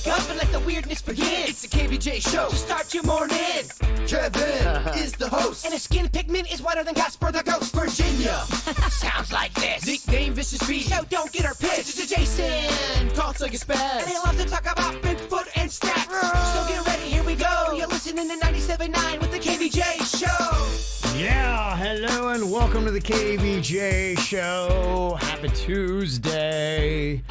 wake up and let the weirdness begin. It's the KVJ show to start your morning. Kevin is the host, and his skin pigment is whiter than Casper the Ghost. Virginia sounds like this. Nickname Vicious Beast. No, don't get her pissed. It's Jason. Call till you spaz. And they love to talk about Bigfoot and stats. So get ready, here we go. You're listening to 97.9 with the KVJ show. Yeah, hello and welcome to the KVJ show. Happy Tuesday.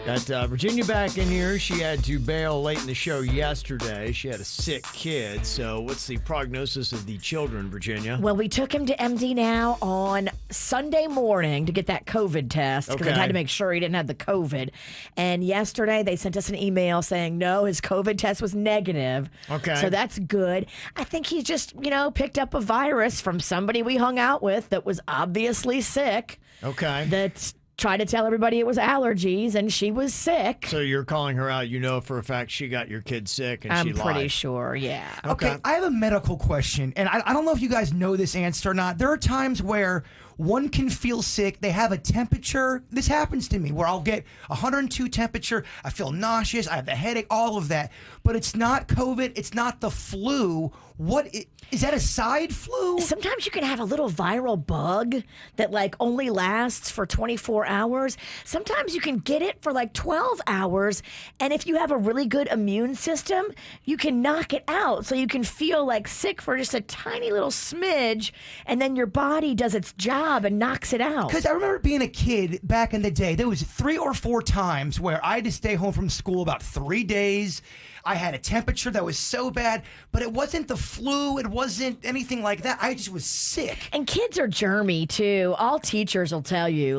Got Virginia back in here. She had to bail late in the show yesterday. She had a sick kid. So what's the prognosis of the children, Virginia? Well, we took him to MD now on Sunday morning to get that COVID test because I had to make sure he didn't have the COVID. And yesterday they sent us an email saying, no, his COVID test was negative. Okay. So that's good. I think he just, picked up a virus from somebody we hung out with that was obviously sick. Okay. That's tried to tell everybody it was allergies, and she was sick. So you're calling her out. You know for a fact she got your kid sick, and she lied. I'm pretty sure, yeah. Okay, I have a medical question, and I don't know if you guys know this answer or not. There are times where one can feel sick. They have a temperature. This happens to me where I'll get 102 temperature. I feel nauseous. I have the headache, all of that. But it's not COVID. It's not the flu. Is that a side flu? Sometimes you can have a little viral bug that only lasts for 24 hours. Sometimes you can get it for 12 hours. And if you have a really good immune system, you can knock it out. So you can feel sick for just a tiny little smidge. And then your body does its job and knocks it out. Because I remember being a kid back in the day, there was 3 or 4 times where I had to stay home from school about 3 days. I had a temperature that was so bad, but it wasn't the flu. It wasn't anything like that. I just was sick. And kids are germy, too. All teachers will tell you,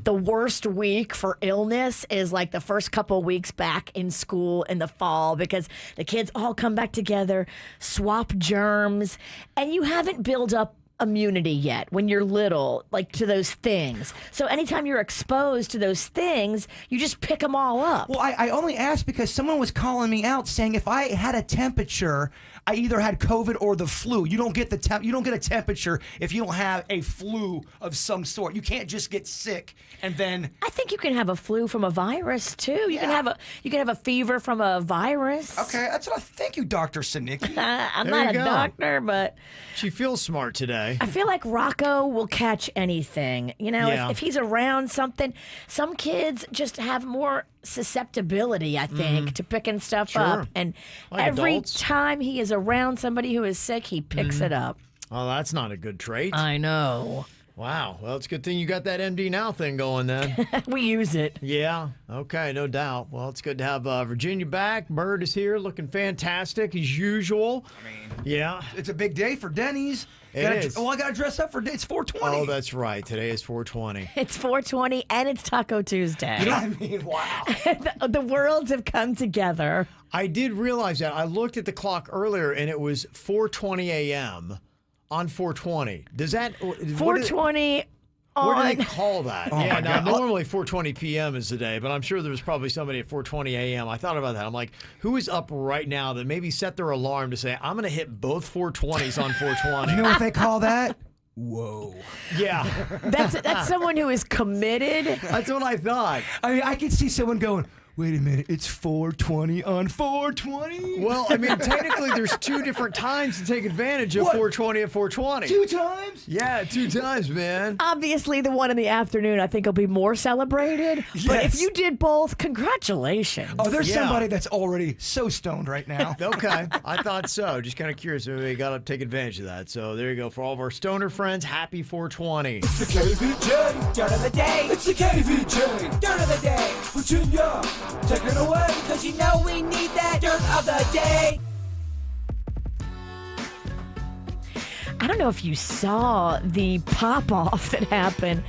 the worst week for illness is the first couple weeks back in school in the fall because the kids all come back together, swap germs, and you haven't built up immunity yet when you're little, to those things. So anytime you're exposed to those things, you just pick them all up. Well, I only asked because someone was calling me out saying if I had a temperature, I either had COVID or the flu. You don't get you don't get a temperature if you don't have a flu of some sort. You can't just get sick and then. I think you can have a flu from a virus too. You can have a fever from a virus. Okay, that's what thank you, Dr. Sinicki. I'm not a doctor, but she feels smart today. I feel like Rocco will catch anything. If he's around something, some kids just have more susceptibility, I think, to picking stuff up. And every time he is around somebody who is sick, he picks it up. Oh, that's not a good trait. I know. Wow. Well, it's a good thing you got that MD Now thing going then. We use it. Yeah. Okay. No doubt. Well, it's good to have Virginia back. Bird is here looking fantastic as usual. Yeah. It's a big day for Dennys. It is. I got to dress up it's 420. Oh, that's right. Today is 420. It's 420 and it's Taco Tuesday. Wow. The worlds have come together. I did realize that. I looked at the clock earlier and it was 4:20 a.m. on 420. Does that 420 What do they call that? Oh yeah, my now God. normally 4:20 p.m. is the day, but I'm sure there was probably somebody at 4:20 a.m. I thought about that. I'm like, who is up right now that maybe set their alarm to say, I'm going to hit both 420s on 420? You know what they call that? Whoa. Yeah. That's someone who is committed. That's what I thought. I could see someone going, wait a minute, it's 420 on 420? Well, technically there's 2 different times to take advantage of What? 420 at 420. 2 times? Yeah, 2 times, man. Obviously, the one in the afternoon, I think, will be more celebrated. But if Yes. you did both, congratulations. Oh, there's Yeah. somebody that's already so stoned right now. Okay, I thought so. Just kind of curious. Maybe we got to take advantage of that. So there you go. For all of our stoner friends, happy 420. It's the KVJ dirt of the day. It's the KVJ dirt of the day. Virginia, take it away, cause you know we need that dirt of the day. I don't know if you saw the pop-off that happened.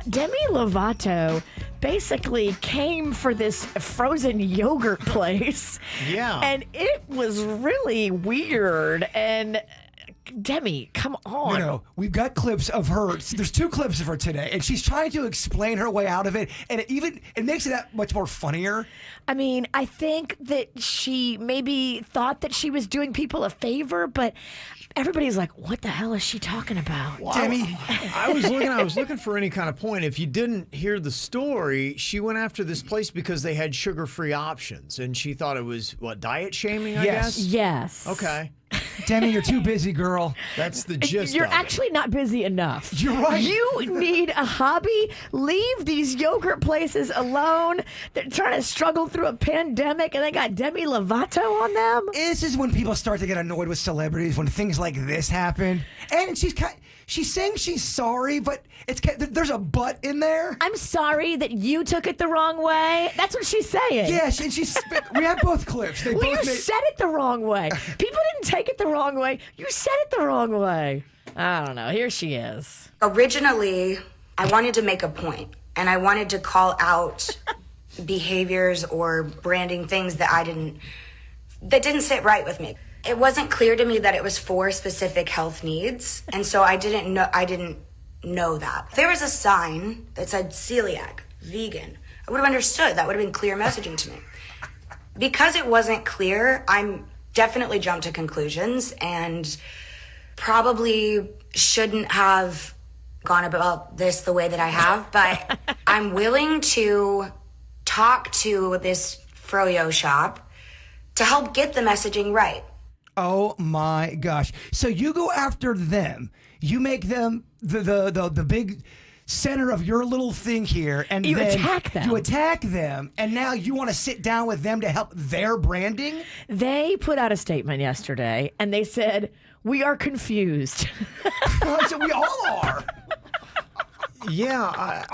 Demi Lovato basically came for this frozen yogurt place. Yeah. And it was really weird. And Demi, come on. No, we've got clips of her. There's 2 clips of her today, and she's trying to explain her way out of it, and it makes it that much more funnier. I mean, I think that she maybe thought that she was doing people a favor, but everybody's like, what the hell is she talking about? Demi, I was looking for any kind of point. If you didn't hear the story, she went after this place because they had sugar-free options, and she thought it was diet shaming. I Yes. guess. Yes. Okay. Demi, you're too busy, girl. That's the gist. You're of it. actually not busy enough. You're right. You need a hobby. Leave these yogurt places alone. They're trying to struggle through a pandemic, and they got Demi Lovato on them. This is when people start to get annoyed with celebrities, when things like this happen. And she's saying she's sorry, but there's a but in there. I'm sorry that you took it the wrong way. That's what she's saying. Yeah, we have both clips. They Well, both you said it the wrong way. People didn't take it the wrong way. You said it the wrong way. I don't know. Here she is. Originally, I wanted to make a point, and I wanted to call out behaviors or branding things that didn't sit right with me. It wasn't clear to me that it was for specific health needs, and so I didn't know that. If there was a sign that said celiac, vegan, I would have understood. That would have been clear messaging to me. Because it wasn't clear, I'm definitely jumped to conclusions and probably shouldn't have gone about this the way that I have, but I'm willing to talk to this froyo shop to help get the messaging right. Oh my gosh. So you go after them. You make them the big center of your little thing here, and You then attack them. You attack them, and now you want to sit down with them to help their branding? They put out a statement yesterday, and they said, we are confused. So we all are. Yeah.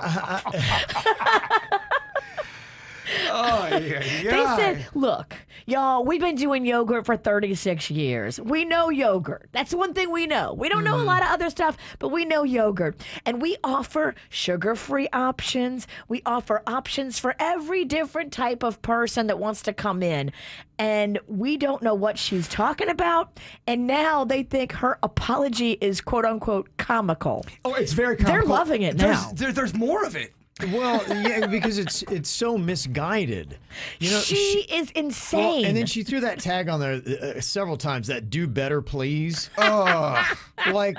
Oh, yeah. They said, look, y'all, we've been doing yogurt for 36 years. We know yogurt. That's one thing we know. We don't know a lot of other stuff, but we know yogurt. And we offer sugar-free options. We offer options for every different type of person that wants to come in. And we don't know what she's talking about. And now they think her apology is quote-unquote comical. Oh, it's very comical. They're loving it now. There's more of it. Well, yeah, because it's so misguided. You know, she is insane. Well, and then she threw that tag on there several times. That "do better, please." Like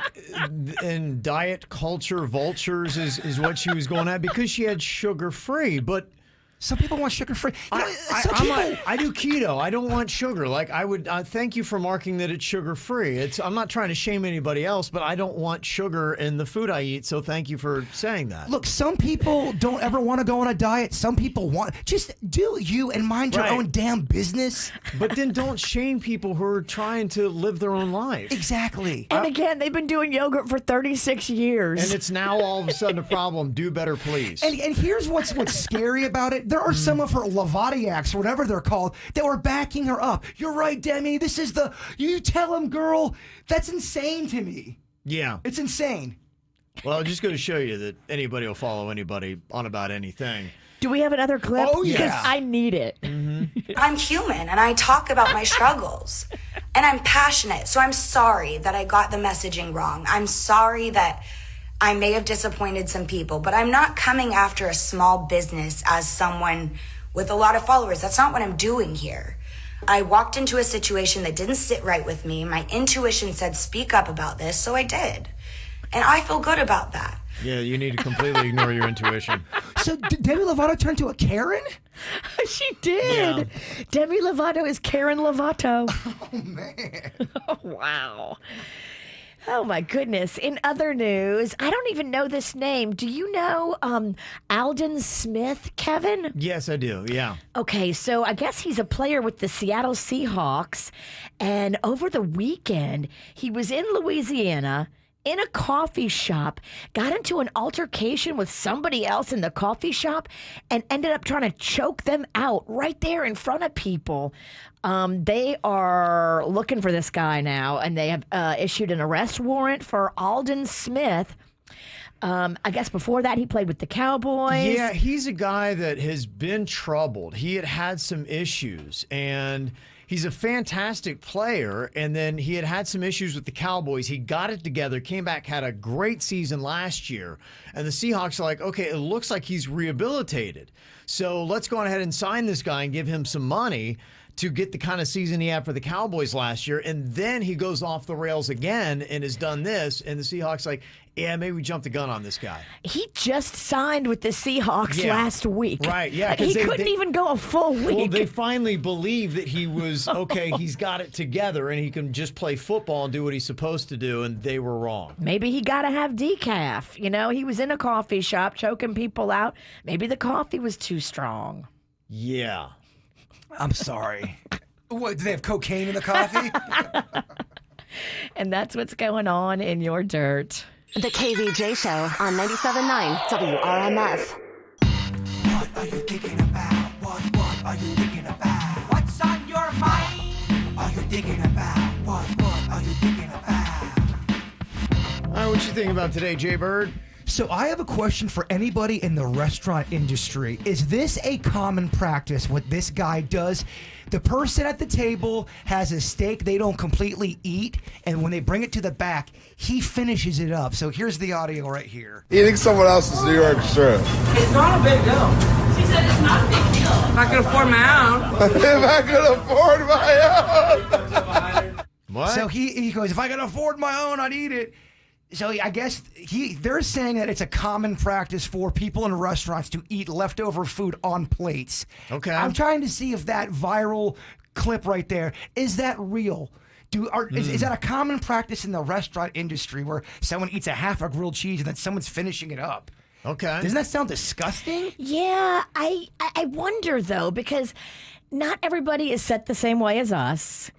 in diet culture vultures is what she was going at because she had sugar free, but. Some people want sugar-free. I do keto. I don't want sugar. Like I would thank you for marking that it's sugar-free. I'm not trying to shame anybody else, but I don't want sugar in the food I eat. So thank you for saying that. Look, some people don't ever want to go on a diet. Some people want just do you and mind your own damn business. But then don't shame people who are trying to live their own life. Exactly. And again, they've been doing yogurt for 36 years. And it's now all of a sudden a problem. Do better, please. And here's what's scary about it. There are some of her Lovatiacs, or whatever they're called, that were backing her up. You're right, Demi. This is you tell him, girl. That's insane to me. Yeah. It's insane. Well, just going to show you that anybody will follow anybody on about anything. Do we have another clip? Oh, yeah. Because I need it. I'm human and I talk about my struggles and I'm passionate. So I'm sorry that I got the messaging wrong. I'm sorry that I may have disappointed some people, but I'm not coming after a small business as someone with a lot of followers. That's not what I'm doing here. I walked into a situation that didn't sit right with me. My intuition said, speak up about this, so I did. And I feel good about that. Yeah, you need to completely ignore your intuition. So Demi Lovato turned to a Karen? She did. Yeah. Demi Lovato is Karen Lovato. Oh, man. Oh, wow. Oh, my goodness. In other news, I don't even know this name. Do you know Aldon Smith, Kevin? Yes, I do. Yeah. Okay, so I guess he's a player with the Seattle Seahawks. And over the weekend, he was in Louisiana in a coffee shop, got into an altercation with somebody else in the coffee shop, and ended up trying to choke them out right there in front of people. They are looking for this guy now, and they have issued an arrest warrant for Aldon Smith. I guess before that, he played with the Cowboys. Yeah, he's a guy that has been troubled. He had some issues, and He's a fantastic player, and then he had some issues with the Cowboys. He got it together, came back, had a great season last year, and the Seahawks are like, okay, it looks like he's rehabilitated. So let's go ahead and sign this guy and give him some money to get the kind of season he had for the Cowboys last year. And then he goes off the rails again and has done this, and the Seahawks like, yeah, maybe we jumped the gun on this guy. He just signed with the Seahawks last week. Right, yeah. He couldn't even go a full week. Well, they finally believed that he was, okay, he's got it together and he can just play football and do what he's supposed to do, and they were wrong. Maybe he got to have decaf. You know, he was in a coffee shop choking people out. Maybe the coffee was too strong. Yeah. I'm sorry. What, do they have cocaine in the coffee? And that's what's going on in your dirt. The KVJ Show on 97.9 WRMF. What are you thinking about? What are you thinking about? What's on your mind? Are you thinking about? What are you thinking about? All right, what you think about today, Jay Bird? So I have a question for anybody in the restaurant industry. Is this a common practice, what this guy does? The person at the table has a steak they don't completely eat, and when they bring it to the back, he finishes it up. So here's the audio right here. Eating someone else's New York strip. It's not a big deal. She said it's not a big deal. If I could afford my own. If I could afford my own. What? So he goes, if I could afford my own, I'd eat it. So I guess they're saying that it's a common practice for people in restaurants to eat leftover food on plates. Okay. I'm trying to see if that viral clip right there, is that real? Is that a common practice in the restaurant industry where someone eats a half a grilled cheese and then someone's finishing it up? Okay. Doesn't that sound disgusting? Yeah, I wonder, though, because not everybody is set the same way as us.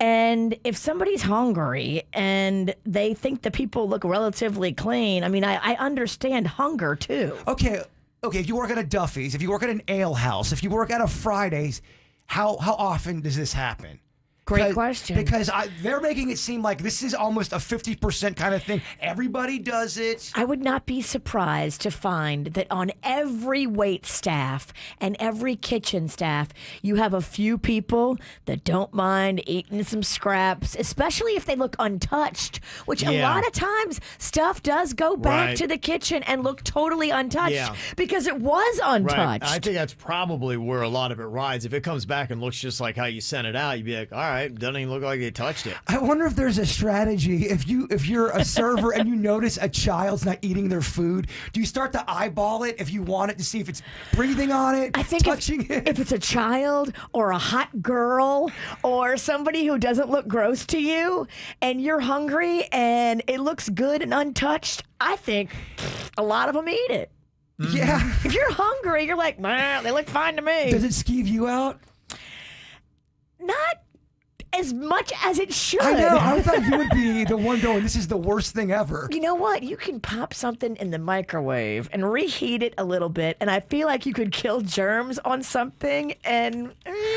And if somebody's hungry and they think the people look relatively clean, I mean, I understand hunger, too. Okay, if you work at a Duffy's, if you work at an ale house, if you work at a Fridays, how often does this happen? Great question. Because they're making it seem like this is almost a 50% kind of thing. Everybody does it. I would not be surprised to find that on every wait staff and every kitchen staff, you have a few people that don't mind eating some scraps, especially if they look untouched, which a lot of times stuff does go back to the kitchen and look totally untouched because it was untouched. Right. I think that's probably where a lot of it rides. If it comes back and looks just like how you sent it out, you'd be like, all right. Doesn't even look like they touched it. I wonder if there's a strategy. If you're a server and you notice a child's not eating their food, do you start to eyeball it if you want it to see if it's breathing on it, I think touching it? If it's a child or a hot girl or somebody who doesn't look gross to you and you're hungry and it looks good and untouched, I think a lot of them eat it. Yeah. If you're hungry, you're like, man, they look fine to me. Does it skeeve you out? Not as much as it should. I know. I thought you would be the one going, this is the worst thing ever. You know what? You can pop something in the microwave and reheat it a little bit, and I feel like you could kill germs on something. And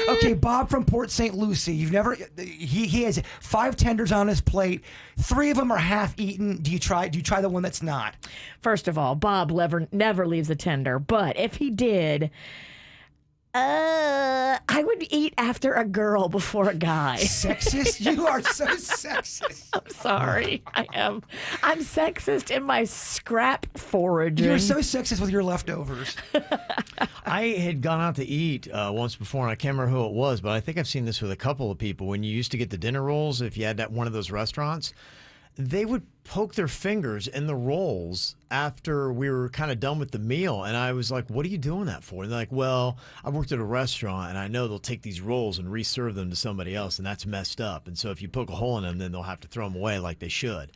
okay, Bob from Port St. Lucie. He has 5 tenders on his plate. 3 of them are half eaten. Do you try the one that's not? First of all, Bob never leaves a tender, but if he did, I would eat after a girl before a guy. Sexist? You are so sexist. I'm sorry. I am. I'm sexist in my scrap foraging. You're so sexist with your leftovers. I had gone out to eat once before, and I can't remember who it was, but I think I've seen this with a couple of people. When you used to get the dinner rolls, if you had at one of those restaurants, they would poke their fingers in the rolls after we were kind of done with the meal. And I was like, what are you doing that for? And they're like, well, I worked at a restaurant and I know they'll take these rolls and reserve them to somebody else, and that's messed up. And so if you poke a hole in them, then they'll have to throw them away like they should.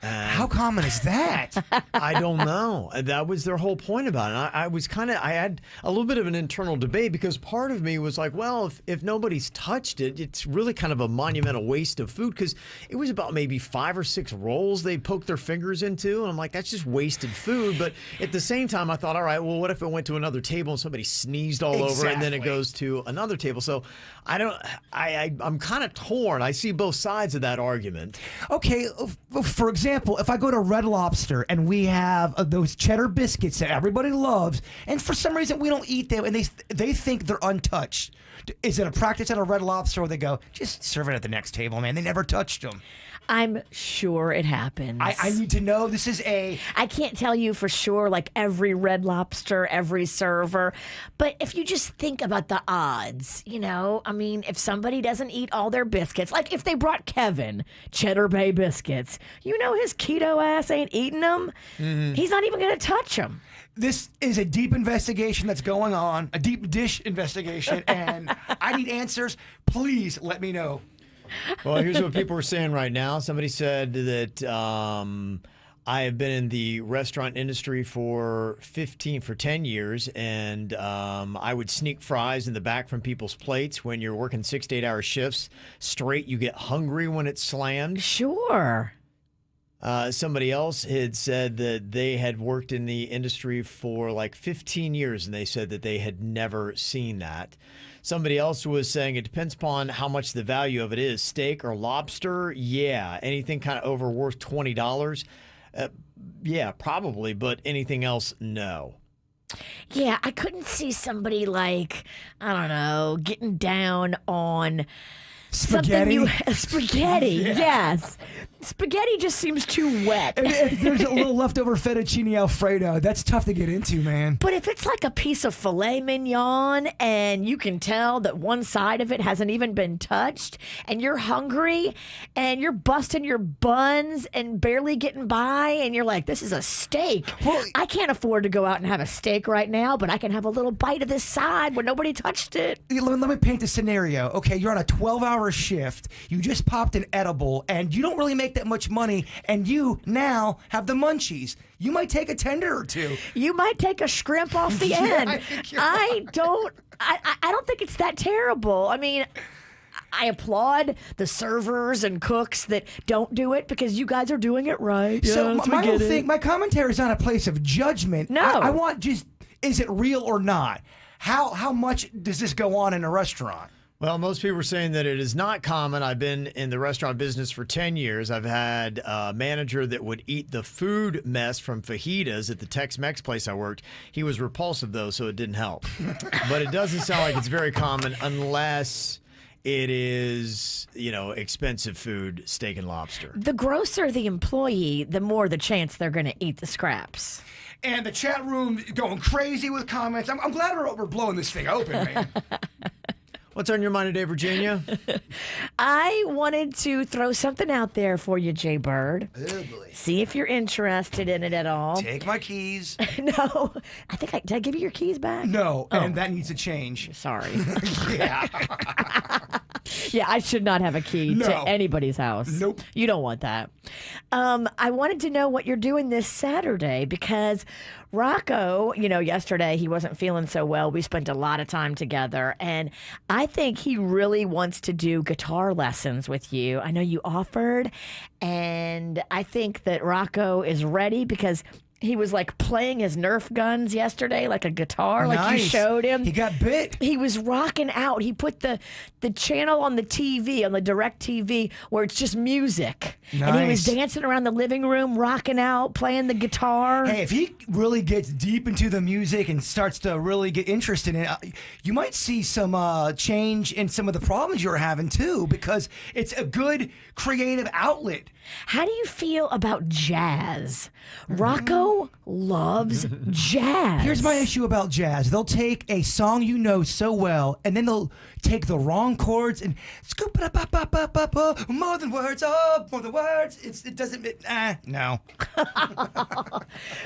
And how common is that? I don't know. That was their whole point about it. I had a little bit of an internal debate because part of me was like, well, if nobody's touched it, it's really kind of a monumental waste of food, because it was about maybe 5 or 6 rolls they poked their fingers into. And I'm like, that's just wasted food. But at the same time, I thought, all right, well, what if it went to another table and somebody sneezed all over and then it goes to another table? So I'm kind of torn. I see both sides of that argument. Okay, for example, example, if I go to Red Lobster and we have those cheddar biscuits that everybody loves, and for some reason we don't eat them, and they think they're untouched, is it a practice at a Red Lobster where they go, just serve it at the next table, man? They never touched them. I'm sure it happens. I need to know. This is I can't tell you for sure, like every Red Lobster, every server. But if you just think about the odds, I mean, if somebody doesn't eat all their biscuits, like if they brought Kevin Cheddar Bay biscuits, his keto ass ain't eating them. Mm-hmm. He's not even going to touch them. This is a deep investigation that's going on, a deep dish investigation, and I need answers. Please let me know. Well, here's what people are saying right now. Somebody said that I have been in the restaurant industry for 10 years, and I would sneak fries in the back from people's plates. When you're working 6 to 8 hour shifts straight, you get hungry when it's slammed. Sure. Somebody else had said that they had worked in the industry for like 15 years, and they said that they had never seen that. Somebody else was saying it depends upon how much the value of it is. Steak or lobster, yeah. Anything kind of over worth $20, yeah, probably. But anything else, no. Yeah, I couldn't see somebody like, I don't know, getting down on spaghetti. Spaghetti, yes. Spaghetti just seems too wet. If there's a little leftover fettuccine Alfredo, that's tough to get into, man. But if it's like a piece of filet mignon and you can tell that one side of it hasn't even been touched and you're hungry and you're busting your buns and barely getting by and you're like, this is a steak. Well, I can't afford to go out and have a steak right now, but I can have a little bite of this side when nobody touched it. Let me paint the scenario. Okay, you're on a 12-hour shift. You just popped an edible and you don't really make that much money, and you now have the munchies. You might take a tender or two. You might take a shrimp off the end. I don't think it's that terrible. I mean, I applaud the servers and cooks that don't do it because you guys are doing it right. So my whole thing, my commentary is not a place of judgment. No. I want just, is it real or not? How much does this go on in a restaurant? Well, most people are saying that it is not common. I've been in the restaurant business for 10 years. I've had a manager that would eat the food mess from fajitas at the Tex-Mex place I worked. He was repulsive, though, so it didn't help. But it doesn't sound like it's very common unless it is, expensive food, steak and lobster. The grosser the employee, the more the chance they're going to eat the scraps. And the chat room going crazy with comments. I'm glad we're blowing this thing open, man. What's on your mind today, Virginia? I wanted to throw something out there for you, Jay Bird. Oh, boy. See if you're interested in it at all. Take my keys. No. Did I give you your keys back? No, and that needs to change. Sorry. Yeah. Yeah, I should not have a key to anybody's house. Nope. You don't want that. I wanted to know what you're doing this Saturday because Rocco, yesterday he wasn't feeling so well. We spent a lot of time together, and I think he really wants to do guitar lessons with you. I know you offered, and I think that Rocco is ready because he was like playing his Nerf guns yesterday, like a guitar, like you showed him. He got bit. He was rocking out. He put the channel on the TV, on the direct TV, where it's just music. Nice. And he was dancing around the living room, rocking out, playing the guitar. Hey, if he really gets deep into the music and starts to really get interested in it, you might see some change in some of the problems you're having too, because it's a good creative outlet. How do you feel about jazz? Rocco loves jazz. Here's my issue about jazz. They'll take a song you know so well, and then they'll take the wrong chords and scoop it up, more than words, more than words. It doesn't, no.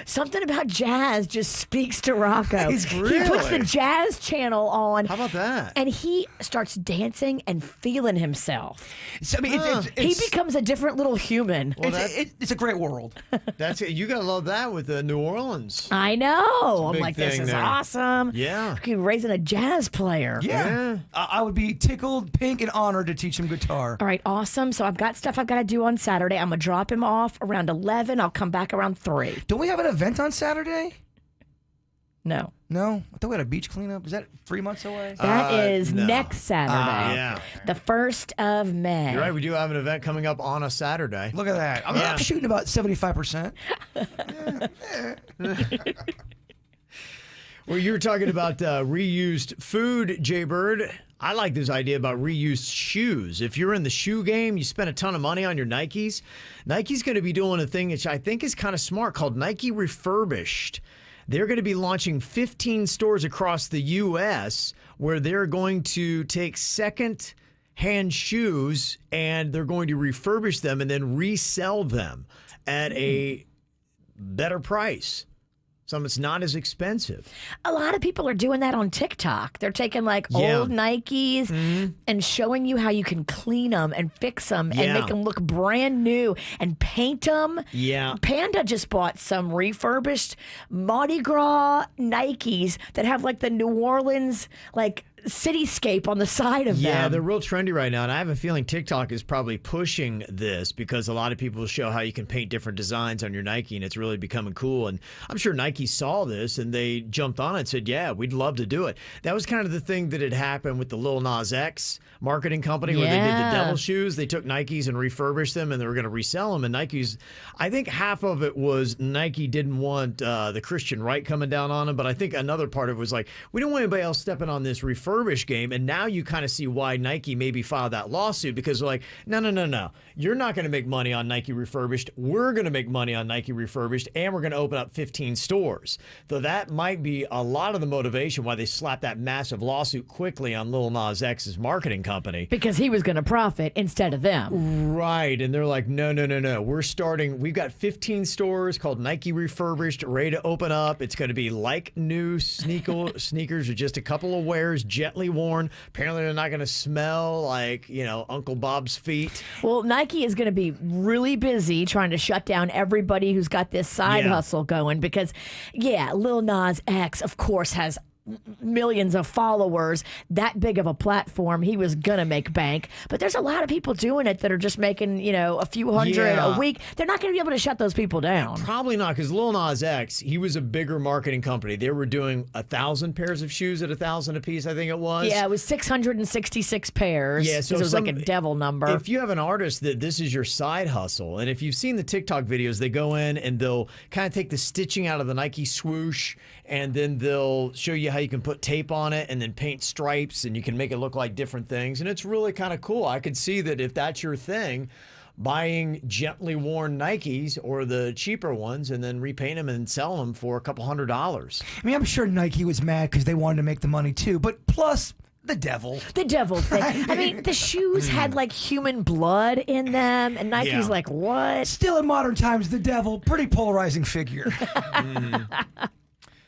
Something about jazz just speaks to Rocco. Really? He puts the jazz channel on. How about that? And he starts dancing and feeling himself. So, I mean, He becomes a different little human. Well, it's a great world. That's it. You gotta love that with New Orleans. I know. I'm big like, this thing is there. awesome. Yeah. He's raising a jazz player. Yeah. I would be tickled, pink, and honored to teach him guitar. All right, awesome. So I've got stuff I've got to do on Saturday. I'm going to drop him off around 11. I'll come back around 3. Don't we have an event on Saturday? No. No? I thought we had a beach cleanup. Is that 3 months away? That is no. next Saturday. Yeah. The 1st of May. You're right. We do have an event coming up on a Saturday. Look at that. I'm shooting about 75%. Well, you were talking about reused food, Jaybird. I like this idea about reused shoes. If you're in the shoe game, you spend a ton of money on your Nikes. Nike's going to be doing a thing which I think is kind of smart called Nike Refurbished. They're going to be launching 15 stores across the U.S. where they're going to take second-hand shoes and they're going to refurbish them and then resell them at a better price. So it's not as expensive. A lot of people are doing that on TikTok. They're taking like old Nikes and showing you how you can clean them and fix them and make them look brand new and paint them. Yeah. Panda just bought some refurbished Mardi Gras Nikes that have like the New Orleans like cityscape on the side of them. Yeah, they're real trendy right now, and I have a feeling TikTok is probably pushing this because a lot of people show how you can paint different designs on your Nike, and it's really becoming cool. And I'm sure Nike saw this, and they jumped on it and said, yeah, we'd love to do it. That was kind of the thing that had happened with the Lil Nas X marketing company where they did the devil shoes. They took Nikes and refurbished them, and they were going to resell them. And Nike's, I think half of it was Nike didn't want the Christian right coming down on them, but I think another part of it was like, we don't want anybody else stepping on this refurbished game. And now you kind of see why Nike maybe filed that lawsuit because they're like, no. You're not going to make money on Nike Refurbished. We're going to make money on Nike Refurbished, and we're going to open up 15 stores. So that might be a lot of the motivation why they slapped that massive lawsuit quickly on Lil Nas X's marketing company. Because he was going to profit instead of them. Right. And they're like, no. We've got 15 stores called Nike Refurbished ready to open up. It's going to be like new sneakers with just a couple of wears, gently worn. Apparently they're not going to smell like, Uncle Bob's feet. Well, Nike is going to be really busy trying to shut down everybody who's got this side hustle going because, Lil Nas X, of course, has millions of followers, that big of a platform. He was gonna make bank, but there's a lot of people doing it that are just making a few hundred a week. They're not gonna be able to shut those people down. Probably not, because Lil Nas X, he was a bigger marketing company. They were doing 1,000 pairs of shoes at 1,000 a piece, I think it was. Yeah, it was 666 pairs. Yeah, so it was like a devil number. If you have an artist that this is your side hustle, and if you've seen the TikTok videos, they go in and they'll kind of take the stitching out of the Nike swoosh, and then they'll show you how you can put tape on it and then paint stripes, and you can make it look like different things. And it's really kind of cool. I could see that if that's your thing, buying gently worn Nikes or the cheaper ones and then repaint them and sell them for a couple $100. I mean, I'm sure Nike was mad because they wanted to make the money too, but plus the devil. The devil thing. I mean, the shoes had like human blood in them, and Nike's like, what? Still in modern times, the devil, pretty polarizing figure.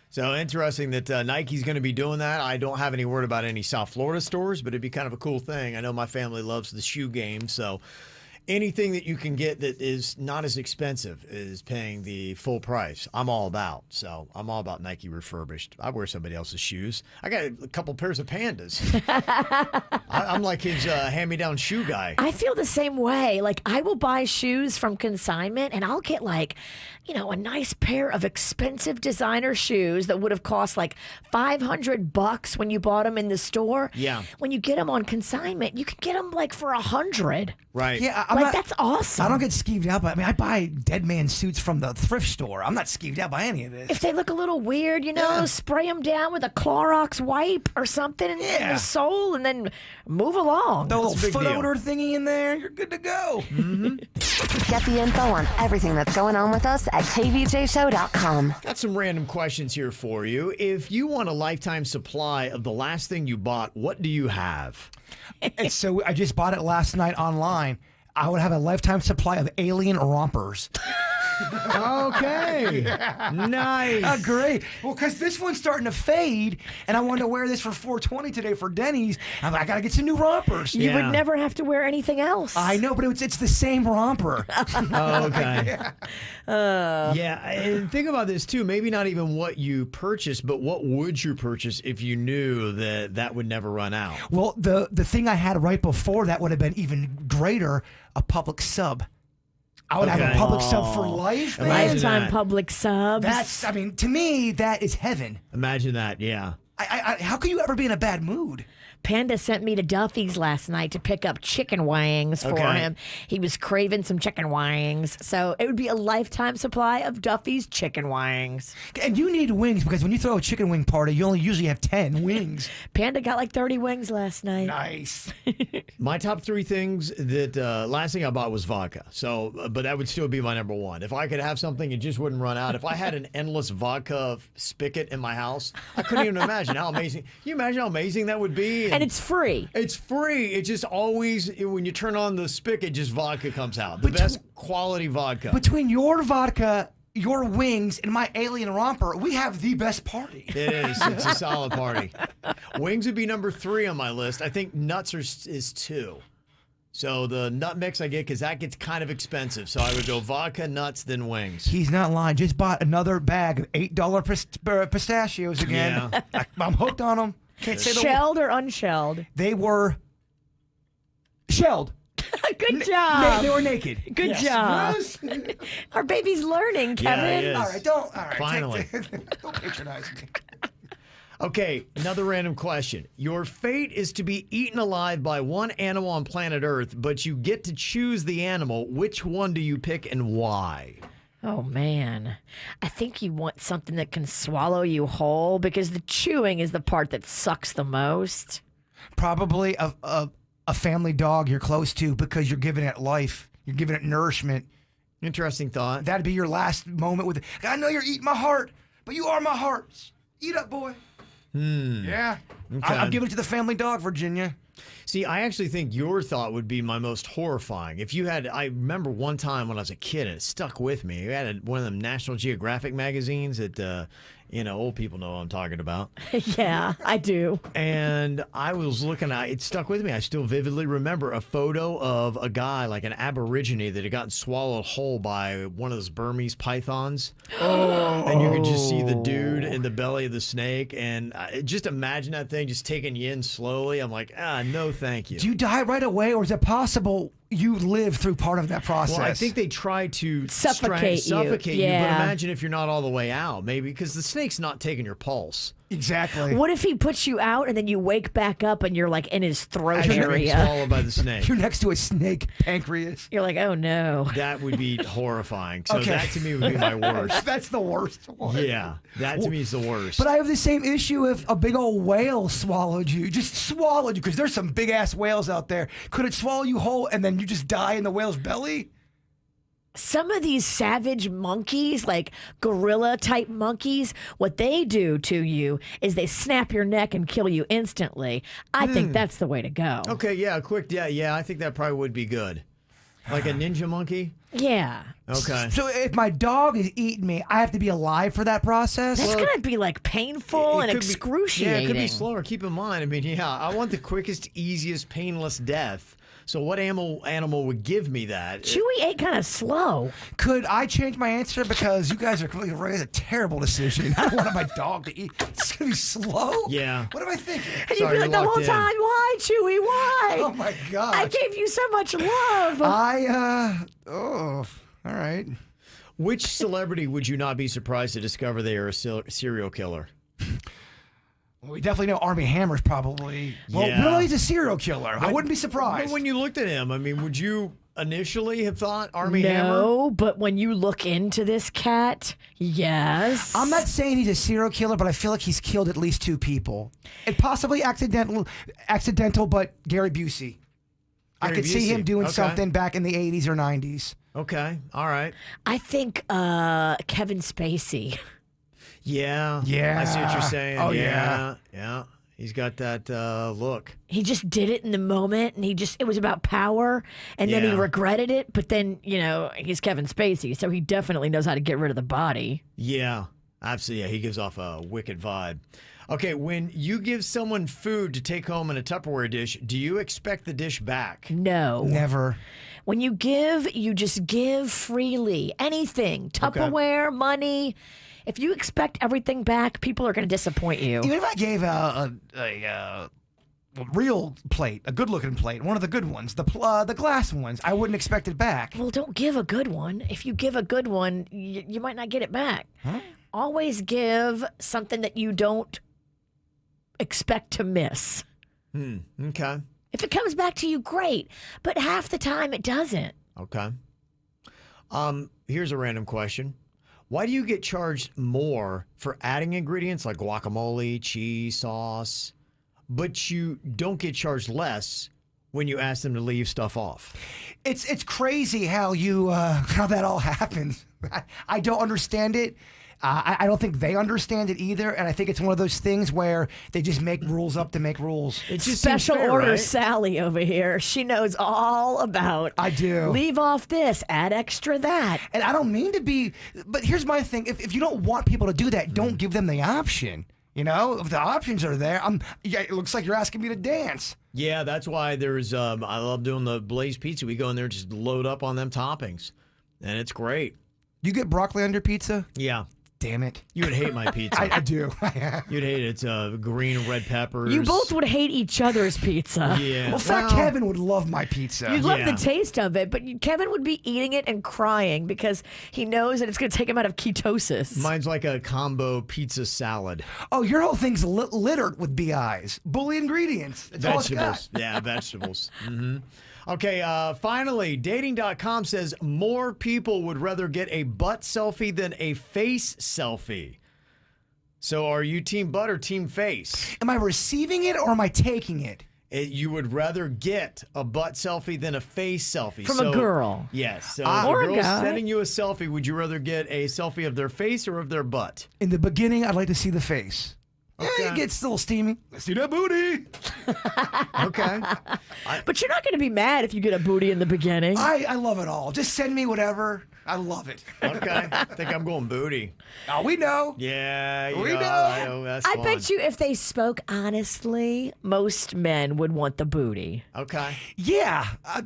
So interesting that Nike's going to be doing that. I don't have any word about any South Florida stores, but it'd be kind of a cool thing. I know my family loves the shoe game, so anything that you can get that is not as expensive is paying the full price. I'm all about. So I'm all about Nike Refurbished. I wear somebody else's shoes. I got a couple pairs of Pandas. I'm like his hand-me-down shoe guy. I feel the same way. Like, I will buy shoes from consignment, and I'll get like, a nice pair of expensive designer shoes that would have cost like $500 when you bought them in the store. Yeah. When you get them on consignment, you can get them like for $100. Right. Yeah, that's awesome. I don't get skeeved out by. I mean, I buy dead man suits from the thrift store. I'm not skeeved out by any of this. If they look a little weird, spray them down with a Clorox wipe or something in the sole, and then move along. The little big foot deal. odor thingy in there, you're good to go. Get the info on everything that's going on with us at kvjshow.com. Got some random questions here for you. If you want a lifetime supply of the last thing you bought, what do you have? And so I just bought it last night online. I would have a lifetime supply of alien rompers. Okay. Nice. Great. Well, because this one's starting to fade, and I wanted to wear this for 420 today for Dennys. I'm like, I got to get some new rompers. You would never have to wear anything else. I know, but it's the same romper. Oh, okay. Yeah, and think about this too. Maybe not even what you purchased, but what would you purchase if you knew that would never run out? Well, the thing I had right before that would have been even greater, a public sub. I would have a public sub for life, man. Imagine Lifetime that. public subs. That's, I mean, to me, that is heaven. Imagine that, yeah. How can you ever be in a bad mood? Panda sent me to Duffy's last night to pick up chicken wings for Okay. him. He was craving some chicken wings. So it would be a lifetime supply of Duffy's chicken wings. And you need wings because when you throw a chicken wing party, you only usually have 10 wings. Panda got like 30 wings last night. Nice. My top 3 things that last thing I bought was vodka. So, but that would still be my number one. If I could have something, it just wouldn't run out. If I had an endless vodka spigot in my house, I couldn't even imagine how amazing. Can you imagine how amazing that would be? And it's free. It's free. It just always, when you turn on the spigot, just vodka comes out. The best quality vodka. Between your vodka, your wings, and my alien romper, we have the best party. It is. It's a solid party. Wings would be number 3 on my list. I think nuts is 2. So the nut mix I get, because that gets kind of expensive. So I would go vodka, nuts, then wings. He's not lying. Just bought another bag of $8 pistachios again. Yeah. I'm hooked on them. Can't say the Shelled or unshelled? They were shelled. Good job. They were naked. Good job. Yes. Our baby's learning, Kevin. he is. All right, don't. All right, Finally. don't patronize me. Okay, another random question. Your fate is to be eaten alive by one animal on planet Earth, but you get to choose the animal. Which one do you pick and why? Oh, man. I think you want something that can swallow you whole because the chewing is the part that sucks the most. Probably a family dog you're close to because you're giving it life. You're giving it nourishment. Interesting thought. That'd be your last moment with it. I know you're eating my heart, but you are my heart. Eat up, boy. Yeah. Okay. I'm giving it to the family dog, Virginia. See, I actually think your thought would be my most horrifying. If you had, I remember one time when I was a kid and it stuck with me. You had one of them National Geographic magazines that, old people know what I'm talking about. Yeah, I do. And I was looking at it, stuck with me. I still vividly remember a photo of a guy, like an aborigine, that had gotten swallowed whole by one of those Burmese pythons. Oh. And you could just see the dude in the belly of the snake. And just imagine that thing just taking you in slowly. I'm like, no, thank you. Do you die right away, or is it possible you live through part of that process? Well, I think they try to Suffocate you. but Yeah. imagine if you're not all the way out, maybe, because the snake's not taking your pulse. Exactly. What if he puts you out and then you wake back up and you're like in his throat As you're being area? swallowed by the snake. You're next to a snake pancreas. You're like, oh no. That would be horrifying. So Okay. that to me would be my worst. That's the worst one. Yeah, that to me is the worst. But I have the same issue if a big old whale swallowed you. Just swallowed you, because there's some big ass whales out there. Could it swallow you whole and then you just die in the whale's belly? Some of these savage monkeys, like gorilla type monkeys, what they do to you is they snap your neck and kill you instantly. I think that's the way to go. Okay, yeah, yeah, I think that probably would be good. Like a ninja monkey? Yeah. Okay. So if my dog is eating me, I have to be alive for that process? That's going to be like painful and It could be- excruciating. Yeah, it could be slower. Keep in mind, I mean, yeah, I want the quickest, easiest, painless death. So what animal would give me that? Chewy ate kind of slow. Could I change my answer? Because you guys are completely right. It's a terrible decision. I don't want my dog to eat. It's going to be slow? Yeah. What am I thinking? And you'd Sorry, be like you're the whole locked in. time, why, Chewy, why? Oh, my gosh. I gave you so much love. All right. Which celebrity would you not be surprised to discover they are a serial killer? Well, we definitely know Armie Hammer's probably. Well, Yeah. really, he's a serial killer. I wouldn't be surprised. But when you looked at him, I mean, would you initially have thought Armie Hammer? No, but when you look into this cat, yes. I'm not saying he's a serial killer, but I feel like he's killed at least 2 people. And possibly accidental, but Gary Busey. I Gary could see him Busey. doing Okay. something back in the 80s or 90s. Okay, all right. I think Kevin Spacey. Yeah. Yeah. I see what you're saying. Oh, yeah. He's got that look. He just did it in the moment, and it was about power, and then he Yeah. regretted it. But then, he's Kevin Spacey, so he definitely knows how to get rid of the body. Yeah, absolutely. Yeah, he gives off a wicked vibe. Okay, when you give someone food to take home in a Tupperware dish, do you expect the dish back? No. Never. When you give, you just give freely. Anything. Tupperware, money. If you expect everything back, people are going to disappoint you. Even if I gave a real plate, a good-looking plate, one of the good ones, the glass ones, I wouldn't expect it back. Well, don't give a good one. If you give a good one, you might not get it back. Huh? Always give something that you don't expect to miss. Okay. If it comes back to you, great. But half the time, it doesn't. Okay. Here's a random question. Why do you get charged more for adding ingredients like guacamole, cheese, sauce, but you don't get charged less when you ask them to leave stuff off? It's crazy how how that all happens. I don't understand it. I don't think they understand it either, and I think it's one of those things where they just make rules up to make rules. It just Special seems fair, order right? Sally over here. She knows all about. I do. Leave off this, add extra that. And I don't mean to be, but here's my thing. If you don't want people to do that, don't give them the option. You know, if the options are there, it looks like you're asking me to dance. Yeah, that's why there's, I love doing the Blaze Pizza. We go in there and just load up on them toppings, and it's great. You get broccoli on your pizza? Yeah. Damn it. You would hate my pizza. I do. You'd hate it. It's green and red peppers. You both would hate each other's pizza. Yeah. Well, Fat Kevin would love my pizza. You'd love Yeah. the taste of it, but Kevin would be eating it and crying because he knows that it's going to take him out of ketosis. Mine's like a combo pizza salad. Oh, your whole thing's littered with BIs. Bully ingredients. That's all it's got. Vegetables. Yeah, vegetables. Okay, finally, dating.com says more people would rather get a butt selfie than a face selfie. So are you team butt or team face? Am I receiving it or am I taking it? You would rather get a butt selfie than a face selfie. From a girl. Yes. So Or if a a girl's guy. sending you a selfie, would you rather get a selfie of their face or of their butt? In the beginning, I'd like to see the face. Okay. Yeah, it gets a little steamy. Let's see that booty. Okay. But you're not going to be mad if you get a booty in the beginning. I love it all. Just send me whatever. I love it. Okay. I think I'm going booty. Oh, we know. Yeah. We know. I know. That's I fun. bet you if they spoke honestly, most men would want the booty. Okay. Yeah,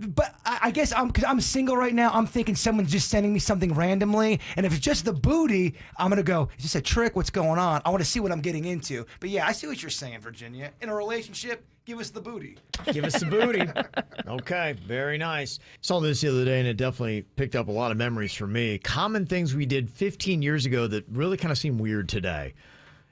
but I guess because I'm single right now, I'm thinking someone's just sending me something randomly. And if it's just the booty, I'm going to go, is this a trick? What's going on? I want to see what I'm getting into. But yeah, I see what you're saying, Virginia. In a relationship, give us the booty. Give us the booty. Okay, very nice. Saw this the other day, and it definitely picked up a lot of memories for me. Common things we did 15 years ago that really kind of seem weird today.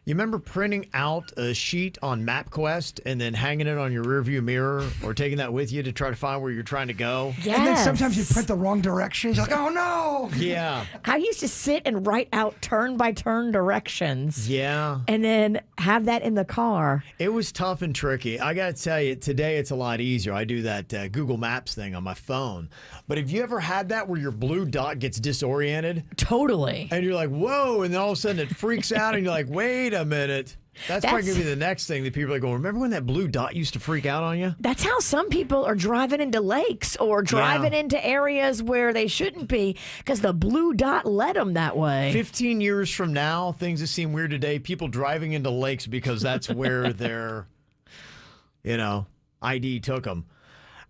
You remember printing out a sheet on MapQuest and then hanging it on your rearview mirror or taking that with you to try to find where you're trying to go? Yes. And then sometimes you print the wrong directions. You're like, oh no. Yeah. I used to sit and write out turn-by-turn directions. Yeah. And then have that in the car. It was tough and tricky. I got to tell you, today it's a lot easier. I do that Google Maps thing on my phone. But have you ever had that where your blue dot gets disoriented? Totally. And you're like, whoa, and then all of a sudden it freaks out, and you're like, wait a minute. That's probably going to be the next thing that people are going, remember when that blue dot used to freak out on you? That's how some people are driving into lakes or driving into areas where they shouldn't be because the blue dot led them that way. 15 years from now, things that seem weird today, people driving into lakes because that's where their, ID took them.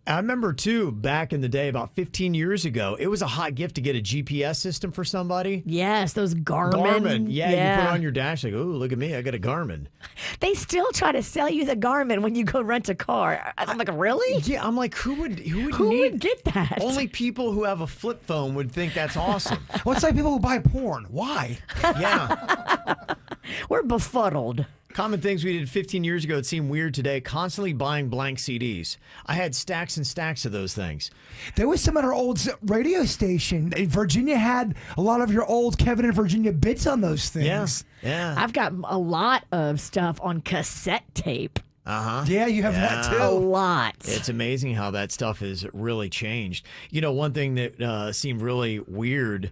I remember, too, back in the day, about 15 years ago, it was a hot gift to get a GPS system for somebody. Yes, those Garmin. Garmin. Yeah, you put it on your dash, like, oh, look at me, I got a Garmin. They still try to sell you the Garmin when you go rent a car. I'm like, really? Yeah, I'm like, who would get that? Only people who have a flip phone would think that's awesome. What's like people who buy porn? Why? Yeah. We're befuddled. Common things we did 15 years ago that seem weird today, constantly buying blank CDs. I had stacks and stacks of those things. There was some at our old radio station. Virginia had a lot of your old Kevin and Virginia bits on those things. Yeah. I've got a lot of stuff on cassette tape. Uh-huh. Yeah, you have that too. A lot. It's amazing how that stuff has really changed. One thing that seemed really weird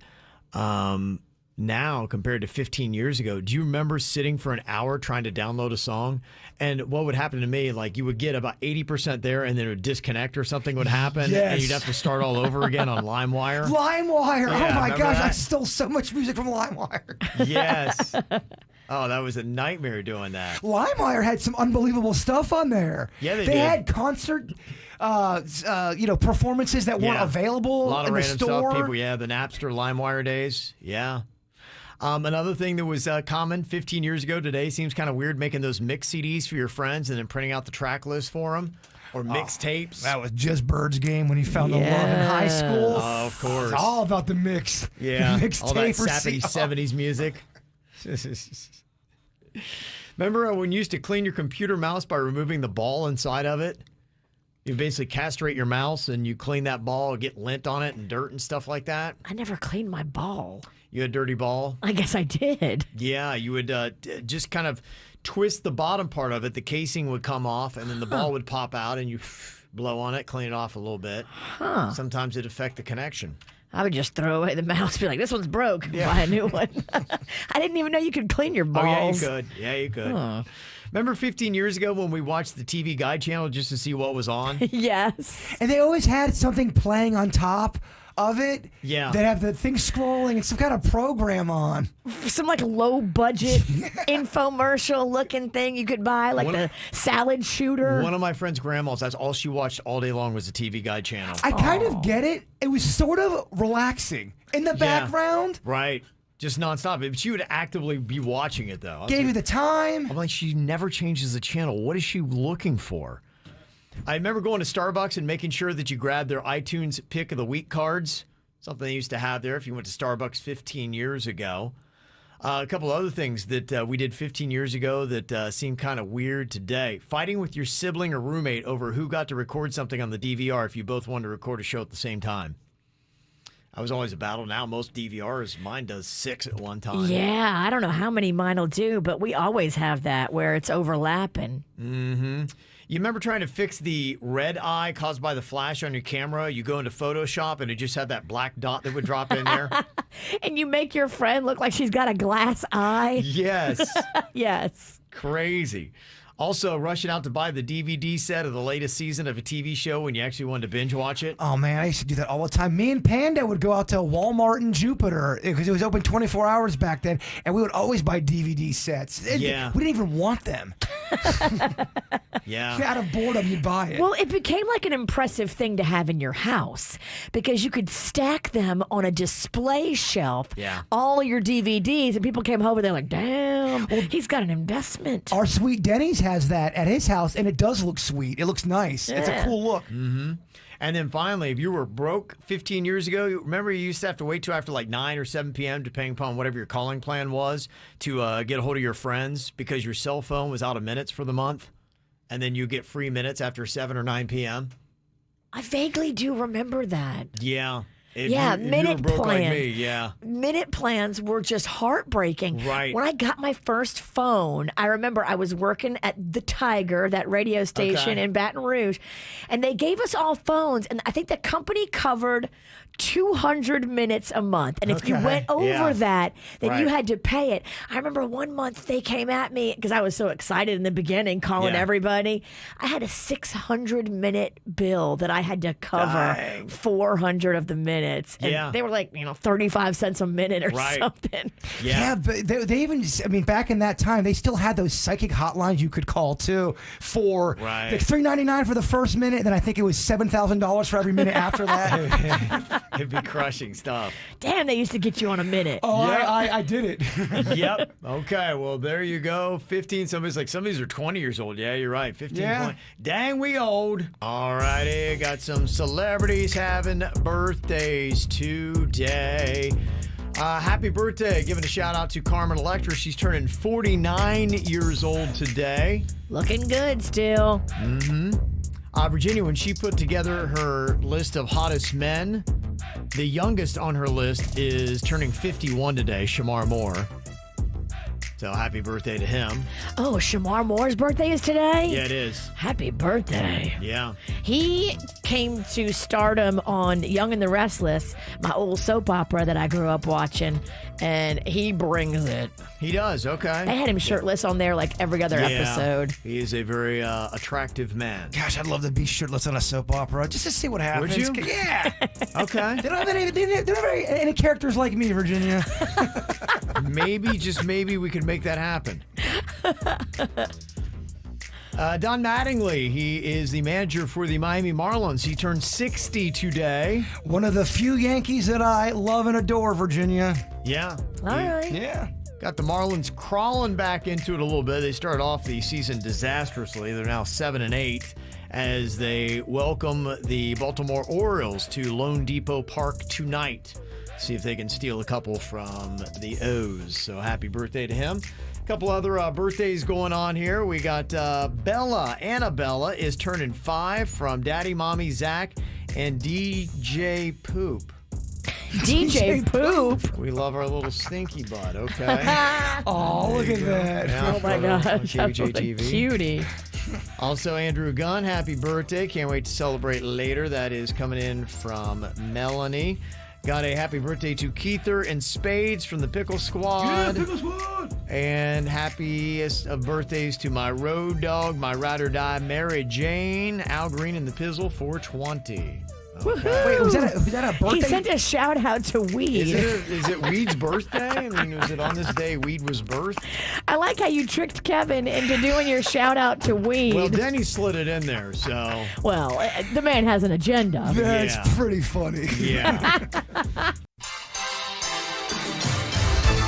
now compared to 15 years ago, do you remember sitting for an hour trying to download a song? And what would happen to me, like you would get about 80% there and then it would disconnect or something would happen. Yes. And you'd have to start all over again on LimeWire. LimeWire. Yeah, Oh my remember gosh, that? I stole so much music from LimeWire. Yes. Oh, that was a nightmare doing that. LimeWire had some unbelievable stuff on there. Yeah, they They did. had concert performances that weren't available A lot of in the random store. stuff. People, the Napster, LimeWire days. Yeah. Another thing that was common 15 years ago today seems kind of weird, making those mix CDs for your friends and then printing out the track list for them. Or mixtapes. That was just Bird's game when he found the love in high school. Oh, of course. It's all about the mix. Yeah. Mixtape all that or sappy 70s music. Remember when you used to clean your computer mouse by removing the ball inside of it? You basically castrate your mouse and you clean that ball, get lint on it and dirt and stuff like that. I never cleaned my ball. You had a dirty ball? I guess I did. Yeah, you would just kind of twist the bottom part of it. The casing would come off and then the ball would pop out and you blow on it, clean it off a little bit. Sometimes it'd affect the connection. I would just throw away the mouse, be like, this one's broke. Buy a new one. I didn't even know you could clean your balls. Oh, yeah, you could. Yeah, you could. Remember 15 years ago when we watched the TV Guide channel just to see what was on? Yes. And they always had something playing on top of it. Yeah. They have the thing scrolling and some kind of program on. Some like low budget infomercial looking thing you could buy, like the salad shooter. One of my friend's grandmas, that's all she watched all day long was the TV Guide channel. I kind of get it. It was sort of relaxing in the background. Right. Just nonstop. But she would actively be watching it, though. Gave you the time. I'm like, she never changes the channel. What is she looking for? I remember going to Starbucks and making sure that you grabbed their iTunes Pick of the Week cards. Something they used to have there if you went to Starbucks 15 years ago. A couple other things that we did 15 years ago that seem kind of weird today. Fighting with your sibling or roommate over who got to record something on the DVR if you both wanted to record a show at the same time. I was always a battle. Now most DVRs, mine does 6 at one time. Yeah, I don't know how many mine will do, but we always have that where it's overlapping. Mm-hmm. You remember trying to fix the red eye caused by the flash on your camera? You go into Photoshop and it just had that black dot that would drop in there. And you make your friend look like she's got a glass eye. Yes. Yes. Crazy. Also, rushing out to buy the DVD set of the latest season of a TV show when you actually wanted to binge watch it. Oh, man, I used to do that all the time. Me and Panda would go out to Walmart in Jupiter because it was open 24 hours back then, and we would always buy DVD sets. Yeah. We didn't even want them. Yeah. Out of boredom, you'd buy it. Well, it became like an impressive thing to have in your house because you could stack them on a display shelf. Yeah. All your DVDs, and people came home and they're like, damn, he's got an investment. Our sweet Dennys has that at his house, and it does look sweet. It looks nice. It's a cool look. Mm-hmm. And then finally, if you were broke 15 years ago, remember you used to have to wait till after like 9 or 7 p.m., depending upon whatever your calling plan was, to get a hold of your friends because your cell phone was out of minutes for the month, and then you get free minutes after 7 or 9 p.m.? I vaguely do remember that. Yeah. If minute you were broke plan. like me, yeah. Minute plans were just heartbreaking. Right. When I got my first phone, I remember I was working at the Tiger, that radio station in Baton Rouge, and they gave us all phones, and I think the company covered 200 minutes a month. And if you went over that, then you had to pay it. I remember one month they came at me because I was so excited in the beginning, calling everybody. I had a 600-minute bill that I had to cover 400 of the minutes. And they were like, 35 cents a minute or something. Yeah, but they even, I mean, back in that time, they still had those psychic hotlines you could call, too, for like $3.99 for the first minute, and then I think it was $7,000 for every minute after that. It'd be crushing stuff. Damn, they used to get you on a minute. Oh, I did it. Yep. Okay, well, there you go. 15. Some of these are 20 years old. Yeah, you're right. 15, 20. Dang, we old. All righty. Got some celebrities having birthdays today. Happy birthday. Giving a shout out to Carmen Electra. She's turning 49 years old today. Looking good still. Mm-hmm. Virginia, when she put together her list of hottest men, the youngest on her list is turning 51 today, Shamar Moore. So happy birthday to him. Oh, Shamar Moore's birthday is today? Yeah, it is. Happy birthday. Yeah. He came to stardom on Young and the Restless, my old soap opera that I grew up watching, and he brings it. He does, okay. They had him shirtless on there like every other episode. He is a very attractive man. Gosh, I'd love to be shirtless on a soap opera just to see what happens. Would you? Yeah. Okay. They don't have any characters like me, Virginia. Maybe, just maybe, we could make that happen. Don Mattingly, he is the manager for the Miami Marlins. He turned 60 today. One of the few Yankees that I love and adore, Virginia. Yeah. All right. Yeah. Got the Marlins crawling back into it a little bit. They started off the season disastrously. They're now 7-8 as they welcome the Baltimore Orioles to Lone Depot Park tonight. See if they can steal a couple from the O's. So happy birthday to him. A couple other birthdays going on here. We got Bella. Annabella is turning 5 from Daddy, Mommy, Zach, and DJ Poop. DJ Poop. We love our little stinky butt, okay? Oh, look at that. Yeah, Oh my gosh. Kvj TV. Cutie. Also, Andrew Gunn, happy birthday. Can't wait to celebrate later. That is coming in from Melanie. Got a happy birthday to Keither and Spades from the Pickle Squad. Yeah, Pickle Squad. And happiest of birthdays to my road dog, my ride or die, Mary Jane, Al Green and the Pizzle, 420. Okay. Wait, was that a birthday? He sent a shout out to Weed. Is it Weed's birthday? I mean, was it on this day Weed was birthed? I like how you tricked Kevin into doing your shout out to Weed. Well, Denny slid it in there, so. Well, the man has an agenda. That's Yeah. pretty funny. Yeah.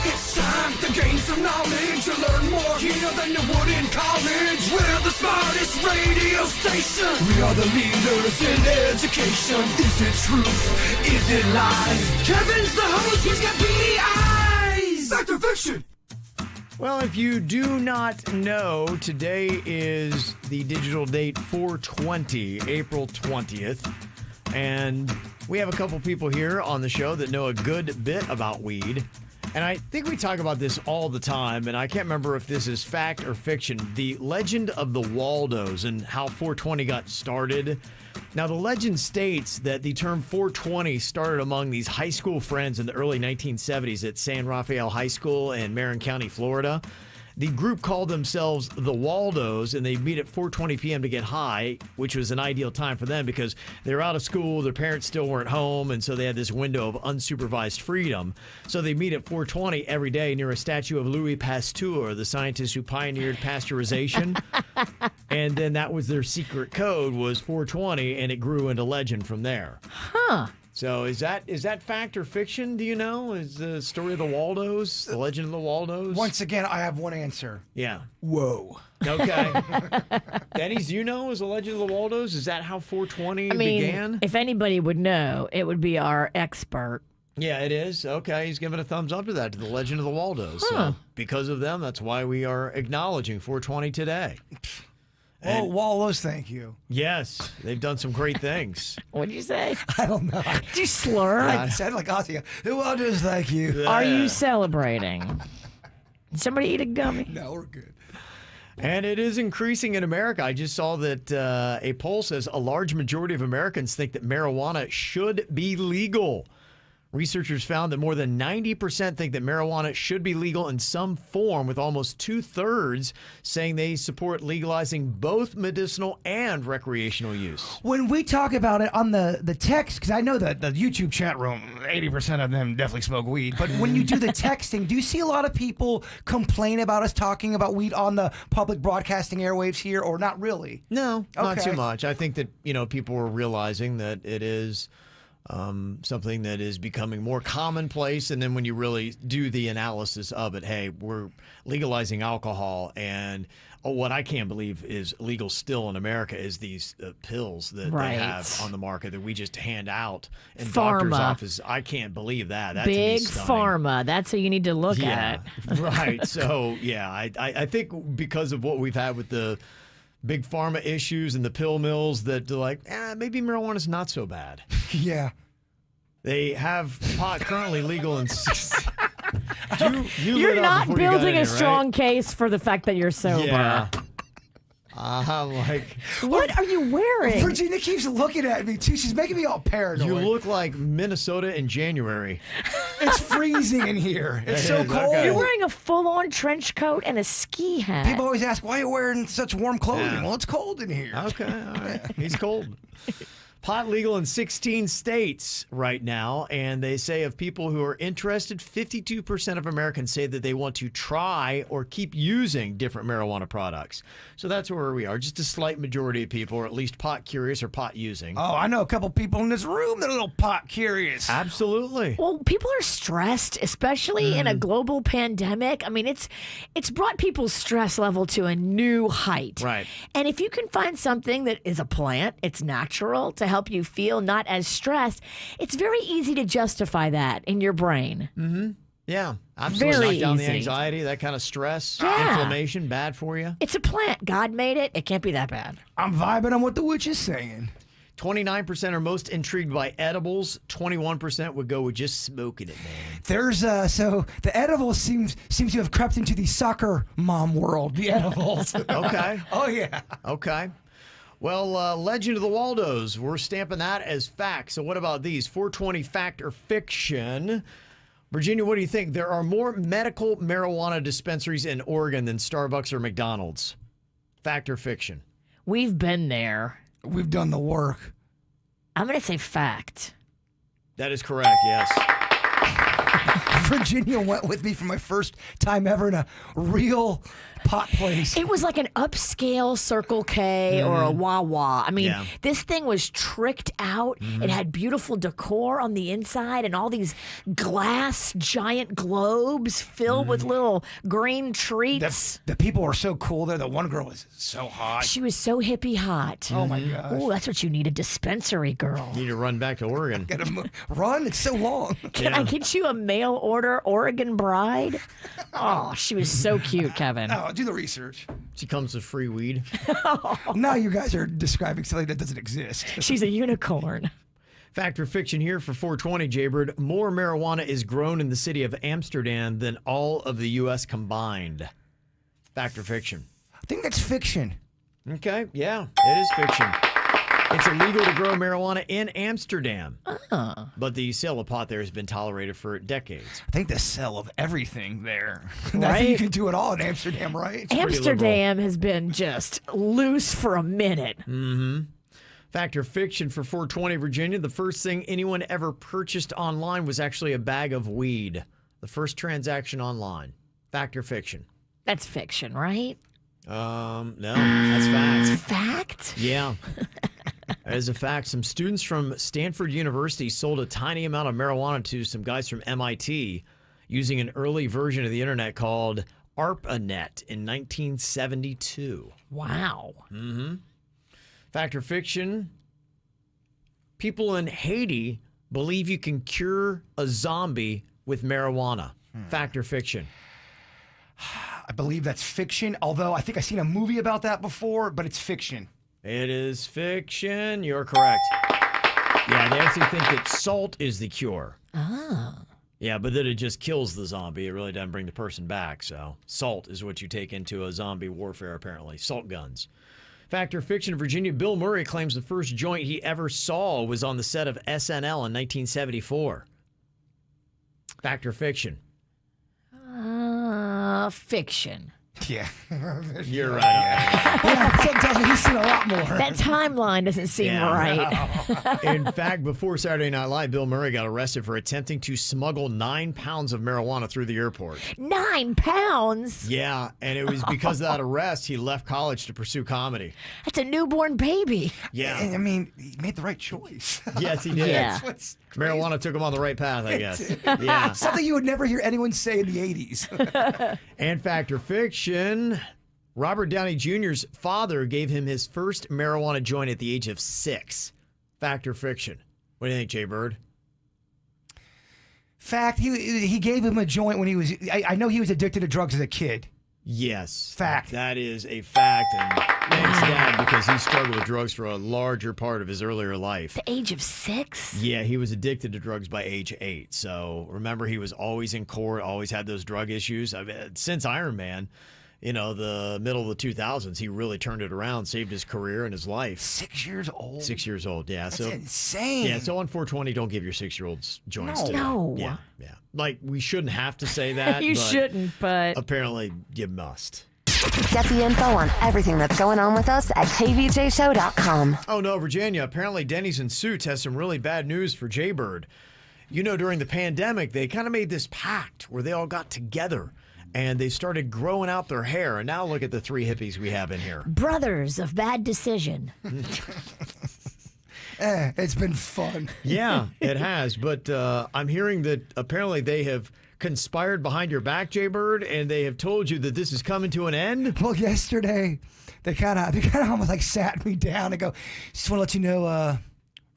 It's time to gain some knowledge. You learn more here than you would in college. We're the smartest radio station. We are the leaders in education. Is it truth? Is it lies? Kevin's the host. He's got beady eyes. Fact or fiction? Well, if you do not know, today is the digital date 420, April 20th. And we have a couple people here on the show that know a good bit about weed. And I think we talk about this all the time, and I can't remember if this is fact or fiction. The legend of the Waldos and how 420 got started. Now, the legend states that the term 420 started among these high school friends in the early 1970s at San Rafael High School in Marin County, Florida. The group called themselves the Waldos, and they meet at 4:20 p.m. to get high, which was an ideal time for them because they were out of school, their parents still weren't home, and so they had this window of unsupervised freedom. So they meet at 4:20 every day near a statue of Louis Pasteur, the scientist who pioneered pasteurization. And then that was their secret code, was 420, and it grew into legend from there. Huh. So is that fact or fiction? Do you know? Is the story of the Waldos, the legend of the Waldos? Once again, I have one answer. Yeah. Whoa. Okay. Denny's, do you know, is the legend of the Waldos? Is that how 420 I mean, began? if anybody would know, it would be our expert. Yeah, it is. Okay, he's giving a thumbs up to that, to the legend of the Waldos. So because of them, that's why we are acknowledging 420 today. Oh, Wallows, thank you. Yes, they've done some great things. What'd you say? I don't know. Did you slur? I said like Ozzy. Wallows, thank you. Are you celebrating? Did somebody eat a gummy? No, we're good. And it is increasing in America. I just saw that a poll says a large majority of Americans think that marijuana should be legal. Researchers found that more than 90% think that marijuana should be legal in some form, with almost 2/3 saying they support legalizing both medicinal and recreational use. When we talk about it on the text, because I know that the YouTube chat room, 80% of them definitely smoke weed. But when you do the texting, do you see a lot of people complain about us talking about weed on the public broadcasting airwaves here, or not really? No, not Okay. too much. I think that, people are realizing that it is something that is becoming more commonplace. And then when you really do the analysis of it, hey, we're legalizing alcohol, and what I can't believe is legal still in America is these pills that they have on the market that we just hand out in doctor's offices. I can't believe that. That Big to me is pharma. That's what you need to look at. Right. So, yeah, I think because of what we've had with the big pharma issues and the pill mills, that they're like, maybe marijuana's not so bad. Yeah. They have pot currently legal in. You're not building a strong case for the fact that you're sober. Yeah. I'm like, what are you wearing? Virginia keeps looking at me too. She's making me all paranoid. you look like Minnesota in January. It's freezing in here. It's It so is, cold. okay. You're wearing a full-on trench coat and a ski hat. People always ask, why are you wearing such warm clothing? Yeah. Well, it's cold in here. Okay, all right. He's cold. Pot legal in 16 states right now, and they say of people who are interested, 52% of Americans say that they want to try or keep using different marijuana products. So that's where we are. Just a slight majority of people are at least pot curious or pot using. Oh, I know a couple people in this room that are a little pot curious. Absolutely. Well, people are stressed, especially in a global pandemic. I mean, it's brought people's stress level to a new height. Right. And if you can find something that is a plant, it's natural to help you feel not as stressed, it's very easy to justify that in your brain. Yeah, absolutely. Very Knock down the easy. anxiety, that kind of stress, Yeah. inflammation, bad for you. It's a plant. God made it. It can't be that bad. I'm vibing on what the witch is saying. 29% are most intrigued by edibles. 21% would go with just smoking it, man. There's so the edibles seems to have crept into the soccer mom world. The edibles. Okay. Oh yeah. Okay. Well, Legend of the Waldos, we're stamping that as fact. So what about these? 420 fact or fiction? Virginia, what do you think? There are more medical marijuana dispensaries in Oregon than Starbucks or McDonald's. Fact or fiction? We've been there. We've done the work. I'm going to say fact. That is correct, yes. Virginia went with me for my first time ever in a real pot place. It was like an upscale Circle K or a Wawa. I mean, Yeah. this thing was tricked out. It had beautiful decor on the inside and all these glass giant globes filled with little green treats. The people were so cool there. The one girl was so hot. She was so hippie hot. Oh my gosh. Oh, that's what you need, a dispensary girl. You need to run back to Oregon. Gotta run. It's so long. Can I get you a mail order Oregon bride? Oh, she was so cute, Kevin. Oh, do the research. She comes with free weed. Now you guys are describing something that doesn't exist. She's a unicorn. Fact or fiction here for 420, Jaybird. More marijuana is grown in the city of Amsterdam than all of the U.S. combined. Fact or fiction? I think that's fiction. Okay, yeah, it is fiction. It's illegal to grow marijuana in Amsterdam. But the sale of pot there has been tolerated for decades. I think the sell of everything there. I Right? think you can do it all in Amsterdam, right? Amsterdam has been just loose for a minute. Fact or fiction for 420, Virginia. The first thing anyone ever purchased online was actually a bag of weed. The first transaction online. Fact or fiction? That's fiction, right? No, that's fact. Fact? Yeah. As a fact, some students from Stanford University sold a tiny amount of marijuana to some guys from MIT using an early version of the internet called ARPANET in 1972. Wow. Fact or fiction? People in Haiti believe you can cure a zombie with marijuana. Fact or fiction? I believe that's fiction, although I think I've seen a movie about that before, but it's fiction. It is fiction. You're correct. Yeah, they actually think that salt is the cure. Yeah, but that it just kills the zombie. It really doesn't bring the person back. So salt is what you take into a zombie warfare, apparently. Salt guns. Fact or fiction, Virginia, Bill Murray claims the first joint he ever saw was on the set of SNL in 1974. Fact or fiction? Fiction. Yeah. You're right. Yeah, something tells me he's seen a lot more. That timeline doesn't seem Yeah. right. In fact, before Saturday Night Live, Bill Murray got arrested for attempting to smuggle 9 pounds of marijuana through the airport. 9 pounds? Yeah, and it was because of that arrest he left college to pursue comedy. That's a newborn baby. Yeah. I mean, he made the right choice. Yes, he did. Yeah. That's what's Marijuana took him on the right path, I guess. Yeah. something you would never hear anyone say in the 80s. And fact or fiction, Robert Downey Jr.'s father gave him his first marijuana joint at the age of 6. Fact or fiction? What do you think, Jay Bird? Fact, he gave him a joint when he was, I know he was addicted to drugs as a kid. Yes. Fact. That is a fact. And thanks, Dad, because he struggled with drugs for a larger part of his earlier life. The age of 6? Yeah, he was addicted to drugs by age 8. So remember, he was always in court, always had those drug issues. I mean, since Iron Man, you know, the middle of the 2000s, he really turned it around, saved his career and his life. 6 years old? 6 years old, yeah. That's so insane. Yeah, so on 420, don't give your 6-year-olds joints No. today. No. Yeah, yeah. Like, we shouldn't have to say that. You but shouldn't, but apparently you must. Get the info on everything that's going on with us at kvjshow.com. Oh no, Virginia. Apparently Dennys and Suits has some really bad news for Jaybird. You know, during the pandemic, they kind of made this pact where they all got together and they started growing out their hair. And now look at the three hippies we have in here. Brothers of bad decision. It's been fun. Yeah, it has. But I'm hearing that apparently they have conspired behind your back, Jaybird, and they have told you that this is coming to an end. Well, yesterday they kind of almost like sat me down and go, "Just want to let you know, we're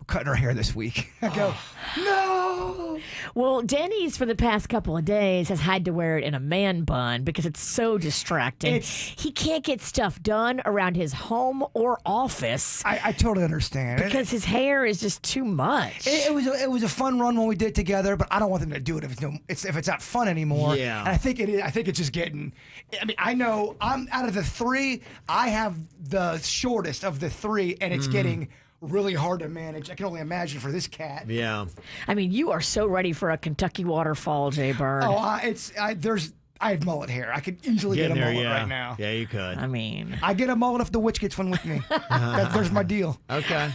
cutting our hair this week." I go, "No." Well, Dennys for the past couple of days has had to wear it in a man bun because it's so distracting. He can't get stuff done around his home or office. I totally understand because his hair is just too much. It was a fun run when we did it together, but I don't want them to do it if it's not fun anymore. Yeah, and I think it is. I think it's just getting. I mean, I know I'm out of the three. I have the shortest of the three, and it's getting really hard to manage. I can only imagine for this cat. Yeah. I mean, you are so ready for a Kentucky waterfall, Jay Bird. Oh, I have mullet hair. I could easily get a mullet right now. Yeah, you could. I mean, I get a mullet if the witch gets one with me. There's my deal. Okay.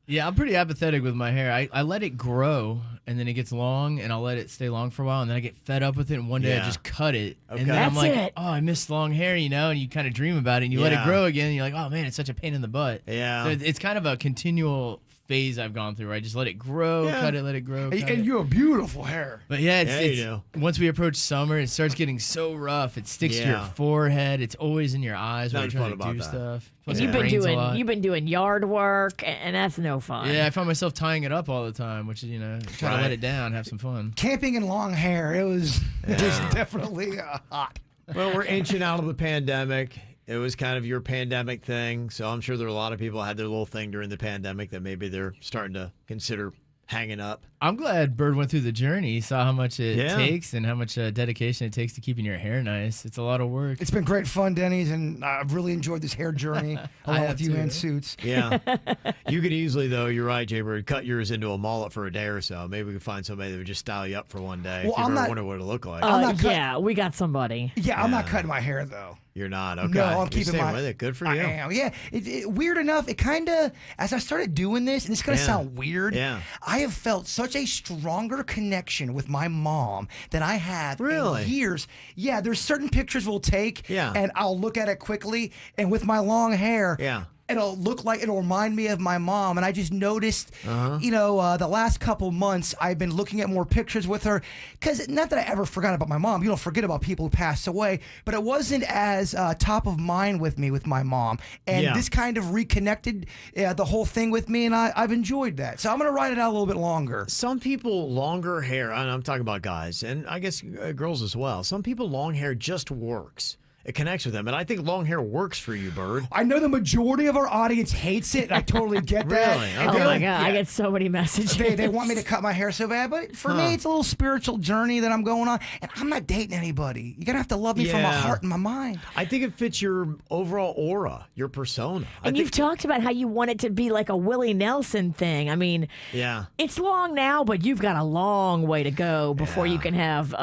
Yeah, I'm pretty apathetic with my hair. I let it grow, and then it gets long, and I'll let it stay long for a while, and then I get fed up with it, and one day I just cut it. Okay. And then That's I'm like, it. oh, I miss long hair, you know, and you kind of dream about it, and you let it grow again, and you're like, oh, man, it's such a pain in the butt. Yeah. So it's kind of a continual phase I've gone through where I just let it grow, cut it, let it grow. And you have beautiful hair. But yeah, you once we approach summer, it starts getting so rough. It sticks to your forehead. It's always in your eyes while you're trying to do stuff. Plus and it rains a lot. you've been doing yard work, and that's no fun. Yeah, I find myself tying it up all the time, which is, try to let it down, have some fun. Camping in long hair, it was definitely hot. Well, we're inching out of the pandemic. It was kind of your pandemic thing, so I'm sure there are a lot of people who had their little thing during the pandemic that maybe they're starting to consider hanging up. I'm glad Bird went through the journey. He saw how much it takes and how much dedication it takes to keeping your hair nice. It's a lot of work. It's been great fun, Dennys, and I've really enjoyed this hair journey along with you and Suits. Yeah. You could easily, though, you're right, Jaybird, cut yours into a mullet for a day or so. Maybe we could find somebody that would just style you up for one day. Well, if you ever wonder what it'll look like. Yeah, we got somebody. Yeah, I'm not cutting my hair, though. You're not? Okay. No, I'm keeping staying my... with it. Good for you. I am. Yeah. Weird enough, it kind of, as I started doing this, and it's going to sound weird, I have felt such a stronger connection with my mom than I have in years. Yeah, there's certain pictures we'll take, and I'll look at it quickly, and with my long hair, it'll remind me of my mom. And I just noticed, the last couple months, I've been looking at more pictures with her. Because not that I ever forgot about my mom. You don't forget about people who pass away. But it wasn't as top of mind with me with my mom. And this kind of reconnected the whole thing with me. And I've enjoyed that. So I'm going to ride it out a little bit longer. Some people, longer hair, and I'm talking about guys, and I guess girls as well. Some people, long hair just works. It connects with them, and I think long hair works for you, Bird. I know the majority of our audience hates it, and I totally get that. Really? Oh my God, I get so many messages. They want me to cut my hair so bad, but for me, it's a little spiritual journey that I'm going on, and I'm not dating anybody. You're going to have to love me from my heart and my mind. I think it fits your overall aura, your persona. And you've talked about how you want it to be like a Willie Nelson thing. I mean, it's long now, but you've got a long way to go before you can have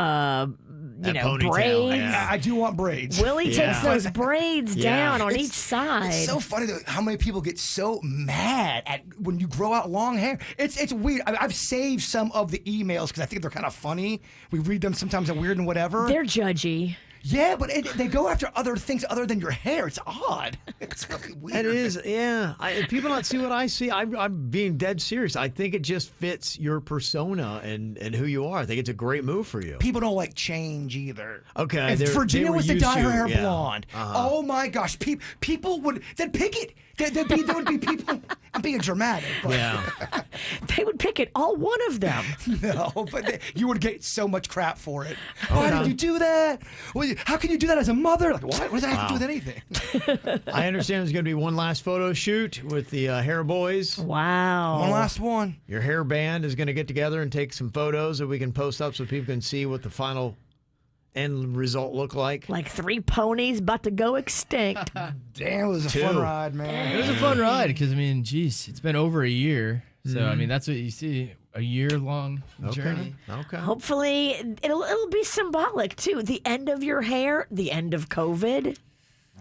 braids. Yeah. I do want braids. Willie takes those braids down on each side. It's so funny though, how many people get so mad at when you grow out long hair. It's weird. I've saved some of the emails because I think they're kind of funny. We read them sometimes at weird and whatever. They're judgy. Yeah, but they go after other things other than your hair. It's odd. It's really weird. It is, yeah. People not see what I see. I'm being dead serious. I think it just fits your persona and who you are. I think it's a great move for you. People don't like change either. Okay. If Virginia was to dye her hair blonde, oh my gosh, people they'd pick it. There would be people. I'm being dramatic. But they would pick it, all one of them. No, but you would get so much crap for it. Why did you do that? How can you do that as a mother? Like, what? What does that have to do with anything? I understand there's going to be one last photo shoot with the hair boys. Wow. One last one. Your hair band is going to get together and take some photos that we can post up so people can see what the final end result look like. Like 3 ponies about to go extinct. Damn, it was a fun ride, man. It was a fun ride because, I mean, geez, it's been over a year. So, I mean, that's what you see. a year-long journey. Okay. Hopefully, it'll be symbolic too. The end of your hair, the end of COVID.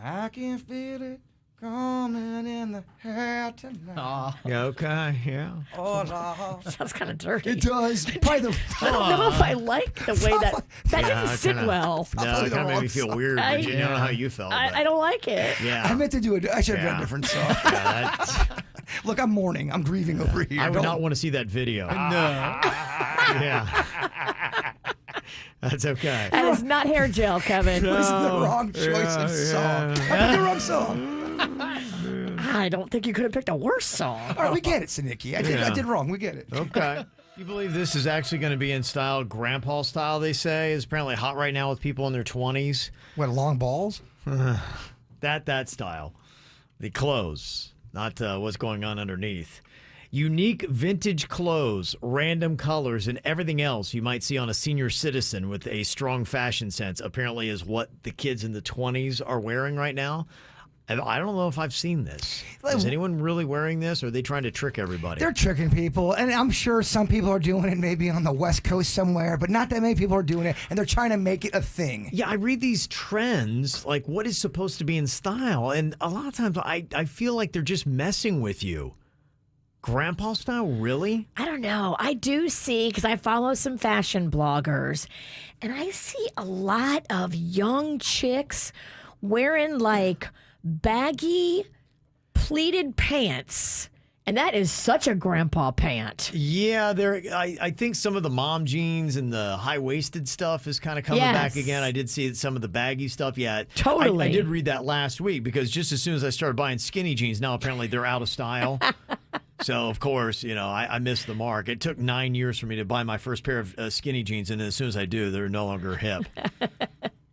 I can feel it coming in the hair tonight. Yeah, okay, yeah. Sounds kind of dirty. It does. By the I don't know if I like the way that didn't sit well. No, it kind of made me feel weird. I- Virginia. I don't know how you felt. but- I don't like it. yeah. I meant to do it. I should have done Yeah. a different song. Yeah, that's- Look, I'm mourning. I'm grieving over here. I would not want to see that video. No. Yeah. That's okay. That is not hair gel, Kevin. This is the wrong choice of song. I picked the wrong song. I don't think you could have picked a worse song. All right, we get it, Saniki. I did wrong. We get it. Okay. You believe this is actually going to be in style, grandpa style, they say? It's apparently hot right now with people in their 20s. What, long balls? That style. The clothes, not what's going on underneath. Unique vintage clothes, random colors, and everything else you might see on a senior citizen with a strong fashion sense apparently is what the kids in the 20s are wearing right now. I don't know if I've seen this. Is anyone really wearing this, or are they trying to trick everybody? They're tricking people, and I'm sure some people are doing it maybe on the West Coast somewhere, but not that many people are doing it, and they're trying to make it a thing. Yeah, I read these trends, like what is supposed to be in style, and a lot of times I feel like they're just messing with you. Grandpa style, really? I don't know. I do see, because I follow some fashion bloggers, and I see a lot of young chicks wearing like baggy pleated pants. And that is such a grandpa pant. Yeah, I think some of the mom jeans and the high-waisted stuff is kind of coming back again. I did see some of the baggy stuff. Yeah, Totally. I did read that last week because just as soon as I started buying skinny jeans, now apparently they're out of style. So, of course, I missed the mark. It took 9 years for me to buy my first pair of skinny jeans, and as soon as I do, they're no longer hip.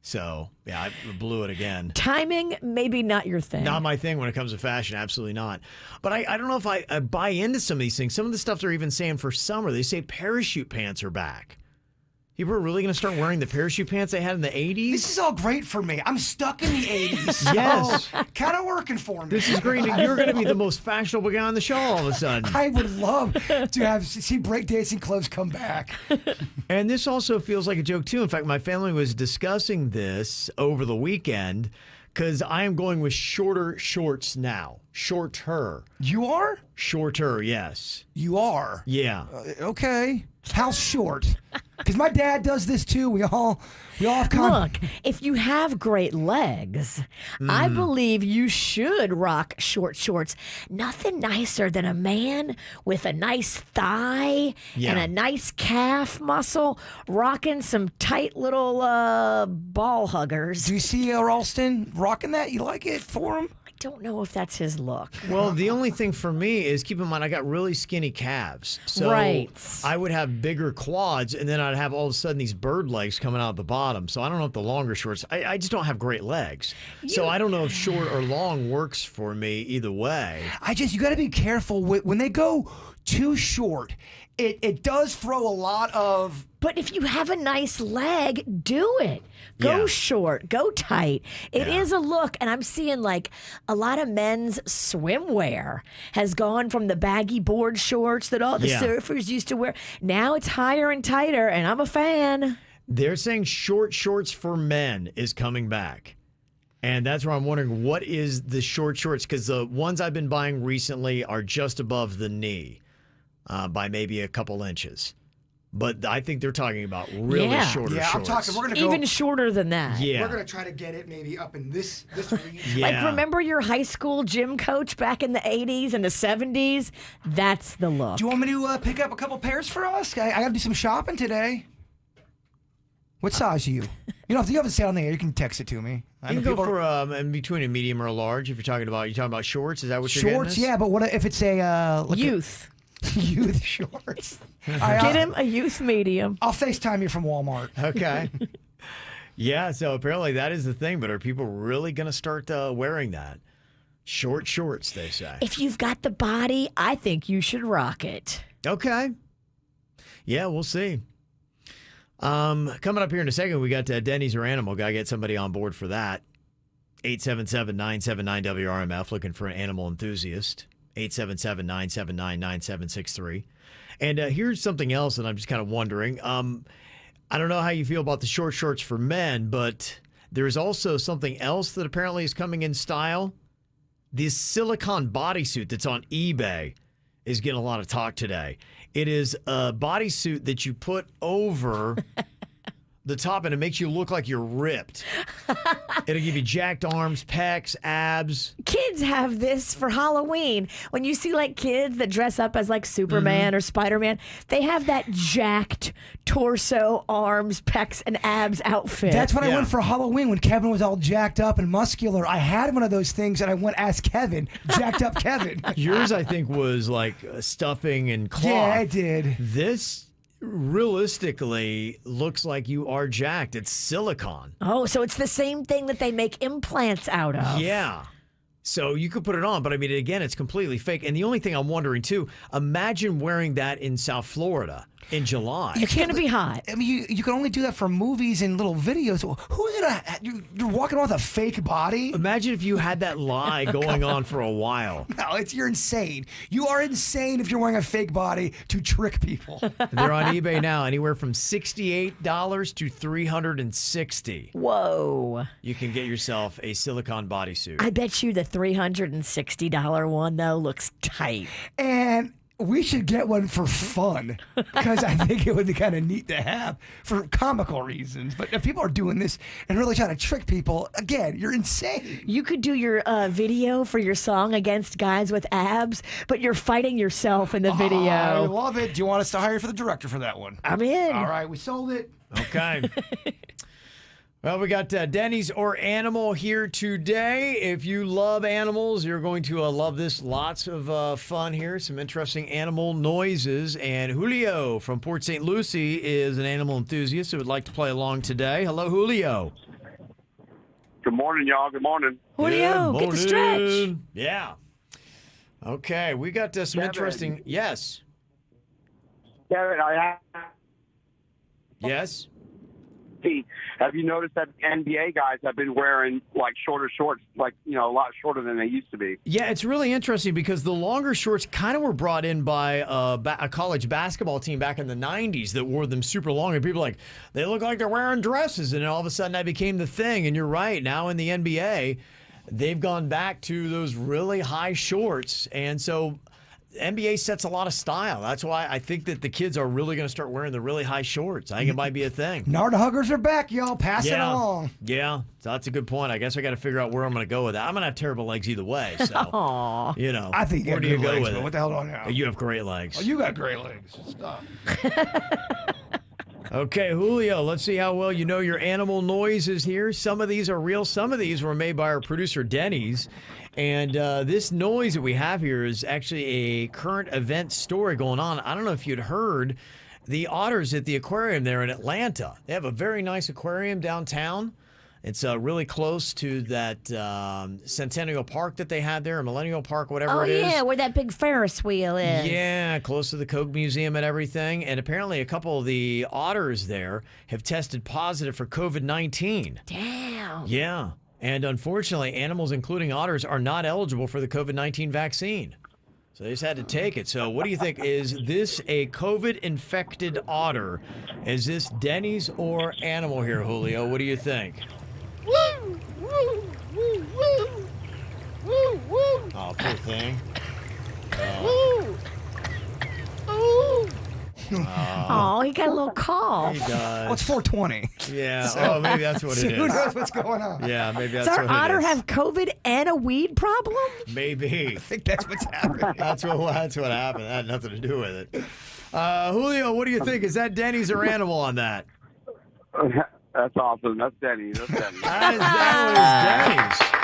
So, yeah, I blew it again. Timing, maybe not your thing. Not my thing when it comes to fashion. Absolutely not. But I don't know if I buy into some of these things. Some of the stuff they're even saying for summer, they say parachute pants are back. People are really going to start wearing the parachute pants they had in the 80s? This is all great for me. I'm stuck in the 80s. So Yes. kind of working for me. This is great. You're going to be the most fashionable guy on the show all of a sudden. I would love to see breakdancing clothes come back. And this also feels like a joke, too. In fact, my family was discussing this over the weekend because I am going with shorter shorts now. Shorter. You are? Shorter, yes. You are? Yeah. Okay. How short? Because my dad does this too. We all have Look, if you have great legs, I believe you should rock short shorts. Nothing nicer than a man with a nice thigh and a nice calf muscle rocking some tight little ball huggers. Do you see Ralston rocking that? You like it for him? I don't know if that's his look. Well, the only thing for me is keep in mind I got really skinny calves. So Right. I would have bigger quads, and then I'd have all of a sudden these bird legs coming out the bottom. So I don't know if the longer shorts, I just don't have great legs. So I don't know if short or long works for me either way. You got to be careful when they go too short. It does throw a lot of. But if you have a nice leg, do it. Go short, go tight. It is a look, and I'm seeing like a lot of men's swimwear has gone from the baggy board shorts that all the surfers used to wear. Now it's higher and tighter, and I'm a fan. They're saying short shorts for men is coming back. And that's where I'm wondering, what is the short shorts? Because the ones I've been buying recently are just above the knee by maybe a couple inches. But I think they're talking about really shorter shorts. I'm talking. We're gonna go Even shorter than that. Yeah. We're gonna try to get it maybe up in this region. Yeah. Like, remember your high school gym coach back in the 80s and the 70s? That's the look. Do you want me to pick up a couple pairs for us? I got to do some shopping today. What size are you? You know, if you have to say it on the air, you can text it to me. You can go for in between a medium or a large. If you're talking about shorts, is that what you're getting? Shorts, yeah. But what if it's a Youth. youth shorts? All Get right, him a youth medium. I'll FaceTime you from Walmart. Okay. Yeah, so apparently that is the thing, but are people really going to start wearing that? Short shorts, they say. If you've got the body, I think you should rock it. Okay. Yeah, we'll see. Coming up here in a second, we got Dennys or Animal. Got to get somebody on board for that. 877-979-WRMF, looking for an animal enthusiast. 877-979-9763. And here's something else that I'm just kind of wondering. I don't know how you feel about the short shorts for men, but there's also something else that apparently is coming in style. This silicone bodysuit that's on eBay is getting a lot of talk today. It is a bodysuit that you put over the top and it makes you look like you're ripped. It'll give you jacked arms, pecs, abs. Kids have this for Halloween. When you see like kids that dress up as like Superman or Spider-Man, they have that jacked torso, arms, pecs, and abs outfit. That's what I went for Halloween when Kevin was all jacked up and muscular. I had one of those things and I went as Kevin, jacked up Kevin. Yours, I think, was like stuffing and cloth. Yeah, I did. This realistically looks like you are jacked. It's silicone. Oh, so it's the same thing that they make implants out of. Yeah. So you could put it on, but I mean, again, it's completely fake. And the only thing I'm wondering too, imagine wearing that in South Florida in July. It's going to be hot. I mean, you can only do that for movies and little videos. Who's gonna? You're walking around with a fake body. Imagine if you had that lie going on for a while. No, you're insane. You are insane if you're wearing a fake body to trick people. They're on eBay now, anywhere from $68 to $360. Whoa. You can get yourself a silicone bodysuit. I bet you the $360 one, though, looks tight. And we should get one for fun because I think it would be kind of neat to have for comical reasons. But if people are doing this and really trying to trick people, again, you're insane. You could do your video for your song against guys with abs, but you're fighting yourself in the video. I love it. Do you want us to hire you for the director for that one? I'm in. All right, we sold it. Okay. Well, we got Dennys or Animal here today. If you love animals, you're going to love this. Lots of fun here. Some interesting animal noises. And Julio from Port St. Lucie is an animal enthusiast who would like to play along today. Hello, Julio. Good morning, y'all. Good morning. Julio, get the stretch. Yeah. Okay, we got some Kevin. interesting... Yes. Kevin, Yes. have you noticed that NBA guys have been wearing like shorter shorts, like, a lot shorter than they used to be? Yeah, it's really interesting because the longer shorts kind of were brought in by a college basketball team back in the 90s that wore them super long. And people were like, they look like they're wearing dresses. And then all of a sudden that became the thing. And you're right. Now in the NBA, they've gone back to those really high shorts. And so NBA sets a lot of style. That's why I think that the kids are really going to start wearing the really high shorts. I think it might be a thing. Nard huggers are back, y'all. Pass it along. Yeah, so that's a good point. I guess I got to figure out where I'm going to go with that. I'm going to have terrible legs either way. So, I think where do you go with it? it? What the hell do I know? You have great legs. Oh, you got great legs. Stop. Okay, Julio, let's see how well you know your animal noises here. Some of these are real. Some of these were made by our producer, Dennys. And this noise that we have here is actually a current event story going on. I don't know if you'd heard the otters at the aquarium there in Atlanta. They have a very nice aquarium downtown. It's really close to that Centennial Park that they had there, or Millennial Park, whatever it is. Oh, yeah, where that big Ferris wheel is. Yeah, close to the Coke Museum and everything. And apparently a couple of the otters there have tested positive for COVID-19. Damn. Yeah. And unfortunately, animals, including otters, are not eligible for the COVID-19 vaccine. So they just had to take it. So what do you think? Is this a COVID-infected otter? Is this Dennys or Animal here, Julio? What do you think? Woo! Woo! Woo! Woo! Woo! Woo! Oh, poor thing. Woo! Ooh! Oh, he got a little cough. He does. Well, it's 420. Yeah. Oh, maybe that's what it Who is. knows what's going on? Yeah, maybe that's Does our what it otter is. have COVID and a weed problem? Maybe. I think that's what's happening. That's what happened. That had nothing to do with it. Julio, what do you think? Is that Dennys or Animal on that? That's awesome. That's Denny. That's Denny. That was Dennys.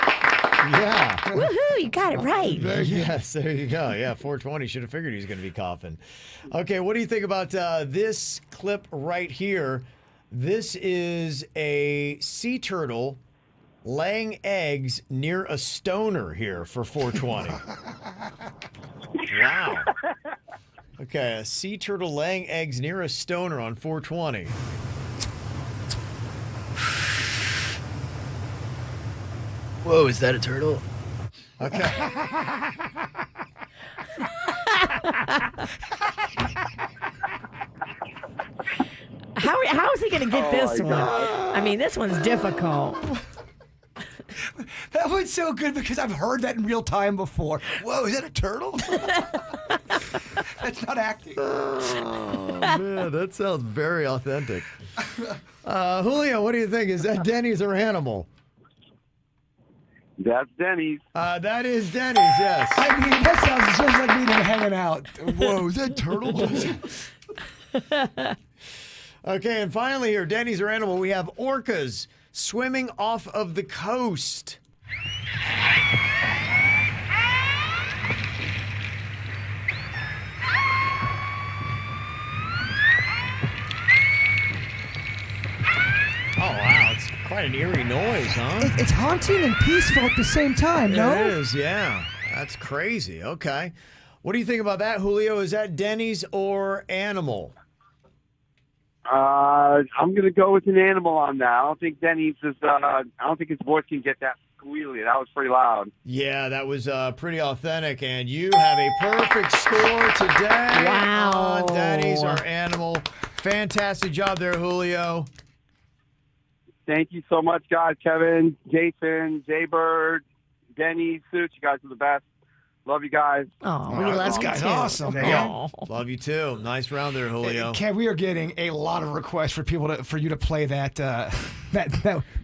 Yeah. Woohoo, you got it right. Yes, there you go. Yeah, 420. Should have figured he was going to be coughing. Okay, what do you think about this clip right here? This is a sea turtle laying eggs near a stoner here for 420. Wow. Okay, a sea turtle laying eggs near a stoner on 420. Whoa, is that a turtle? Okay. How is he going to get this one? I mean, this one's difficult. That one's so good because I've heard that in real time before. Whoa, is that a turtle? That's not acting. Oh, man, that sounds very authentic. Julio, what do you think? Is that Dennys or Animal? That's Dennys. That is Dennys, yes. I mean, that sounds just like me and hanging out. Whoa, is that turtle? Okay, and finally here, Dennys or Animal, we have orcas swimming off of the coast. Oh, wow, it's quite an eerie noise, huh? It's haunting and peaceful at the same time, no? It is, yeah. That's crazy. Okay. What do you think about that, Julio? Is that Dennys or Animal? I'm going to go with an Animal on that. I don't think Dennys is, I don't think his voice can get that squealy. That was pretty loud. Yeah, that was pretty authentic, and you have a perfect score today on Dennys or Animal. Fantastic job there, Julio. Thank you so much, guys. Kevin, Jason, Jaybird, Denny, Suits, you guys are the best. Love you guys. Oh, we love this guy's too. awesome, man. Love you too. Nice round there, Julio. Kev, we are getting a lot of requests for you to play that.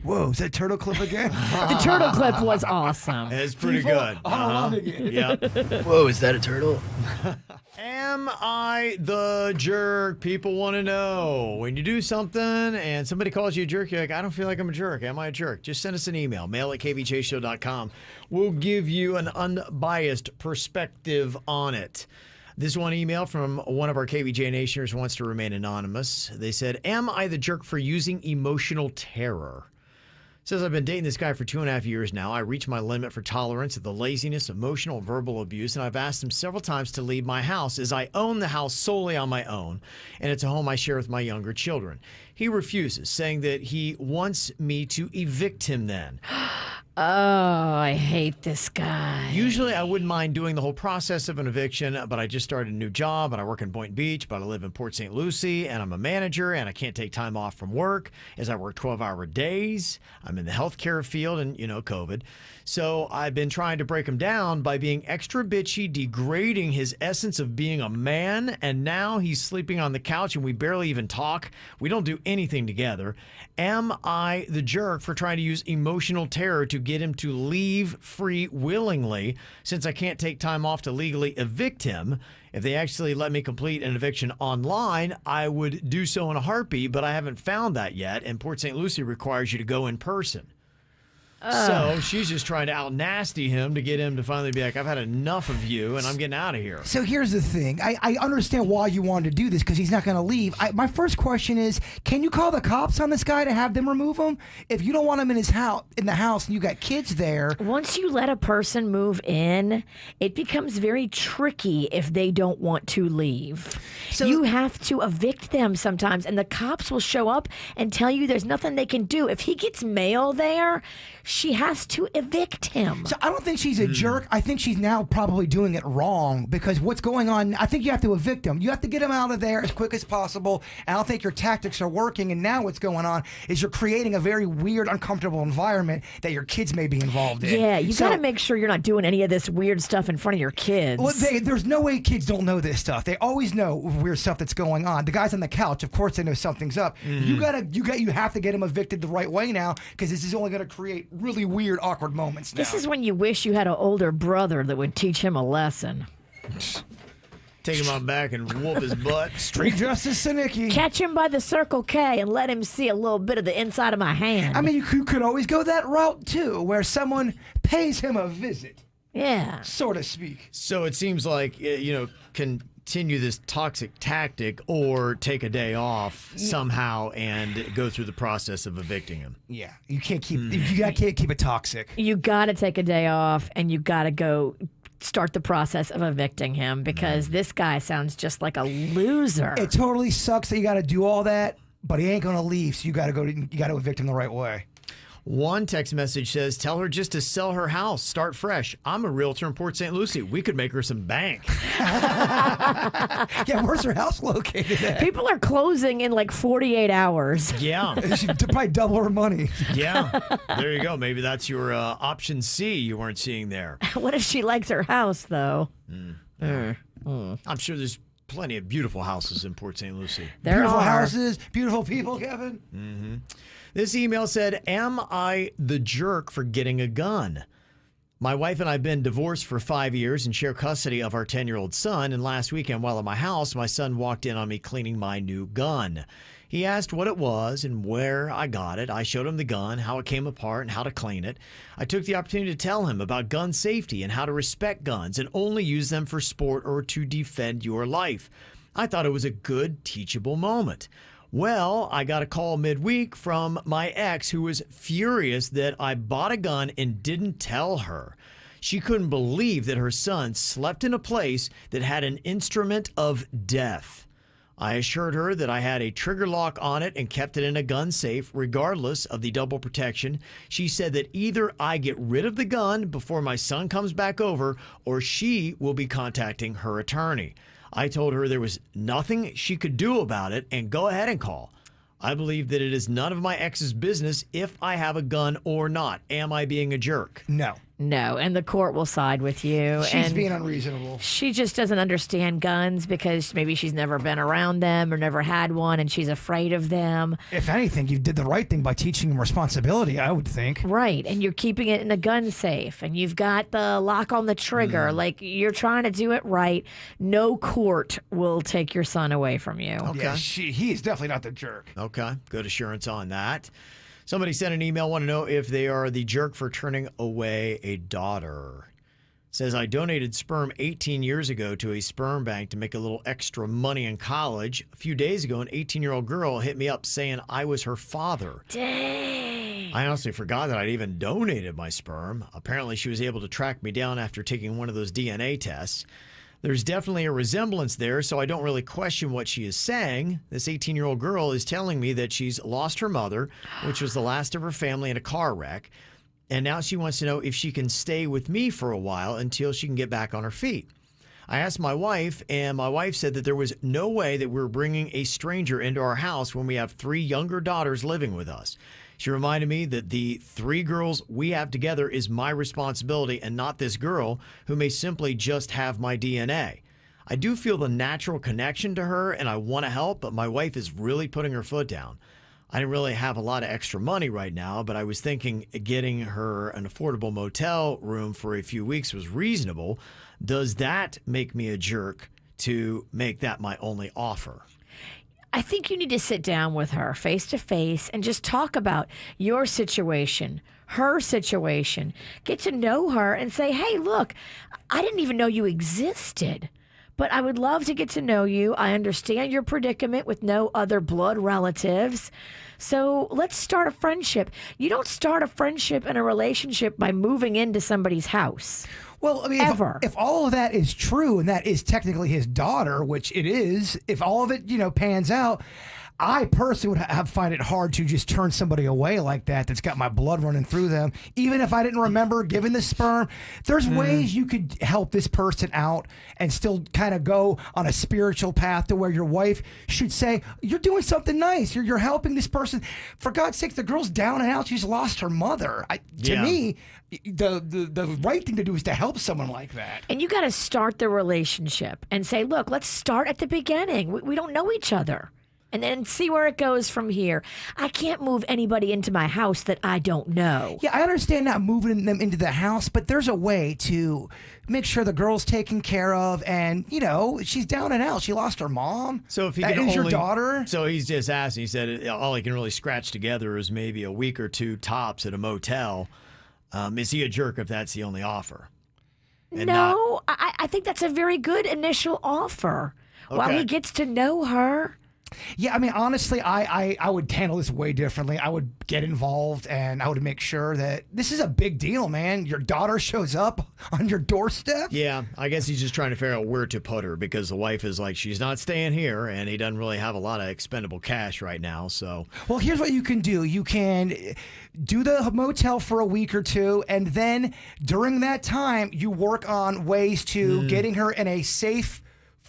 Whoa, is that turtle clip again? The turtle clip was awesome. It's pretty good. Yeah. Whoa, is that a turtle? Am I the jerk? People want to know. When you do something and somebody calls you a jerk, you're like, I don't feel like I'm a jerk. Am I a jerk? Just send us an email, mail@kvjshow.com. We'll give you an unbiased perspective on it. This one email from one of our KVJ Nationers who wants to remain anonymous. They said, am I the jerk for using emotional terror? Says, I've been dating this guy for 2.5 years now. I reached my limit for tolerance of the laziness, emotional, and verbal abuse, and I've asked him several times to leave my house as I own the house solely on my own, and it's a home I share with my younger children. He refuses, saying that he wants me to evict him then. Oh, I hate this guy. Usually I wouldn't mind doing the whole process of an eviction, but I just started a new job and I work in Boynton Beach, but I live in Port St. Lucie and I'm a manager and I can't take time off from work as I work 12-hour days. I'm in the healthcare field and, COVID. So I've been trying to break him down by being extra bitchy, degrading his essence of being a man, and now he's sleeping on the couch and we barely even talk. We don't do anything together. Am I the jerk for trying to use emotional terror to get him to leave free willingly since I can't take time off to legally evict him? If they actually let me complete an eviction online, I would do so in a heartbeat, but I haven't found that yet, and Port St. Lucie requires you to go in person. So she's just trying to out-nasty him to get him to finally be like, I've had enough of you, and I'm getting out of here. So here's the thing. I understand why you wanted to do this because he's not going to leave. My first question is, can you call the cops on this guy to have them remove him? If you don't want him in the house and you got kids there. Once you let a person move in, it becomes very tricky if they don't want to leave. So you have to evict them sometimes, and the cops will show up and tell you there's nothing they can do. If he gets mail there, she has to evict him. So I don't think she's a jerk. I think she's now probably doing it wrong because what's going on, I think you have to evict him. You have to get him out of there as quick as possible. And I don't think your tactics are working. And now what's going on is you're creating a very weird, uncomfortable environment that your kids may be involved in. Yeah, you got to make sure you're not doing any of this weird stuff in front of your kids. Well, there's no way kids don't know this stuff. They always know weird stuff that's going on. The guys on the couch, of course, they know something's up. You have to get him evicted the right way now because this is only going to create really weird, awkward moments now. This is when you wish you had an older brother that would teach him a lesson. Take him on back and whoop his butt. Street Justice Sinicki. Catch him by the Circle K and let him see a little bit of the inside of my hand. I mean, you could always go that route, too, where someone pays him a visit. Yeah. So to speak. So it seems like, continue this toxic tactic or take a day off somehow and go through the process of evicting him. Yeah, you can't keep it toxic. You got to take a day off and you got to go start the process of evicting him because this guy sounds just like a loser. It totally sucks that you got to do all that, but he ain't going to leave, so you got to evict him the right way. One text message says, tell her just to sell her house, start fresh. I'm a realtor in Port St. Lucie. We could make her some bank. Yeah, where's her house located at? People are closing in like 48 hours. Yeah. She should probably double her money. Yeah. There you go. Maybe that's your option C you weren't seeing there. What if she likes her house, though? I'm sure there's plenty of beautiful houses in Port St. Lucie. Beautiful houses, beautiful people, Kevin. This email said, am I the jerk for getting a gun? My wife and I have been divorced for 5 years and share custody of our 10-year-old son. And last weekend, while at my house, my son walked in on me cleaning my new gun. He asked what it was and where I got it. I showed him the gun, how it came apart, and how to clean it. I took the opportunity to tell him about gun safety and how to respect guns and only use them for sport or to defend your life. I thought it was a good, teachable moment. Well, I got a call midweek from my ex who was furious that I bought a gun and didn't tell her. She couldn't believe that her son slept in a place that had an instrument of death. I assured her that I had a trigger lock on it and kept it in a gun safe, regardless of the double protection. She said that either I get rid of the gun before my son comes back over, or she will be contacting her attorney. I told her there was nothing she could do about it and go ahead and call. I believe that it is none of my ex's business if I have a gun or not. Am I being a jerk? No. No, and the court will side with you. She's and being unreasonable. She just doesn't understand guns because maybe she's never been around them or never had one and she's afraid of them. If anything, you did the right thing by teaching him responsibility, I would think. Right, and you're keeping it in a gun safe and you've got the lock on the trigger. Like, you're trying to do it right. No court will take your son away from you. Okay. Yeah, he is definitely not the jerk. Okay, good assurance on that. Somebody sent an email, want to know if they are the jerk for turning away a daughter. Says, I donated sperm 18 years ago to a sperm bank to make a little extra money in college. A few days ago, an 18-year-old girl hit me up saying I was her father. Dang. I honestly forgot that I'd even donated my sperm. Apparently, she was able to track me down after taking one of those DNA tests. There's definitely a resemblance there, so I don't really question what she is saying. This 18-year-old girl is telling me that she's lost her mother, which was the last of her family in a car wreck, and now she wants to know if she can stay with me for a while until she can get back on her feet. I asked my wife, and my wife said that there was no way that we were bringing a stranger into our house when we have 3 younger daughters living with us. She reminded me that the 3 girls we have together is my responsibility and not this girl who may simply just have my DNA. I do feel the natural connection to her and I want to help, but my wife is really putting her foot down. I didn't really have a lot of extra money right now, but I was thinking getting her an affordable motel room for a few weeks was reasonable. Does that make me a jerk to make that my only offer? I think you need to sit down with her face to face and just talk about your situation, her situation. Get to know her and say, hey, look, I didn't even know you existed, but I would love to get to know you. I understand your predicament with no other blood relatives. So let's start a friendship. You don't start a friendship and a relationship by moving into somebody's house. Well, I mean, if all of that is true and that is technically his daughter, which it is, if all of it, pans out, I personally would find it hard to just turn somebody away like that that's got my blood running through them. Even if I didn't remember giving the sperm, there's ways you could help this person out and still kind of go on a spiritual path to where your wife should say, you're doing something nice. You're helping this person. For God's sake, the girl's down and out. She's lost her mother. To me, the right thing to do is to help someone like that. And you got to start the relationship and say, look, let's start at the beginning. We don't know each other. And then see where it goes from here. I can't move anybody into my house that I don't know. Yeah, I understand not moving them into the house, but there's a way to make sure the girl's taken care of. And, she's down and out. She lost her mom. So if he that is your daughter. So he's just asking. He said all he can really scratch together is maybe a week or 2 tops at a motel. Is he a jerk if that's the only offer? And I think that's a very good initial offer. Okay. While he gets to know her. Yeah, I mean, honestly, I would handle this way differently. I would get involved, and I would make sure that this is a big deal, man. Your daughter shows up on your doorstep. Yeah, I guess he's just trying to figure out where to put her because the wife is like, she's not staying here, and he doesn't really have a lot of expendable cash right now. So, well, here's what you can do. You can do the motel for a week or two, and then during that time, you work on ways to getting her in a safe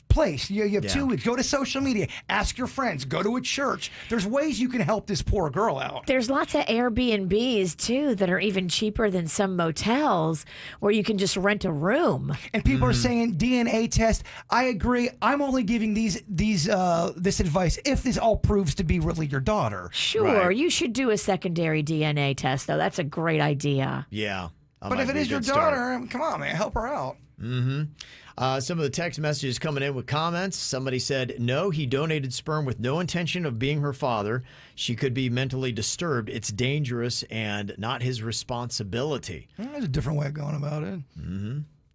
place. You have 2 weeks. Go to social media. Ask your friends. Go to a church. There's ways you can help this poor girl out. There's lots of Airbnbs, too, that are even cheaper than some motels where you can just rent a room. And people are saying DNA test. I agree. I'm only giving this advice if this all proves to be really your daughter. Sure. Right. You should do a secondary DNA test, though. That's a great idea. Yeah. But if it is your daughter, come on, man. Help her out. Some of the text messages coming in with comments. Somebody said, no, he donated sperm with no intention of being her father. She could be mentally disturbed. It's dangerous and not his responsibility. There's a different way of going about it.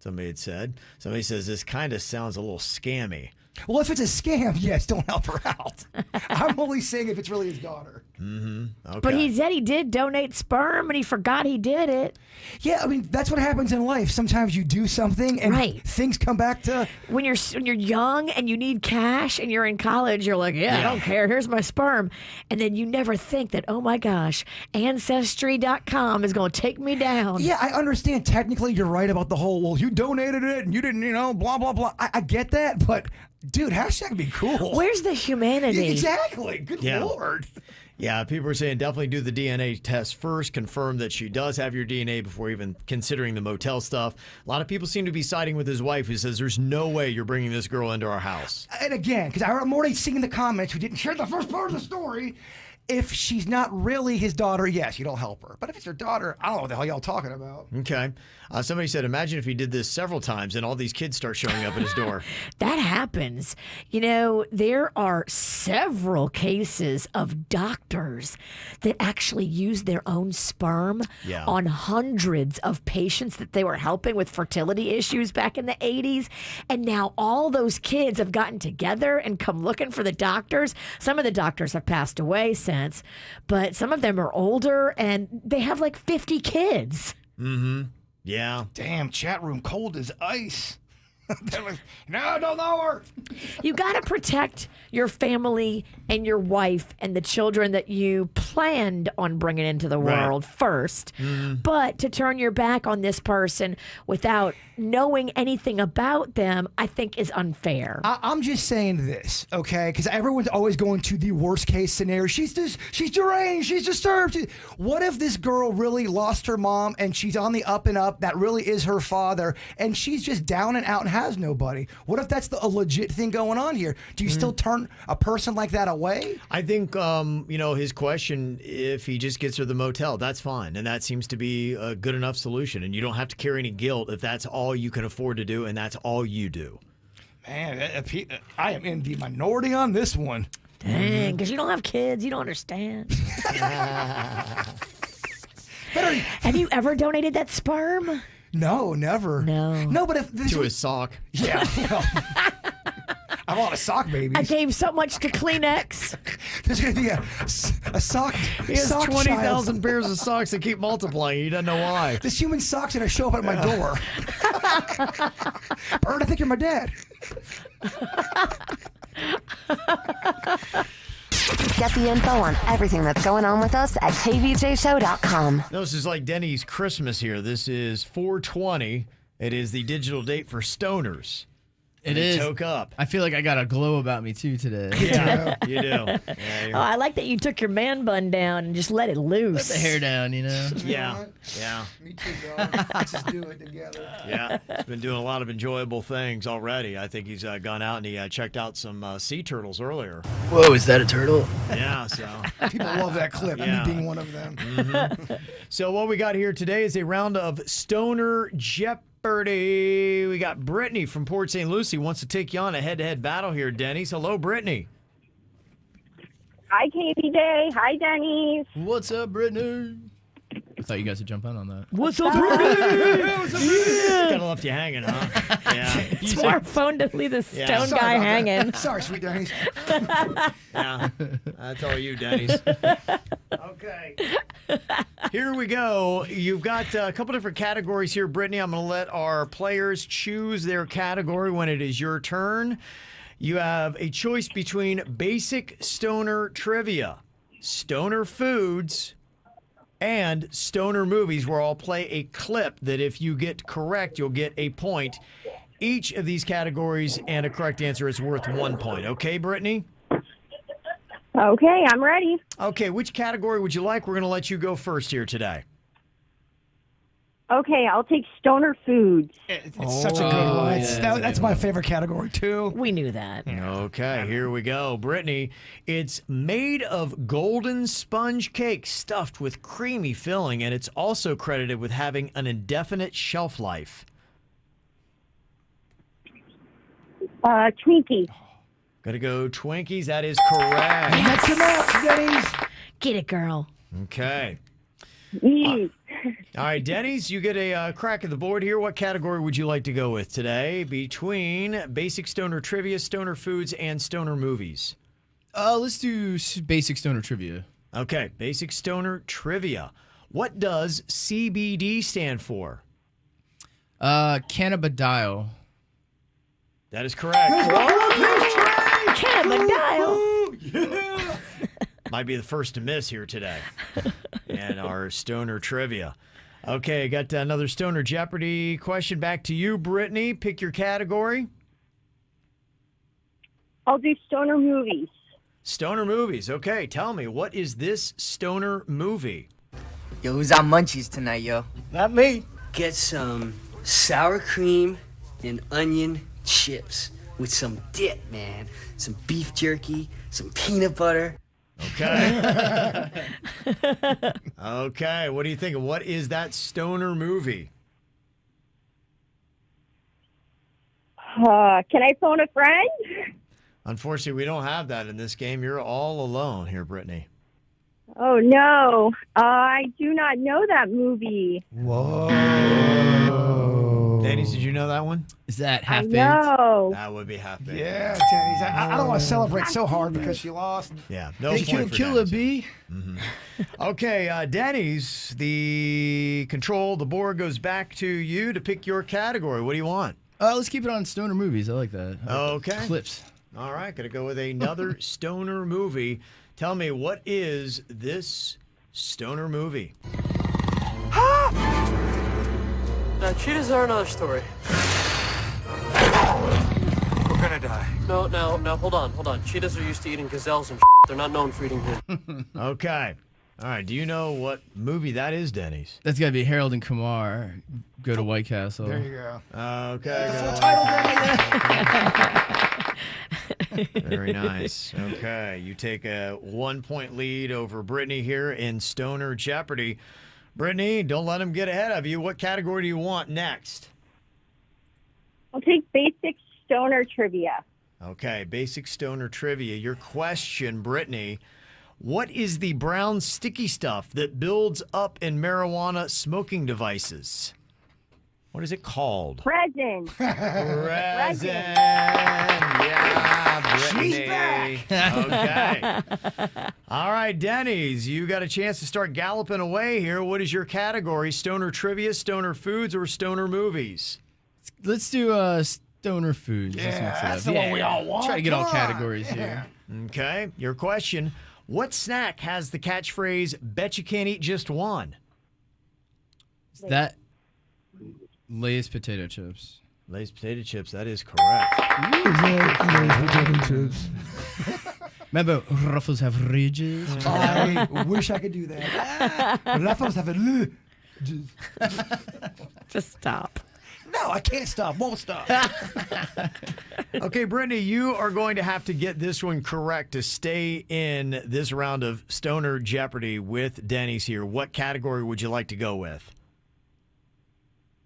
Somebody had said. Somebody says, this kind of sounds a little scammy. Well, if it's a scam, yes, don't help her out. I'm only saying if it's really his daughter. Okay. But he said he did donate sperm and he forgot he did it. Yeah, I mean, that's what happens in life. Sometimes you do something and things come back to... When you're young and you need cash and you're in college, you're like, I don't care. Here's my sperm. And then you never think that, oh my gosh, Ancestry.com is going to take me down. Yeah, I understand. Technically, you're right about the whole, well, you donated it and you didn't, blah, blah, blah. I get that, but... Dude, hashtag be cool. Where's the humanity? Exactly. Good Lord. Yeah, people are saying definitely do the DNA test first, confirm that she does have your DNA before even considering the motel stuff. A lot of people seem to be siding with his wife who says there's no way you're bringing this girl into our house. And again, because I'm already seeing the comments who didn't share the first part of the story. If she's not really his daughter, yes, you don't help her. But if it's her daughter, I don't know what the hell y'all talking about. Okay. Somebody said, imagine if he did this several times and all these kids start showing up at his door. That happens. There are several cases of doctors that actually use their own sperm on hundreds of patients that they were helping with fertility issues back in the 80s. And now all those kids have gotten together and come looking for the doctors. Some of the doctors have passed away since, but some of them are older and they have like 50 kids. Yeah. Damn, chat room cold as ice. No, don't lower. You got to protect your family and your wife and the children that you planned on bringing into the world first. But to turn your back on this person without knowing anything about them, I think is unfair. I'm just saying this, okay? Because everyone's always going to the worst case scenario. She's deranged. She's disturbed. What if this girl really lost her mom and she's on the up and up? That really is her father, and she's just down and out and has nobody. What if that's a legit thing going on here? Do you still turn a person like that away? I think, his question, if he just gets her the motel, that's fine. And that seems to be a good enough solution. And you don't have to carry any guilt if that's all you can afford to do and that's all you do. Man, I am in the minority on this one. Dang, because you don't have kids. You don't understand. Have you ever donated that sperm? No, never. No, but if this to his sock. Yeah. I'm on a sock, baby. I gave so much to Kleenex. There's going to be a sock. He has 20,000 pairs of socks that keep multiplying. He doesn't know why. This human sock's going to show up at my door. Bird, I think you're my dad. Get the info on everything that's going on with us at kvjshow.com. No, this is like Denny's Christmas here. This is 4/20. It is the digital date for stoners. It is. Toke up. I feel like I got a glow about me too today. Yeah, you do. Yeah, I like that you took your man bun down and just let it loose. Let the hair down, Yeah. Me too, dog. Let's just do it together. Yeah, he's been doing a lot of enjoyable things already. I think he's gone out and he checked out some sea turtles earlier. Whoa, is that a turtle? Yeah, so. People love that clip, me being one of them. So what we got here today is a round of Stoner Jeopardy. We got Brittany from Port St. Lucie wants to take you on a head-to-head battle here, Dennys. Hello, Brittany. Hi, KVJ. Hi, Dennys. What's up, Brittany? I thought you guys would jump in on that. What's up, Brittany? Kind of left you hanging, huh? Yeah. Smartphone to leave the stone guy Sorry about that. hanging. Sorry, sweet Dennys. Yeah, that's all you, Dennys. Okay. Here we go. You've got a couple different categories here, Brittany. I'm going to let our players choose their category when it is your turn. You have a choice between basic stoner trivia, stoner foods, and stoner movies, where I'll play a clip that if you get correct, you'll get a point. Each of these categories and a correct answer is worth 1 point. Okay, Brittany? Okay, I'm ready. Okay, which category would you like? We're going to let you go first here today. Okay, I'll take stoner foods. It's such a good one. yeah, That's my favorite category, too. We knew that. Okay, here we go. Brittany, it's made of golden sponge cake stuffed with creamy filling, and it's also credited with having an indefinite shelf life. Twinkie. Gotta go Twinkies. That is correct. That's enough, Dennys. Get it, girl. Okay. Mm. All right, Dennys, you get a crack at the board here. What category would you like to go with today between basic stoner trivia, stoner foods, and stoner movies? Let's do basic stoner trivia. Okay, basic stoner trivia. What does CBD stand for? Cannabidiol. That is correct. Cannabidiol. Might be the first to miss here today. And our stoner trivia. Okay, got another stoner Jeopardy question back to you, Brittany. Pick your category. I'll do stoner movies. Stoner movies. Okay, tell me, what is this stoner movie? Yo, who's on munchies tonight, yo? Not me. Get some sour cream and onion chips with some dip, man. Some beef jerky, some peanut butter. Okay. Okay, what do you think? What is that stoner movie? Can I phone a friend? Unfortunately, we don't have that in this game. You're all alone here, Brittany. Oh, no. I do not know that movie. Whoa. Dennys, did you know that one? Is that I half-baked? know. That would be half-baked. Yeah, Dennys. I don't want to celebrate so hard because she lost. Yeah, no They point for kill a Dennys. bee. Okay, Dennys, the board goes back to you to pick your category. What do you want? Let's keep it on stoner movies. I like that. I like the Okay. clips. All right, gonna go with another stoner movie. Tell me, what is this stoner movie? Now, cheetahs are another story. We're gonna die. No, hold on. Cheetahs are used to eating gazelles and They're not known for eating him. Okay. All right, do you know what movie that is, Dennys? That's got to be Harold and Kumar. Go to White Castle. There you go. Okay. Very nice. Okay, you take a 1 point lead over Brittany here in Stoner Jeopardy. Brittany, don't let him get ahead of you. What category do you want next? I'll take basic stoner trivia. Okay, basic stoner trivia. Your question, Brittany. What is the brown sticky stuff that builds up in marijuana smoking devices? What is it called? Resin. Resin. Yeah, Brittany. She's back. Okay. All right, Dennys, you got a chance to start galloping away here. What is your category? Stoner trivia, stoner foods, or stoner movies? Let's do stoner foods. Let's mix it up. that's the one we all want. Try to get all Come on. categories here. Okay, your question. What snack has the catchphrase, bet you can't eat just one? Is that Lay's potato chips? Lay's potato chips, that is correct. Remember, Ruffles have ridges? I wish I could do that. Ruffles have a Just stop. No, I can't stop. Won't stop. Okay, Brittany, you are going to have to get this one correct to stay in this round of Stoner Jeopardy with Dennys here. What category would you like to go with?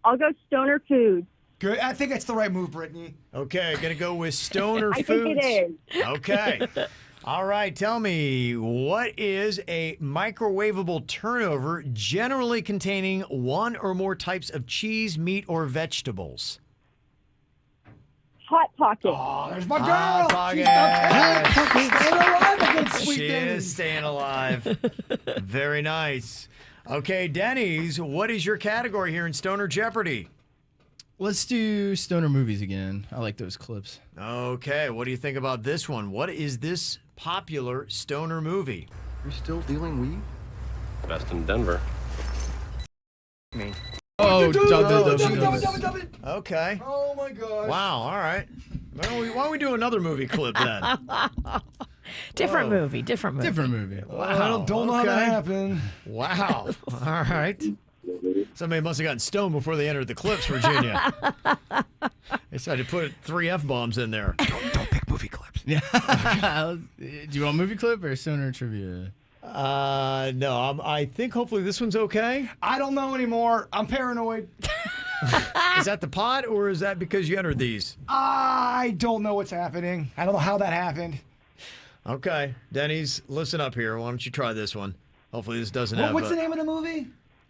I'll go stoner foods. Good. I think it's the right move, Brittany. Okay, going to go with Stoner I Foods. think it is. Okay. All right, tell me, what is a microwavable turnover generally containing one or more types of cheese, meat, or vegetables? Hot Pocket. Oh, there's my girl. Hot Pocket. She's staying alive against Sweet She Denny's. is staying alive. Very nice. Okay, Dennys, what is your category here in Stoner Jeopardy? Let's do stoner movies again. I like those clips. Okay, what do you think about this one? What is this popular stoner movie? You're still dealing weed? Best in Denver. Me. Oh, okay. Oh my gosh. Wow, all right. Why don't we do another movie clip then? Different movie. Different movie. Wow. I don't know how that happened. Wow. All right. Somebody must have gotten stoned before they entered the clips, Virginia. They decided to put 3 F-bombs in there. Don't pick movie clips. Yeah. Do you want movie clip or stoner trivia? No, I think hopefully this one's okay. I don't know anymore. I'm paranoid. Is that the pot or is that because you entered these? I don't know what's happening. I don't know how that happened. Okay. Dennys, listen up here. Why don't you try this one? Hopefully this doesn't have What's the name of the movie?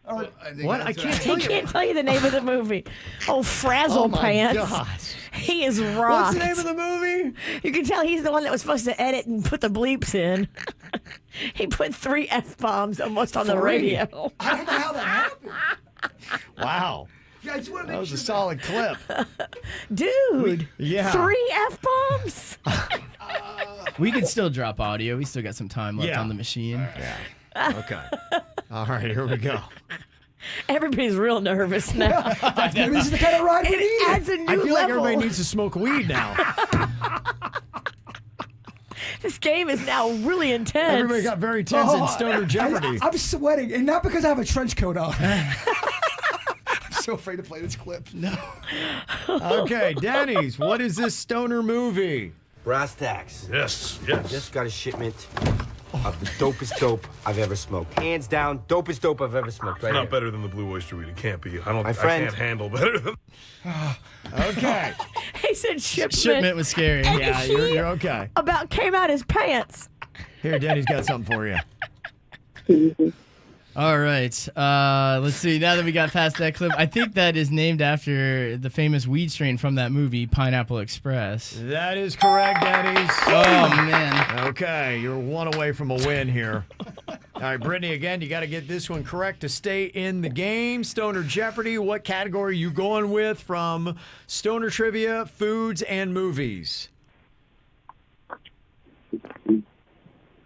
Or, what? I can't He can't tell you the name of the movie. Oh, Frazzle Pants. Gosh. He is rocked. What's the name of the movie? You can tell he's the one that was supposed to edit and put the bleeps in. He put 3 F-bombs almost on the radio. I don't know how that happened. Wow. Yeah, I just want to That make was sure a solid clip. Dude. Yeah. 3 F-bombs? We can still drop audio. We still got some time left Yeah. on the machine. Yeah. Okay. All right, here we go. Everybody's real nervous now. maybe this is the kind of ride we It need. adds a new I feel like level. everybody needs to smoke weed now. This game is now really intense. Everybody got very tense in Stoner Jeopardy. I'm sweating, and not because I have a trench coat on. I'm so afraid to play this clip. No. Okay, Dennys, what is this stoner movie? Brass tacks. Yes. Just got a shipment of the dopest dope I've ever smoked. Hands down, dopest dope I've ever smoked. Right It's not here. better than the Blue Oyster weed. It can't be. My I friend. can't handle better than. Okay. He said shipment. Shipment was scary. And Yeah, he you're okay. about came out his pants. Here, Denny's got something for you. All right. Let's see. Now that we got past that clip, I think that is named after the famous weed strain from that movie, Pineapple Express. That is correct, Denny's. Oh, man. Okay, you're one away from a win here. All right, Brittany, again, you got to get this one correct to stay in the game. Stoner Jeopardy, what category are you going with from Stoner Trivia, Foods, and Movies? I'm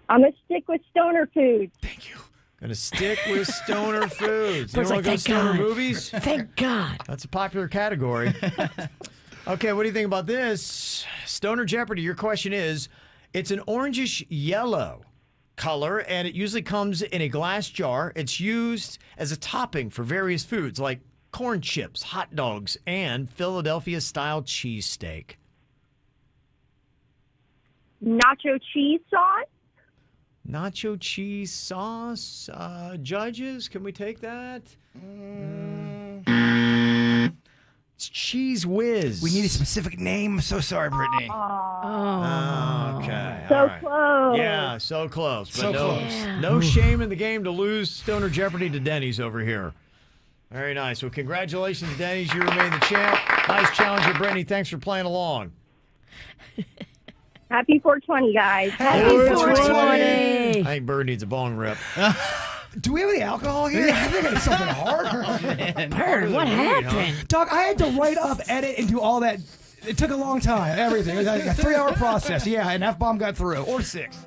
going to stick with stoner food. Thank you. Going to stick with Stoner Foods. You Bert's want like, to go "Thank Stoner God." Movies? Thank God. That's a popular category. Okay, what do you think about this? Stoner Jeopardy, your question is, it's an orangish yellow color, and it usually comes in a glass jar. It's used as a topping for various foods like corn chips, hot dogs, and Philadelphia-style cheesesteak. Nacho cheese sauce. Nacho cheese sauce. Judges, can we take that? It's Cheese Whiz. We need a specific name. I'm so sorry, Brittany. Okay. So all right. close. Yeah, so close. But So no, close. no shame in the game to lose Stoner Jeopardy to Dennys over here. Very nice. Well, congratulations, Dennys. You remain the champ. Nice challenger, Brittany. Thanks for playing along. Happy 420, guys. Happy 420. I think Bird needs a bong rip. Do we have any alcohol here? I think I need something harder. Bird, what happened? Dog, I had to write up, edit, and do all that. It took a long time. Everything. It was like a 3-hour process. Yeah, an F-bomb got through. Or 6.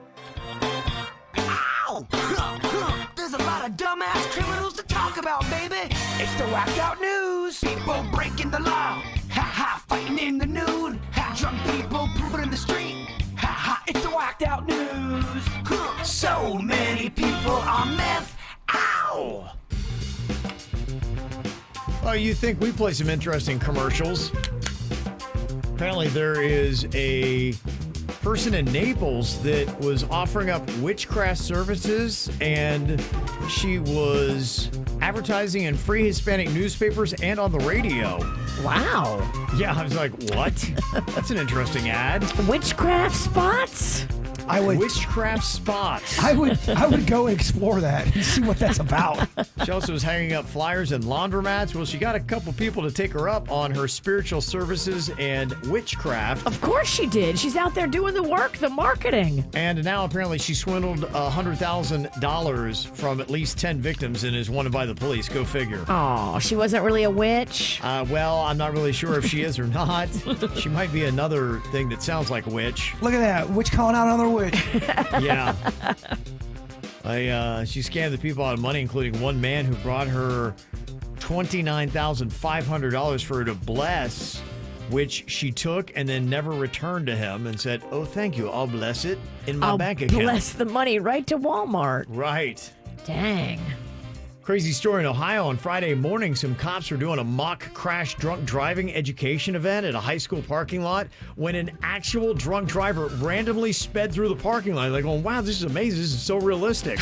Ow! There's a lot of dumbass criminals to talk about, baby. It's the whacked out news. People breaking the law. Ha ha, fighting in the nude. Ha, drunk people pooping in the street. Ha ha, it's the whacked out news. Huh. So many people on meth. Ow! Well, you think we play some interesting commercials. Apparently there is a person in Naples that was offering up witchcraft services, and she was advertising in free Hispanic newspapers and on the radio. Wow. Yeah, I was like, what? That's an interesting ad. Witchcraft spots? I would witchcraft spots. I would go and explore that and see what that's about. She also was hanging up flyers in laundromats. Well, she got a couple people to take her up on her spiritual services and witchcraft. Of course she did. She's out there doing the work, the marketing. And now apparently she swindled $100,000 from at least 10 victims and is wanted by the police. Go figure. Oh, she wasn't really a witch? Well, I'm not really sure if she is or not. She might be another thing that sounds like a witch. Look at that. Witch calling out another witch. Yeah. She scammed the people out of money, including one man who brought her $29,500 for her to bless, which she took and then never returned to him and said, "Oh, thank you. I'll bless it in my bank account." Bless the money right to Walmart. Right. Dang. Crazy story in Ohio. On Friday morning, some cops were doing a mock crash drunk driving education event at a high school parking lot when an actual drunk driver randomly sped through the parking lot. They're going, wow, this is amazing. This is so realistic.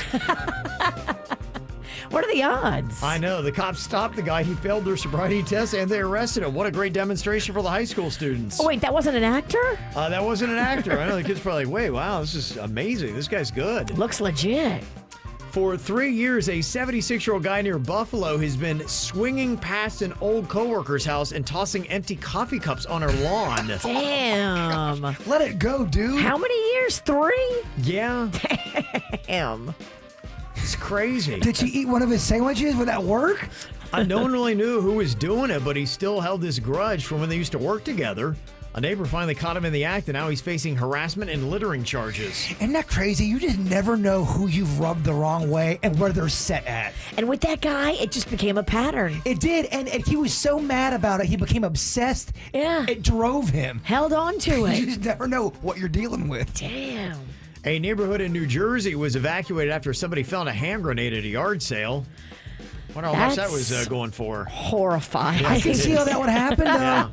What are the odds? I know. The cops stopped the guy. He failed their sobriety test and they arrested him. What a great demonstration for the high school students. Oh, wait, that wasn't an actor? That wasn't an actor. I know the kids probably like, wait, wow, this is amazing. This guy's good. Looks legit. For 3 years, a 76-year-old guy near Buffalo has been swinging past an old coworker's house and tossing empty coffee cups on her lawn. Damn. Let it go, dude. How many years? 3? Yeah. Damn. It's crazy. Did she eat one of his sandwiches? Would that work? No one really knew who was doing it, but he still held this grudge from when they used to work together. A neighbor finally caught him in the act, and now he's facing harassment and littering charges. Isn't that crazy? You just never know who you've rubbed the wrong way and where they're set at. And with that guy, it just became a pattern. It did, and he was so mad about it, he became obsessed. Yeah. It drove him. Held on to it. You just never know what you're dealing with. Damn. A neighborhood in New Jersey was evacuated after somebody found a hand grenade at a yard sale. Wonder how much that was going for. Horrifying. I can see how that would happen, though.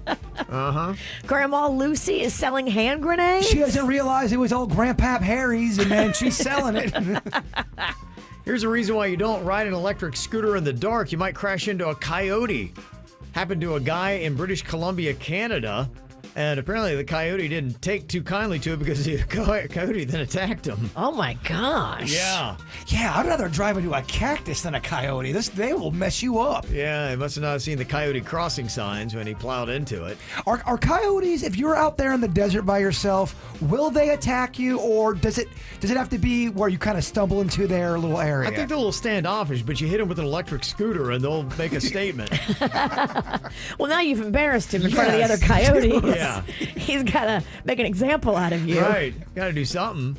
Uh-huh. Grandma Lucy is selling hand grenades? She doesn't realize it was old Grandpap Harry's, and then she's selling it. Here's a reason why you don't ride an electric scooter in the dark. You might crash into a coyote. Happened to a guy in British Columbia, Canada. And apparently the coyote didn't take too kindly to it because the coyote then attacked him. Oh, my gosh. Yeah. Yeah, I'd rather drive into a cactus than a coyote. They will mess you up. Yeah, he must have not seen the coyote crossing signs when he plowed into it. Are coyotes, if you're out there in the desert by yourself, will they attack you, or does it have to be where you kind of stumble into their little area? I think they're a little standoffish, but you hit them with an electric scooter and they'll make a statement. Well, now you've embarrassed him in front of the other coyotes. Yeah. He's got to make an example out of you. Right. Got to do something.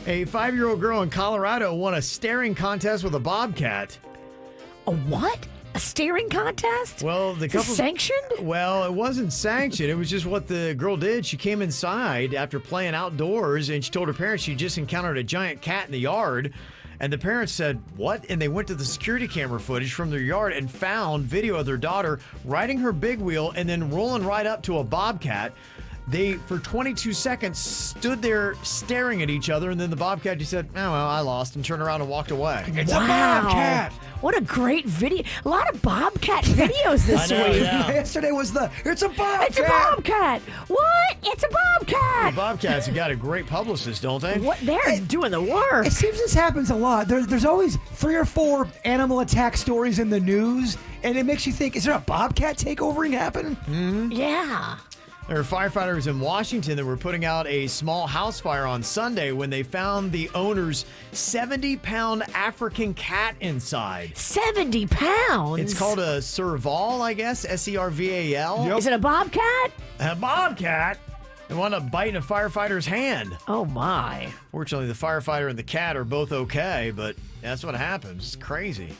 A 5-year-old girl in Colorado won a staring contest with a bobcat. A what? A staring contest? Well, the couple sanctioned? Well, it wasn't sanctioned. It was just what the girl did. She came inside after playing outdoors, and she told her parents she just encountered a giant cat in the yard. And the parents said, what? And they went to the security camera footage from their yard and found video of their daughter riding her big wheel and then rolling right up to a bobcat. They, for 22 seconds, stood there staring at each other, and then the bobcat just said, oh, well, I lost, and turned around and walked away. It's a bobcat! What a great video. A lot of bobcat videos this week. Yeah. Yesterday was it's a bobcat! It's a bobcat! What? It's a bobcat! The bobcats have got a great publicist, don't they? What? They're doing the work. It seems this happens a lot. There's always 3 or 4 animal attack stories in the news, and it makes you think, is there a bobcat takeovering happening? Mm-hmm. Yeah. There were firefighters in Washington that were putting out a small house fire on Sunday when they found the owner's 70-pound African cat inside. 70 pounds? It's called a serval, I guess, S-E-R-V-A-L. Yep. Is it a bobcat? A bobcat? It wound up biting a firefighter's hand. Oh, my. Fortunately, the firefighter and the cat are both okay, but that's what happens. It's crazy.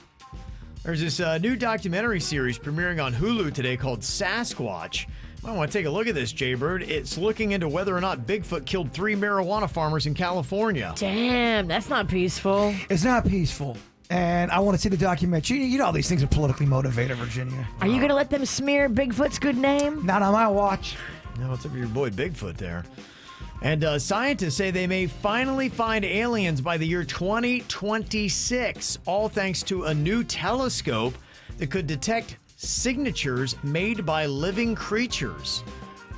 There's this new documentary series premiering on Hulu today called Sasquatch. I want to take a look at this, Jaybird. It's looking into whether or not Bigfoot killed 3 marijuana farmers in California. Damn, that's not peaceful. It's not peaceful. And I want to see the documentary. You know all these things are politically motivated, Virginia. Are you going to let them smear Bigfoot's good name? Not on my watch. No, it's up to your boy Bigfoot there. And scientists say they may finally find aliens by the year 2026, all thanks to a new telescope that could detect signatures made by living creatures.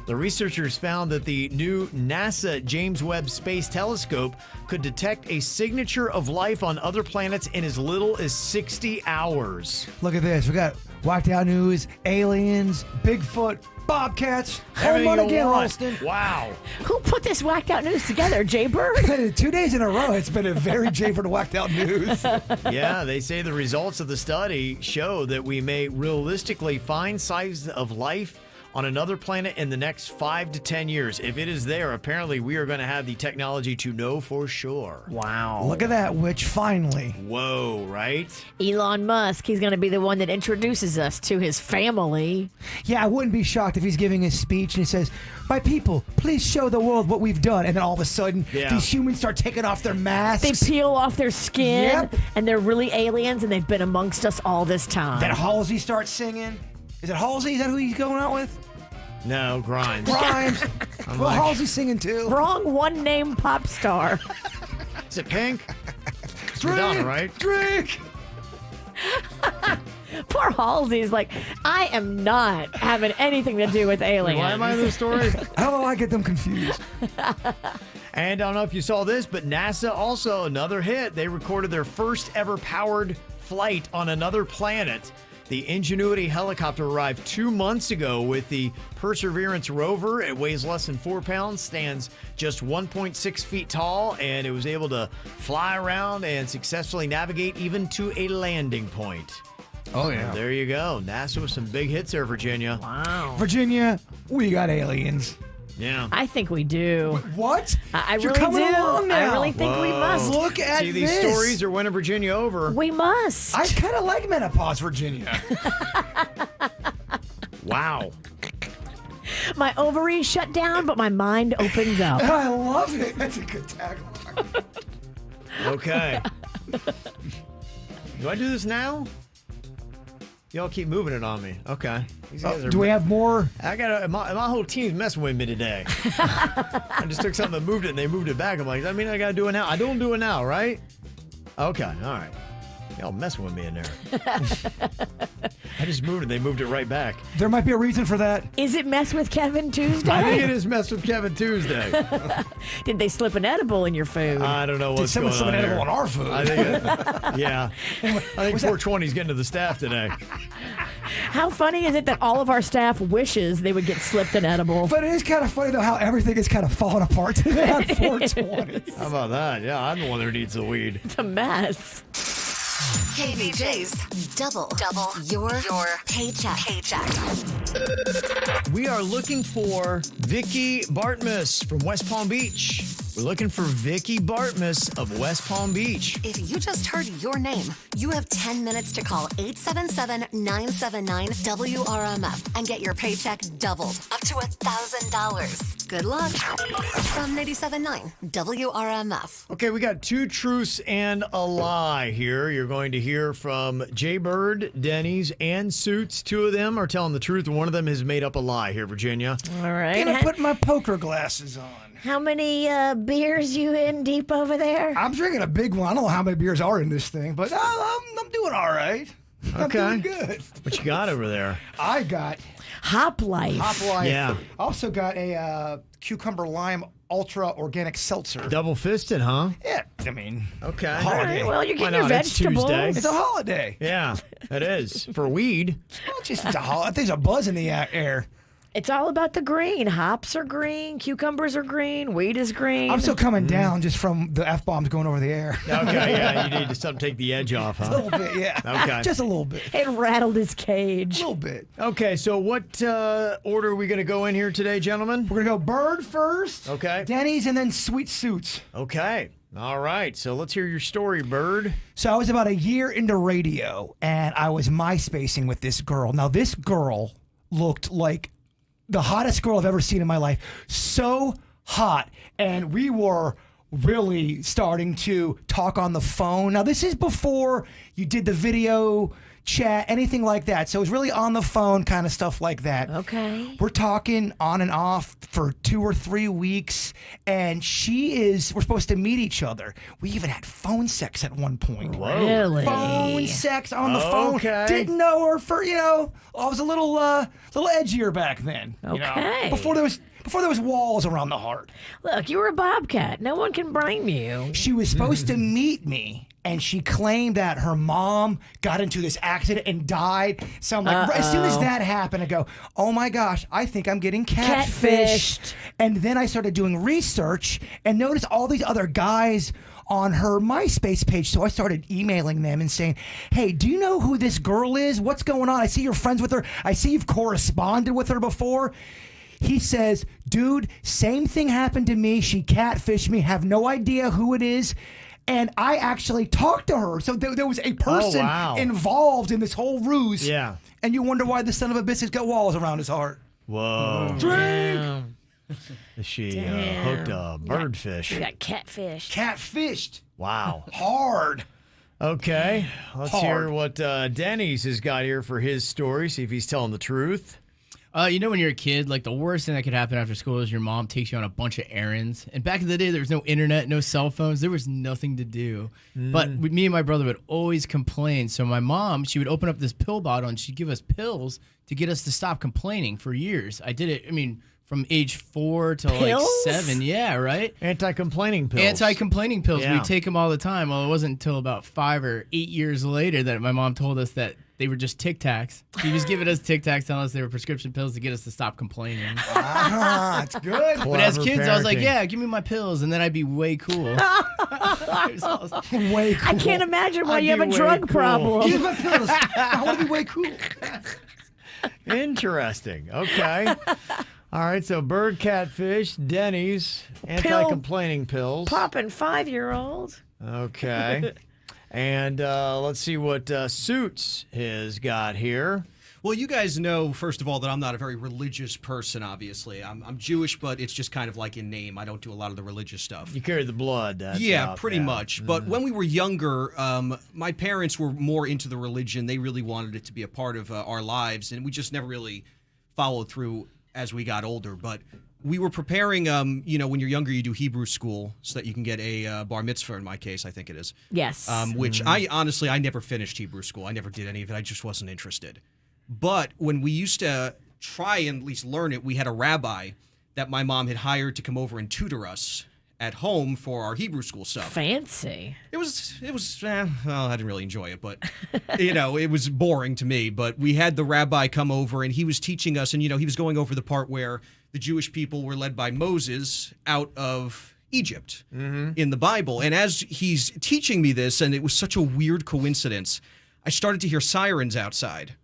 The researchers found that the new NASA James Webb Space Telescope could detect a signature of life on other planets in as little as 60 hours. Look at this. We got whacked out news, aliens, Bigfoot, bobcats. Home run again, Ralston. Wow. Who put this whacked out news together, Jay Bird? 2 days in a row, it's been a very Jay Bird whacked out news. Yeah, they say the results of the study show that we may realistically find signs of life on another planet in the next 5 to 10 years. If it is there, apparently we are going to have the technology to know for sure. Wow. Look at that, Witch, finally. Whoa, right? Elon Musk, he's going to be the one that introduces us to his family. Yeah, I wouldn't be shocked if he's giving his speech and he says, "My people, please show the world what we've done." And then all of a sudden, these humans start taking off their masks. They peel off their skin, Yep. and they're really aliens, and they've been amongst us all this time. Then Halsey starts singing. Is it Halsey? Is that who he's going out with? No, Grimes. Grimes. Well, Halsey's singing too. Wrong one-name pop star. Is it Pink? It's Drink, Madonna, right? Drink. Poor Halsey's like, I am not having anything to do with aliens. Why am I in this story? How do I get them confused? And I don't know if you saw this, but NASA also, another hit. They recorded their first ever powered flight on another planet. The Ingenuity helicopter arrived 2 months ago with the Perseverance rover. It weighs less than 4 pounds, stands just 1.6 feet tall, and it was able to fly around and successfully navigate even to a landing point. Oh, yeah. And there you go. NASA with some big hits there, Virginia. Wow. Virginia, we got aliens. Yeah. I think we do. What? I You're really coming do. along now. I really think we must. Look at See, these this. stories are winning Virginia over. We must. I kind of like menopause, Virginia. Wow. My ovaries shut down, but my mind opens up. I love it. That's a good tagline. Okay. Do I do this now? Y'all keep moving it on me. Okay. These guys are Do we have more? I got my whole team's messing with me today. I just took something and moved it, and they moved it back. I'm like, I mean, I gotta do it now. I don't do it now, right? Okay, all right. Y'all messing with me in there. I just moved it. They moved it right back. There might be a reason for that. Is it Mess with Kevin Tuesday? I think it is Mess with Kevin Tuesday. Did they slip an edible in your food? I don't know what's going on. Did someone slip an edible here. on our food? I think yeah. I think 420 is getting to the staff today. How funny is it that all of our staff wishes they would get slipped an edible? But it is kind of funny, though, how everything is kind of falling apart today on 420. How about that? Yeah, I'm the one that needs the weed. It's a mess. KVJ's double your paycheck. We are looking for Vicky Bartmus from West Palm Beach. We're looking for Vicky Bartmus of West Palm Beach. If you just heard your name, you have 10 minutes to call 877-979-WRMF and get your paycheck doubled up to $1,000. Good luck. From 97.9 WRMF. Okay, we got 2 truths and a lie here. You're going to hear from Jay Bird, Dennys, and Suits. 2 of them are telling the truth, and one of them has made up a lie here, Virginia. All right. I'm going to put my poker glasses on. How many beers you in deep over there? I'm drinking a big one. I don't know how many beers are in this thing, but I'm doing all right. Okay. I'm doing good. What you got over there? I got Hop Life. Hop Life. Yeah. I also got a cucumber lime ultra organic seltzer. Double fisted, huh? Yeah, I mean, Okay. All holiday. right, well, you're Why getting your not? It's vegetables. Tuesday. It's a holiday. Yeah, it is. For weed. Well, it's a holiday. There's a buzz in the air. It's all about the green. Hops are green. Cucumbers are green. Weed is green. I'm still coming down just from the F-bombs going over the air. Okay, yeah, you need to something take the edge off, A huh? little bit, yeah. Okay. Just a little bit. It rattled his cage. A little bit. Okay, so what order are we going to go in here today, gentlemen? We're going to go Bird first. Okay. Dennys, and then Sweet Suits. Okay. All right. So let's hear your story, Bird. So I was about a year into radio, and I was MySpacing with this girl. Now, this girl looked like the hottest girl I've ever seen in my life. So hot. And we were really starting to talk on the phone. Now, this is before you did the video chat, anything like that. So it was really on the phone kind of stuff like that. Okay. We're talking on and off for 2 or 3 weeks, and we're supposed to meet each other. We even had phone sex at one point. Really? Phone sex on the phone. Okay. Didn't know her for, I was a little edgier back then. Okay. Before there was walls around the heart. Look, you were a bobcat. No one can blame you. She was supposed to meet me, and she claimed that her mom got into this accident and died. So I'm like, as soon as that happened, I go, oh my gosh, I think I'm getting catfished. And then I started doing research and noticed all these other guys on her MySpace page. So I started emailing them and saying, hey, do you know who this girl is? What's going on? I see you're friends with her. I see you've corresponded with her before. He says, dude, same thing happened to me. She catfished me, have no idea who it is. And I actually talked to her. So there was a person involved in this whole ruse. Yeah. And you wonder why the son of a bitch has got walls around his heart. Whoa. Drink! She hooked a birdfish. You got catfished. Catfished. Wow. Hard. Okay. Let's hear what Dennys has got here for his story. See if he's telling the truth. When you're a kid, like the worst thing that could happen after school is your mom takes you on a bunch of errands. And back in the day, there was no internet, no cell phones. There was nothing to do. But me and my brother would always complain. So my mom, she would open up this pill bottle and she'd give us pills to get us to stop complaining for years. I did it, from age 4 to like 7. Yeah, right? Anti-complaining pills. Anti-complaining pills. Yeah. We take them all the time. Well, it wasn't until about 5 or 8 years later that my mom told us that they were just Tic Tacs. She was giving us Tic Tacs, telling us they were prescription pills to get us to stop complaining. That's good. But as kids, I was like, yeah, give me my pills, and then I'd be way cool. Way cool. I can't imagine why you have a drug problem. Give me my pills. I want to be way cool. Interesting. Okay. All right, so bird catfish, Dennys, anti-complaining pills. Popping 5-year-old. Okay. And let's see what Suits has got here. Well, you guys know, first of all, that I'm not a very religious person, obviously. I'm Jewish, but it's just kind of like in name. I don't do a lot of the religious stuff. You carry the blood. Pretty much. But when we were younger, my parents were more into the religion. They really wanted it to be a part of our lives, and we just never really followed through as we got older. But we were preparing, when you're younger, you do Hebrew school so that you can get a bar mitzvah, in my case, I think it is. Yes. Which I never finished Hebrew school. I never did any of it. I just wasn't interested. But when we used to try and at least learn it, we had a rabbi that my mom had hired to come over and tutor us at home for our Hebrew school stuff. Fancy. It was I didn't really enjoy it, but, it was boring to me. But we had the rabbi come over, and he was teaching us, and, he was going over the part where the Jewish people were led by Moses out of Egypt in the Bible. And as he's teaching me this, and it was such a weird coincidence, I started to hear sirens outside.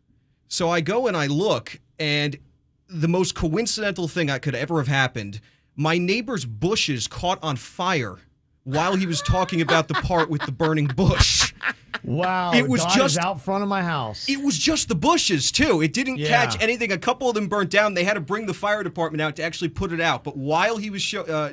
So I go and I look, and the most coincidental thing that could ever have happened, my neighbor's bushes caught on fire while he was talking about the part with the burning bush. Wow, it was God just is out front of my house. It was just the bushes, too. It didn't catch anything. A couple of them burnt down. They had to bring the fire department out to actually put it out. But while he was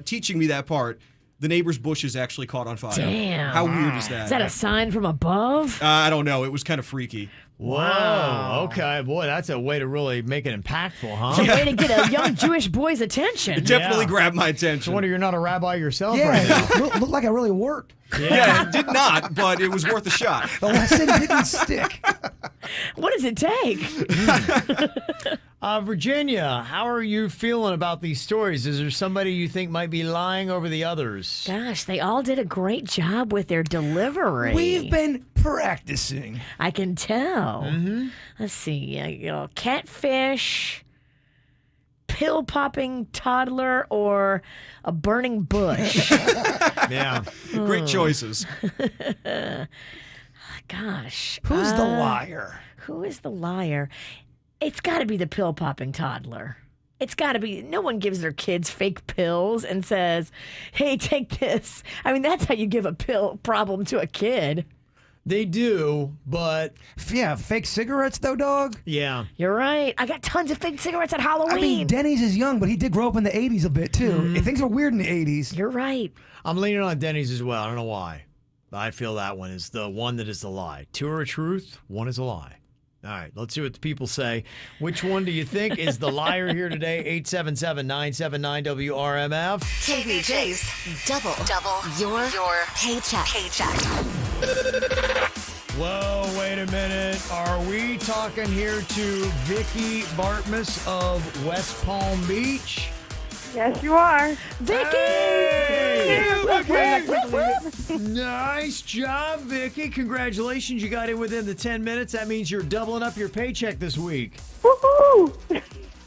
teaching me that part, the neighbor's bushes actually caught on fire. Damn. How weird is that? Is that a sign from above? I don't know. It was kind of freaky. Wow. Okay, boy, that's a way to really make it impactful, huh? It's a way to get a young Jewish boy's attention. It definitely grabbed my attention. No wonder you're not a rabbi yourself right now. Looked like it really worked. Yeah, it did not, but it was worth a shot. The lesson didn't stick. What does it take? Virginia, how are you feeling about these stories? Is there somebody you think might be lying over the others? Gosh, they all did a great job with their delivery. We've been practicing. I can tell. Mm-hmm. Let's see. Catfish, pill-popping toddler, or a burning bush. Yeah. Great choices. Gosh. Who's the liar? Who is the liar? It's got to be the pill-popping toddler. It's got to be. No one gives their kids fake pills and says, hey, take this. I mean, that's how you give a pill problem to a kid. They do, but... Yeah, fake cigarettes, though, dog? Yeah. You're right. I got tons of fake cigarettes at Halloween. I mean, Dennys is young, but he did grow up in the 80s a bit, too. Things were weird in the 80s. You're right. I'm leaning on Dennys as well. I don't know why. I feel that one is the one that is the lie. Two are a truth, one is a lie. All right, let's see what the people say. Which one do you think is the liar here today? 877-979-WRMF. KVJ's double your paycheck. Whoa, wait a minute. Are we talking here to Vicky Bartmus of West Palm Beach? Yes, you are. Vicky! Hey, Vicky! Nice job, Vicky. Congratulations. You got in within the 10 minutes. That means you're doubling up your paycheck this week. Woohoo!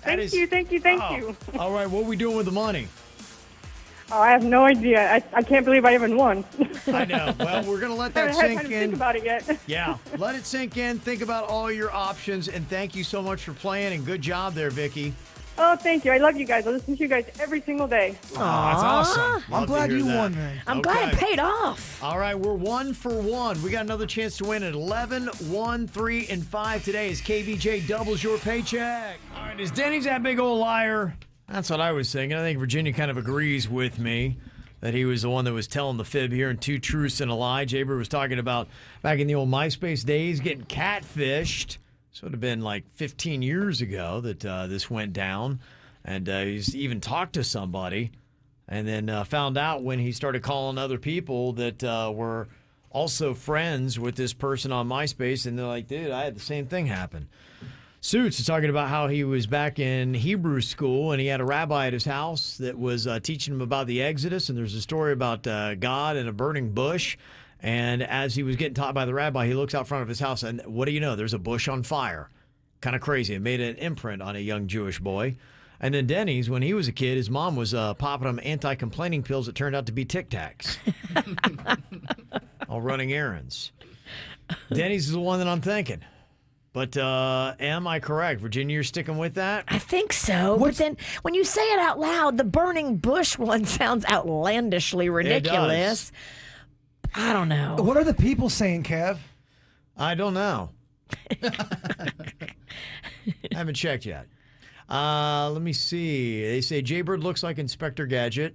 Thank you. All right, what are we doing with the money? Oh, I have no idea. I can't believe I even won. I know. Well, we're going to let I that haven't had sink time to in. think about it yet. Yeah, let it sink in. Think about all your options, and thank you so much for playing, and good job there, Vicky. Oh, thank you. I love you guys. I listen to you guys every single day. Oh, that's awesome. I'm glad you won, man. I'm glad it paid off. All right, we're 1 for 1. We got another chance to win at 11, 1, 3, and 5 today as KVJ doubles your paycheck. All right, is Denny's that big old liar? That's what I was thinking. I think Virginia kind of agrees with me that he was the one that was telling the fib here in Two Truths and a Lie. Jaber was talking about back in the old MySpace days getting catfished. This would have been like 15 years ago that this went down. And he's even talked to somebody and then found out when he started calling other people that were also friends with this person on MySpace. And they're like, dude, I had the same thing happen. Suits is talking about how he was back in Hebrew school and he had a rabbi at his house that was teaching him about the Exodus. And there's a story about God and a burning bush. And as he was getting taught by the rabbi, he looks out front of his house, and what do you know? There's a bush on fire. Kind of crazy. It made an imprint on a young Jewish boy. And then Dennys, when he was a kid, his mom was popping him anti-complaining pills that turned out to be Tic Tacs. All running errands. Dennys is the one that I'm thinking. But am I correct? Virginia, you're sticking with that? I think so. But then when you say it out loud, the burning bush one sounds outlandishly ridiculous. I don't know. What are the people saying, Kev? I don't know. I haven't checked yet. Let me see. They say Jaybird looks like Inspector Gadget.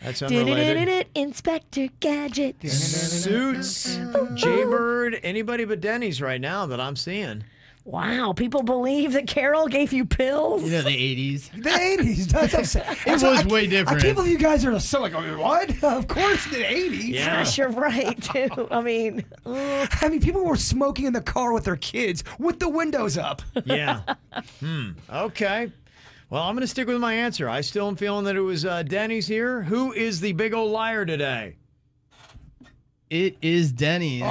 That's unrelated. Inspector Gadget. Suits, Jaybird, anybody but Dennys right now that I'm seeing. Wow, people believe that Carol gave you pills? You know, the 80s. The 80s. That's It was way different. I can't believe you guys are so like, what? Of course, the 80s. Yeah. Gosh, you're right, too. I mean, people were smoking in the car with their kids with the windows up. Yeah. Okay. Well, I'm going to stick with my answer. I still am feeling that it was Dennys here. Who is the big old liar today? It is Dennys.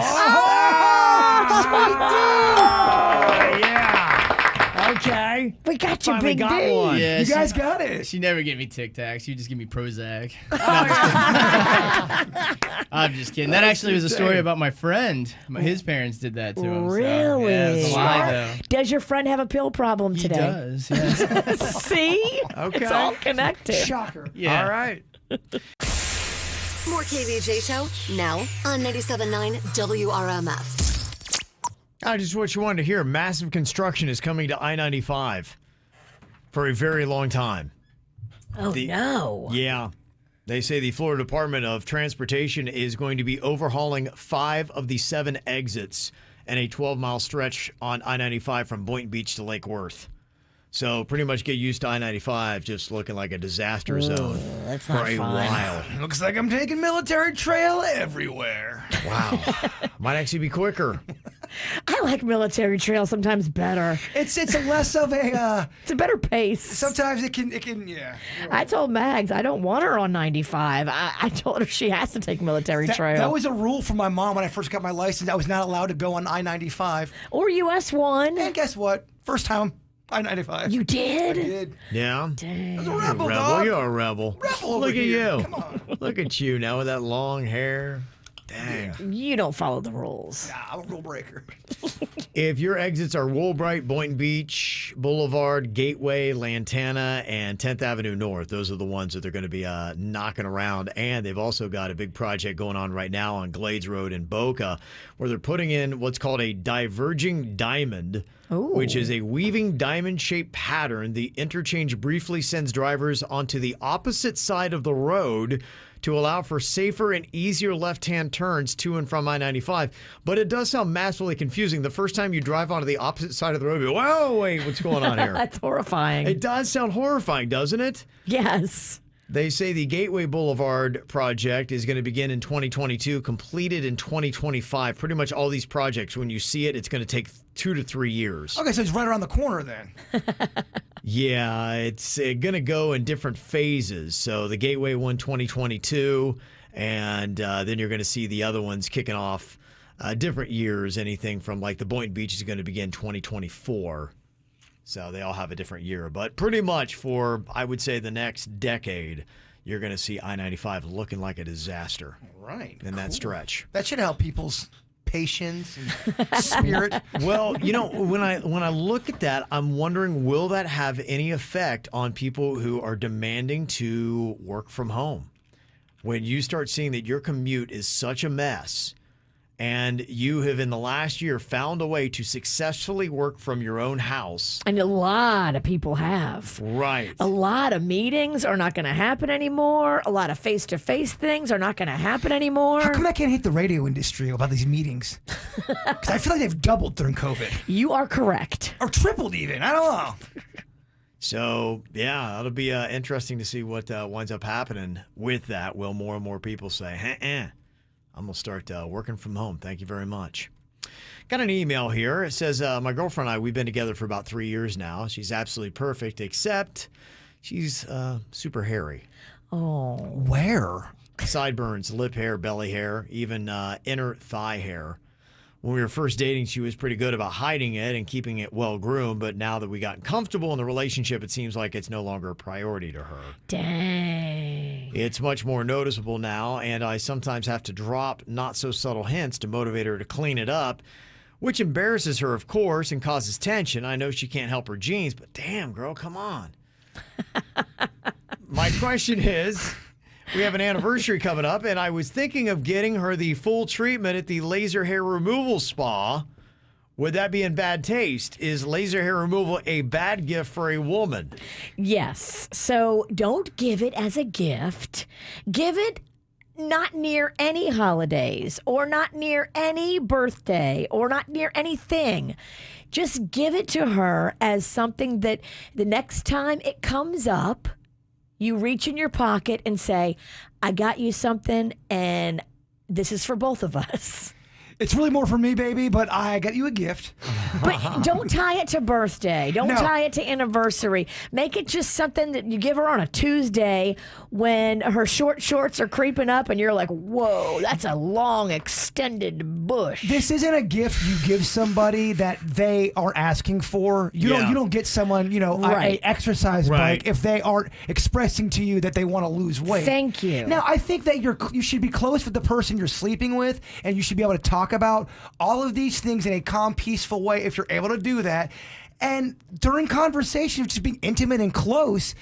Yeah. Okay. We got you, Finally Big got D. one. Yeah, You guys got it. She never gave me Tic Tacs. She just give me Prozac. I'm just kidding. That actually was a story about my friend. His parents did that to him. Really? So, yeah, it was a lie, though. Does your friend have a pill problem today? He does, yes. See? Okay. It's all connected. Shocker. Yeah. All right. More KVJ Show now on 97.9 WRMF. Just what you wanted to hear. Massive construction is coming to I-95 for a very long time. Oh, no. Yeah. They say the Florida Department of Transportation is going to be overhauling 5 of the 7 exits and a 12-mile stretch on I-95 from Boynton Beach to Lake Worth. So pretty much get used to I-95 just looking like a disaster zone that's for not a fun. while. Looks like I'm taking military trail everywhere. Wow. Might actually be quicker. I like military trail sometimes better. It's a less of a It's a better pace. sometimes it can yeah. I told Mags I don't want her on 95. I told her she has to take military trail. That was a rule for my mom when I first got my license. I was not allowed to go on I-95. Or US 1. And guess what? First time I-95. You did? I did. Yeah. Dang. I was a You're rebel, a rebel. dog. You're a rebel. Rebel over Look at here. you. Come on. Look at you now with that long hair. Dang. You don't follow the rules. Nah, I'm a rule breaker. If your exits are Woolbright, Boynton Beach, Boulevard, Gateway, Lantana, and 10th Avenue North, those are the ones that they're going to be knocking around. And they've also got a big project going on right now on Glades Road in Boca, where they're putting in what's called a diverging diamond which is a weaving diamond-shaped pattern. The interchange briefly sends drivers onto the opposite side of the road to allow for safer and easier left-hand turns to and from I-95. But it does sound massively confusing. The first time you drive onto the opposite side of the road, you go, whoa, wait, what's going on here? That's horrifying. It does sound horrifying, doesn't it? Yes. They say the Gateway Boulevard project is going to begin in 2022, completed in 2025. Pretty much all these projects, when you see it, it's going to take 2 to 3 years. Okay, so it's right around the corner then. Yeah, it's going to go in different phases. So the Gateway one, 2022, and then you're going to see the other ones kicking off different years. Anything from like the Boynton Beach is going to begin 2024. So they all have a different year. But pretty much for, I would say, the next decade, you're going to see I-95 looking like a disaster. Right. In that stretch. That should help people's patience and spirit. Well, you know, when I look at that, I'm wondering, will that have any effect on people who are demanding to work from home? When you start seeing that your commute is such a mess, and you have in the last year found a way to successfully work from your own house. And a lot of people have. Right. A lot of meetings are not going to happen anymore. A lot of face-to-face things are not going to happen anymore. How come I can't hate the radio industry about these meetings? Because I feel like they've doubled during COVID. You are correct. Or tripled even. I don't know. So, yeah, it'll be interesting to see what winds up happening with that. Will more and more people say, I'm going to start working from home. Thank you very much. Got an email here. It says, my girlfriend and I, we've been together for about 3 years now. She's absolutely perfect, except she's super hairy. Oh. Where? Sideburns, lip hair, belly hair, even inner thigh hair. When we were first dating, she was pretty good about hiding it and keeping it well groomed. But now that we gotten comfortable in the relationship, it seems like it's no longer a priority to her. Dang. It's much more noticeable now, and I sometimes have to drop not so subtle hints to motivate her to clean it up, which embarrasses her, of course, and causes tension. I know she can't help her genes, but damn, girl, come on. My question is, we have an anniversary coming up, and I was thinking of getting her the full treatment at the laser hair removal spa. Would that be in bad taste? Is laser hair removal a bad gift for a woman? Yes. So don't give it as a gift. Give it not near any holidays or not near any birthday or not near anything. Just give it to her as something that the next time it comes up, you reach in your pocket and say, I got you something, and this is for both of us. It's really more for me, baby, but I got you a gift. But don't tie it to birthday. Don't tie it to anniversary. Make it just something that you give her on a Tuesday when her short shorts are creeping up and you're like, whoa, that's a long, extended bush. This isn't a gift you give somebody that they are asking for. You don't get someone, an exercise bike if they aren't expressing to you that they want to lose weight. Thank you. Now, I think that you should be close with the person you're sleeping with, and you should be able to talk about all of these things in a calm, peaceful way if you're able to do that. And during conversation of just being intimate and close,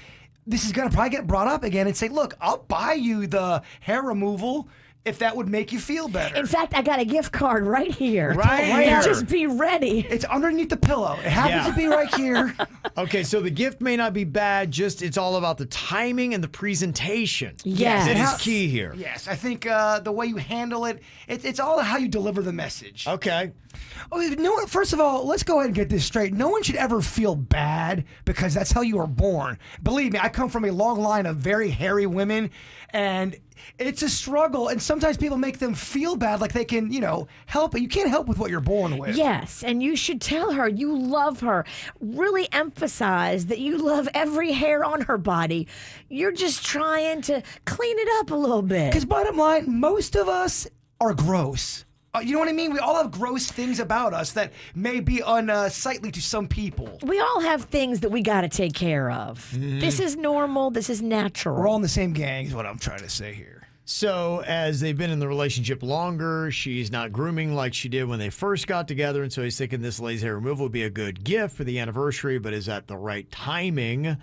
this is going to probably get brought up again and say, look, I'll buy you the hair removal if that would make you feel better. In fact, I got a gift card right here. Right here. Just be ready. It's underneath the pillow. It happens to be right here. Okay, so the gift may not be bad, just it's all about the timing and the presentation. Yes. That is key here. Yes, I think the way you handle it, it's all how you deliver the message. Okay. Oh, first of all, let's go ahead and get this straight. No one should ever feel bad because that's how you were born. Believe me, I come from a long line of very hairy women, and it's a struggle, and sometimes people make them feel bad like they can, help it. You can't help with what you're born with. Yes, and you should tell her you love her. Really emphasize that you love every hair on her body. You're just trying to clean it up a little bit. Because bottom line, most of us are gross. You know what I mean? We all have gross things about us that may be unsightly to some people. We all have things that we got to take care of. This is normal. This is natural. We're all in the same gang is what I'm trying to say here. So as they've been in the relationship longer, she's not grooming like she did when they first got together, and so he's thinking this laser hair removal would be a good gift for the anniversary, but is that the right timing?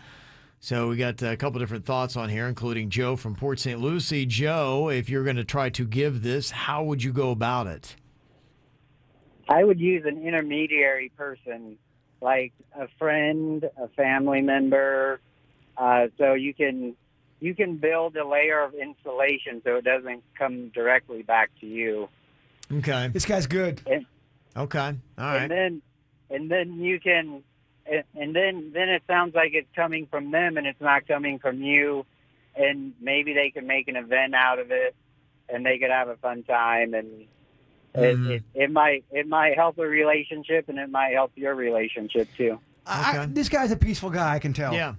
So we got a couple different thoughts on here, including Joe from Port St. Lucie. Joe, if you're going to try to give this, how would you go about it? I would use an intermediary person like a friend, a family member, so you can build a layer of insulation so it doesn't come directly back to you. Okay. This guy's good. Okay. All right. And then you can, and then it sounds like it's coming from them and it's not coming from you, and maybe they can make an event out of it, and they could have a fun time, and it might help a relationship, and it might help your relationship too. This guy's a peaceful guy, I can tell. Yeah.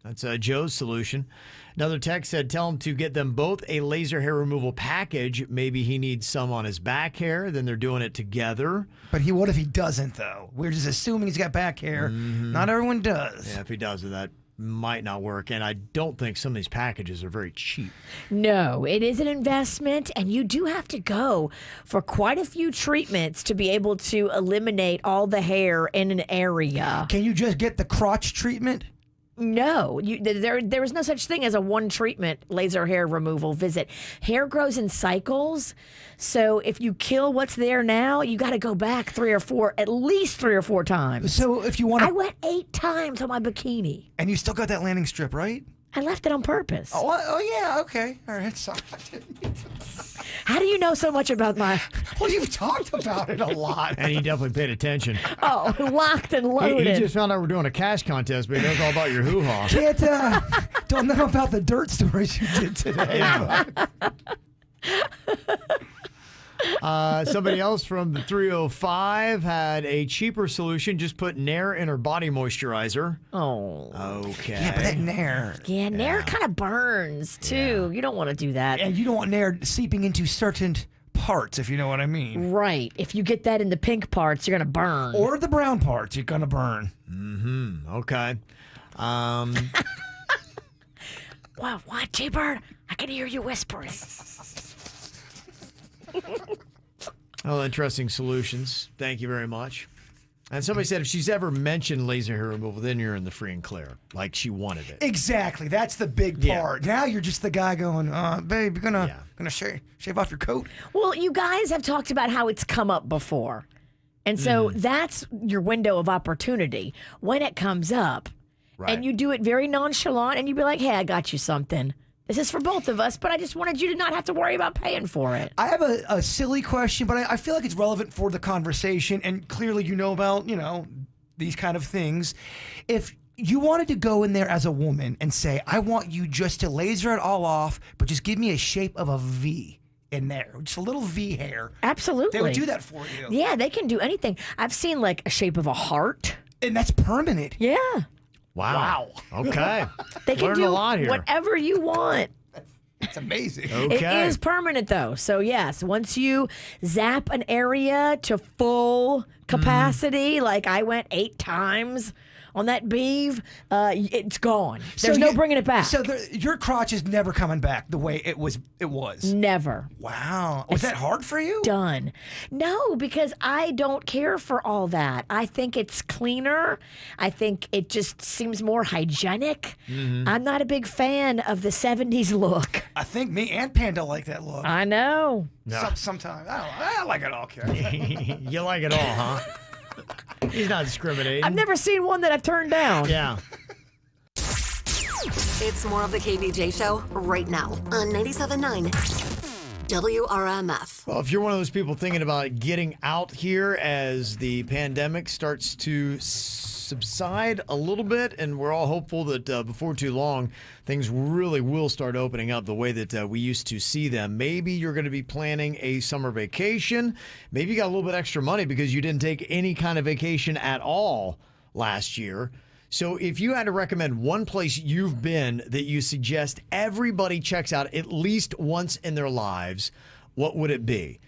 That's Joe's solution. Another text said, tell him to get them both a laser hair removal package. Maybe he needs some on his back hair. Then they're doing it together. But what if he doesn't, though? We're just assuming he's got back hair. Not everyone does. Yeah, if he does, that might not work. And I don't think some of these packages are very cheap. No, it is an investment, and you do have to go for quite a few treatments to be able to eliminate all the hair in an area. Can you just get the crotch treatment? No, there is no such thing as a one treatment laser hair removal visit. Hair grows in cycles, so if you kill what's there now, you got to go back at least three or four times. So if you want to, I went 8 times on my bikini, and you still got that landing strip, right? I left it on purpose. Oh yeah, okay, all right. Sorry. How do you know so much about my? Well, you've talked about it a lot, and he definitely paid attention. Oh, locked and loaded. He just found out we're doing a cash contest, but he knows all about your hoo-ha. Don't know about the dirt stories you did today. Somebody else from the 305 had a cheaper solution. Just put Nair in her body moisturizer. Oh. Okay. Yeah, but that Nair. Yeah, Nair kind of burns, too. You don't want to do that. And you don't want Nair seeping into certain parts, if you know what I mean. Right. If you get that in the pink parts, you're going to burn. Or the brown parts, you're going to burn. Okay. Wow, what, T-Bird? I can hear you whispering. Well, interesting solutions. Thank you very much. And somebody said if she's ever mentioned laser hair removal, then you're in the free and clear. Like she wanted it. Exactly. That's the big part. Now you're just the guy going, babe, you're gonna shave off your coat. Well, you guys have talked about how it's come up before. And so that's your window of opportunity when it comes up. Right. And you do it very nonchalant and you be like, hey, I got you something. This is for both of us, but I just wanted you to not have to worry about paying for it. I have a silly question, but I feel like it's relevant for the conversation, and clearly you know about, these kind of things. If you wanted to go in there as a woman and say, I want you just to laser it all off, but just give me a shape of a V in there, just a little V hair. Absolutely. They would do that for you. Yeah, they can do anything. I've seen like a shape of a heart. And that's permanent. Yeah. Wow. Okay. They can Learned do a lot here. whatever you want. It's amazing. Okay. It is permanent, though. So, yes, once you zap an area to full capacity, like I went 8 times on that beeve, it's gone. There's no bringing it back. So your crotch is never coming back the way it was. Never. Wow. Was that hard for you? Done. No, because I don't care for all that. I think it's cleaner. I think it just seems more hygienic. I'm not a big fan of the 70s look. I think me and Panda like that look. I know. No. Sometimes. I like it all, Karen. You like it all, huh? He's not discriminating. I've never seen one that I've turned down. Yeah. It's more of the KVJ show right now on 97.9 WRMF. Well, if you're one of those people thinking about getting out here as the pandemic starts to subside a little bit, and we're all hopeful that before too long, things really will start opening up the way that we used to see them. Maybe you're going to be planning a summer vacation. Maybe you got a little bit extra money because you didn't take any kind of vacation at all last year. So if you had to recommend one place you've been that you suggest everybody checks out at least once in their lives, what would it be?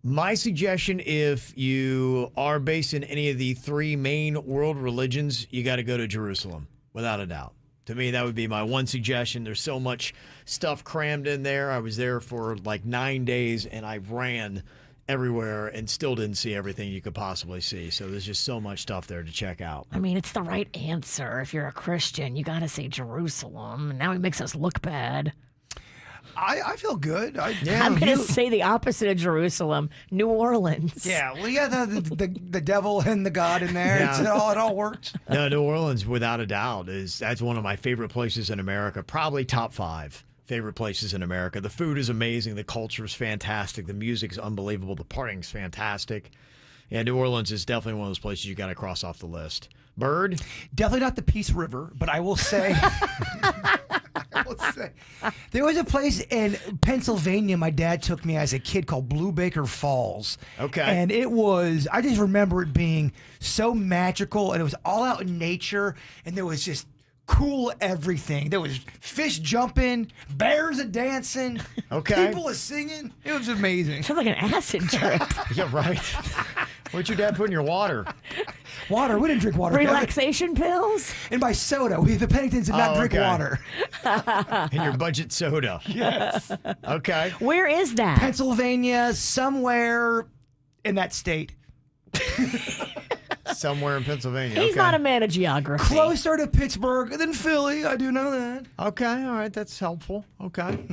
My suggestion, if you are based in any of the 3 main world religions, you got to go to Jerusalem, without a doubt. To me, that would be my one suggestion. There's so much stuff crammed in there. I was there for like 9 days, and I ran everywhere and still didn't see everything you could possibly see. So there's just so much stuff there to check out. I mean, it's the right answer. If you're a Christian, you got to say Jerusalem. And now he makes us look bad. I feel good. I'm going to say the opposite of Jerusalem, New Orleans. Yeah, well, you got the devil and the God in there. Yeah. It all works. No, New Orleans, without a doubt, that's one of my favorite places in America. Probably top 5 favorite places in America. The food is amazing. The culture is fantastic. The music's unbelievable. The partying's fantastic. Yeah, New Orleans is definitely one of those places you got to cross off the list. Bird? Definitely not the Peace River, but I will say... There was a place in Pennsylvania my dad took me as a kid called Blue Baker Falls. Okay. And I just remember it being so magical, and it was all out in nature, and there was just cool everything. There was fish jumping, bears a dancing, people a singing. It was amazing. Sounds like an acid trip. Yeah, right. What'd your dad put in your water? Water. We didn't drink water. Relaxation pills? And by soda. The Penningtons did not drink water. In your budget soda. Yes. Okay. Where is that? Pennsylvania, somewhere in that state. Somewhere in Pennsylvania. He's not a man of geography. Closer to Pittsburgh than Philly. I do know that. Okay. All right. That's helpful. Okay.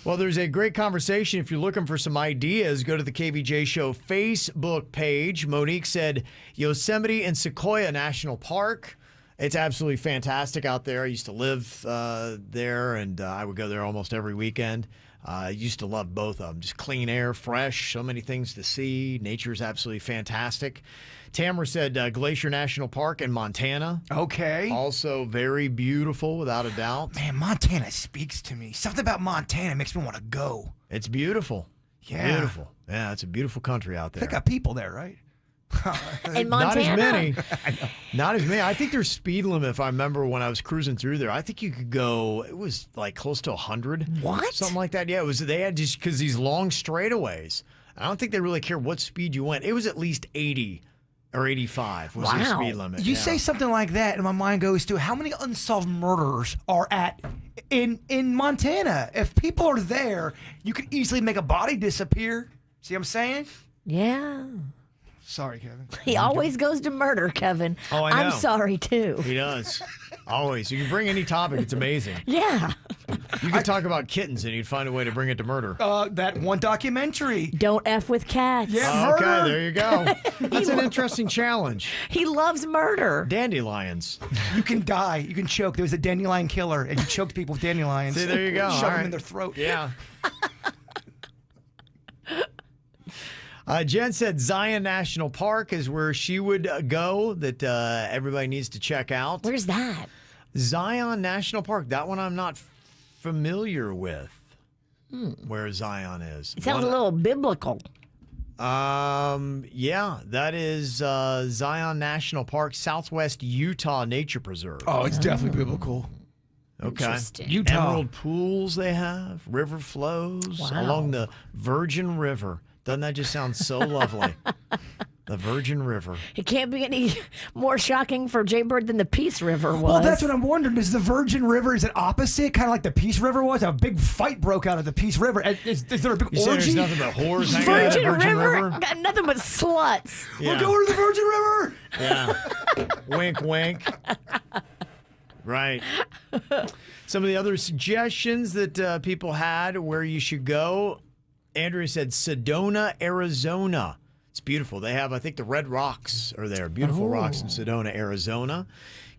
Well, there's a great conversation. If you're looking for some ideas, go to the KVJ Show Facebook page. Monique said Yosemite and Sequoia National Park. It's absolutely fantastic out there. I used to live there, and I would go there almost every weekend. I used to love both of them. Just clean air, fresh, so many things to see. Nature is absolutely fantastic. Tamara said Glacier National Park in Montana. Okay. Also very beautiful, without a doubt. Man, Montana speaks to me. Something about Montana makes me want to go. It's beautiful. Yeah. Beautiful. Yeah, it's a beautiful country out there. They got people there, right? In Montana? Not as many. Not as many. I think their speed limit, if I remember when I was cruising through there, I think you could go, it was like close to 100. What? Something like that. Yeah, they had just, because these long straightaways, I don't think they really care what speed you went. It was at least 80 or 85 was the speed limit. You say something like that, and my mind goes to how many unsolved murders are in Montana? If people are there, you could easily make a body disappear. See what I'm saying? Yeah. Sorry, Kevin. He always goes to murder, Kevin. Oh, I know. I'm sorry, too. He does. Always. You can bring any topic. It's amazing. Yeah. You could talk about kittens, and you'd find a way to bring it to murder. That one documentary. Don't F with cats. Yeah, okay, murder. there you go. That's an interesting challenge. He loves murder. Dandelions. You can die. You can choke. There was a dandelion killer, and he choked people with dandelions. See, there you go. Shove All them right. in their throat. Yeah. Jen said Zion National Park is where she would go, that everybody needs to check out. Where's that? Zion National Park. That one I'm not familiar with. Where Zion is. It sounds a little biblical. Yeah, that is Zion National Park, Southwest Utah Nature Preserve. Oh, it's definitely biblical. Okay. Interesting. Utah. Emerald pools they have, river flows Wow. along the Virgin River. Doesn't that just sound so lovely? The Virgin River. It can't be any more shocking for Jaybird than the Peace River was. Well, that's what I'm wondering. Is the Virgin River, is it opposite? Kind of like the Peace River was? A big fight broke out of the Peace River. Is there a big You say orgy? there's nothing but whores hanging out at the Virgin Virgin River got nothing but sluts. Yeah. We're going to the Virgin River! Yeah. Wink, wink. Right. Some of the other suggestions that people had where you should go. Andrea said Sedona, Arizona. It's beautiful. They have, I think, the Red Rocks are there. Beautiful rocks in Sedona, Arizona.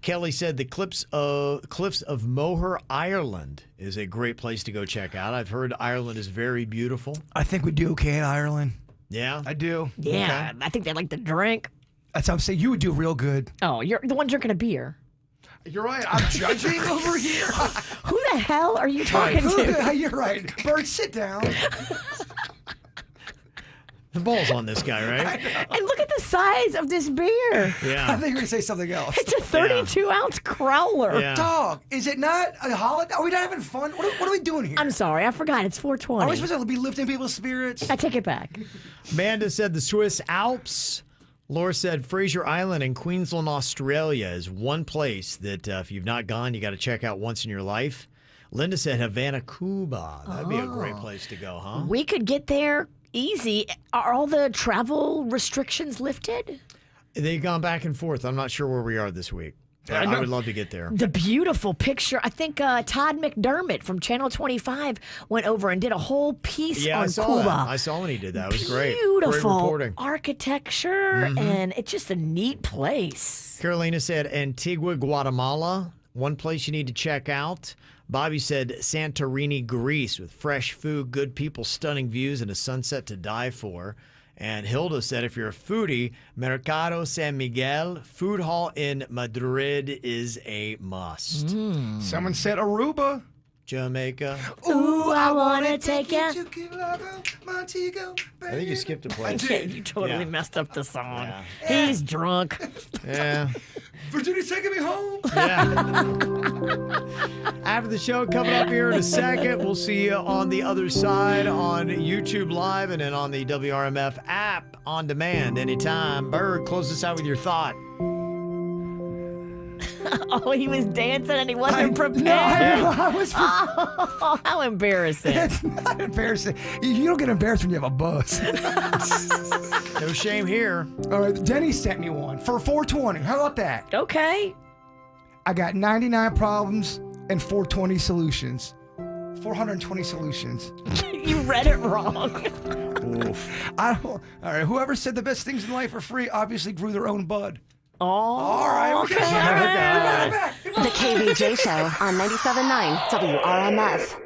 Kelly said the cliffs of Moher, Ireland is a great place to go check out. I've heard Ireland is very beautiful. I think we do okay in Ireland. Yeah? I do. Yeah, I think they like to drink. That's what I'm saying. You would do real good. Oh, you're the one drinking a beer. You're right. I'm judging over here. Who the hell are you talking to? You're right. Bird, sit down. The ball's on this guy, right? And look at the size of this beer. Yeah. I think you're going to say something else. It's a 32-ounce crowler. Yeah. Dog, is it not a holiday? Are we not having fun? What are we doing here? I'm sorry, I forgot. It's 420. Are we supposed to be lifting people's spirits? I take it back. Amanda said the Swiss Alps. Laura said Fraser Island in Queensland, Australia is one place that if you've not gone, you got to check out once in your life. Linda said Havana, Cuba. That'd be a great place to go, huh? We could get there easy. Are all the travel restrictions lifted? They've gone back and forth. I'm not sure where we are this week. I would love to get there. The beautiful picture. I think Todd McDermott from Channel 25 went over and did a whole piece Yeah, on I saw Cuba. that. I saw when he did that. It was great. Beautiful Great reporting. architecture, and it's just a neat place. Carolina said Antigua, Guatemala, one place you need to check out. Bobby said Santorini, Greece, with fresh food, good people, stunning views, and a sunset to die for. And Hilda said, if you're a foodie, Mercado San Miguel Food Hall in Madrid is a must. Someone said Aruba. Jamaica. Ooh, I want to take you. I think you skipped a place. You totally Yeah. messed up the song. Yeah. He's drunk. Yeah. Virginia's taking me home. After the show, coming up here in a second, we'll see you on the other side on YouTube Live and then on the WRMF app on demand anytime. Bird, close us out with your thought. Oh, he was dancing and he wasn't prepared. I was Oh, how embarrassing. It's not embarrassing. You don't get embarrassed when you have a buzz. No shame here. All right, Denny sent me one for 420. How about that? Okay. I got 99 problems and 420 solutions. 420 solutions. You read it wrong. Oof. All right, whoever said the best things in life are free obviously grew their own bud. Oh, all right. okay. We got it back. The KVJ Show on 97.9 WRMF.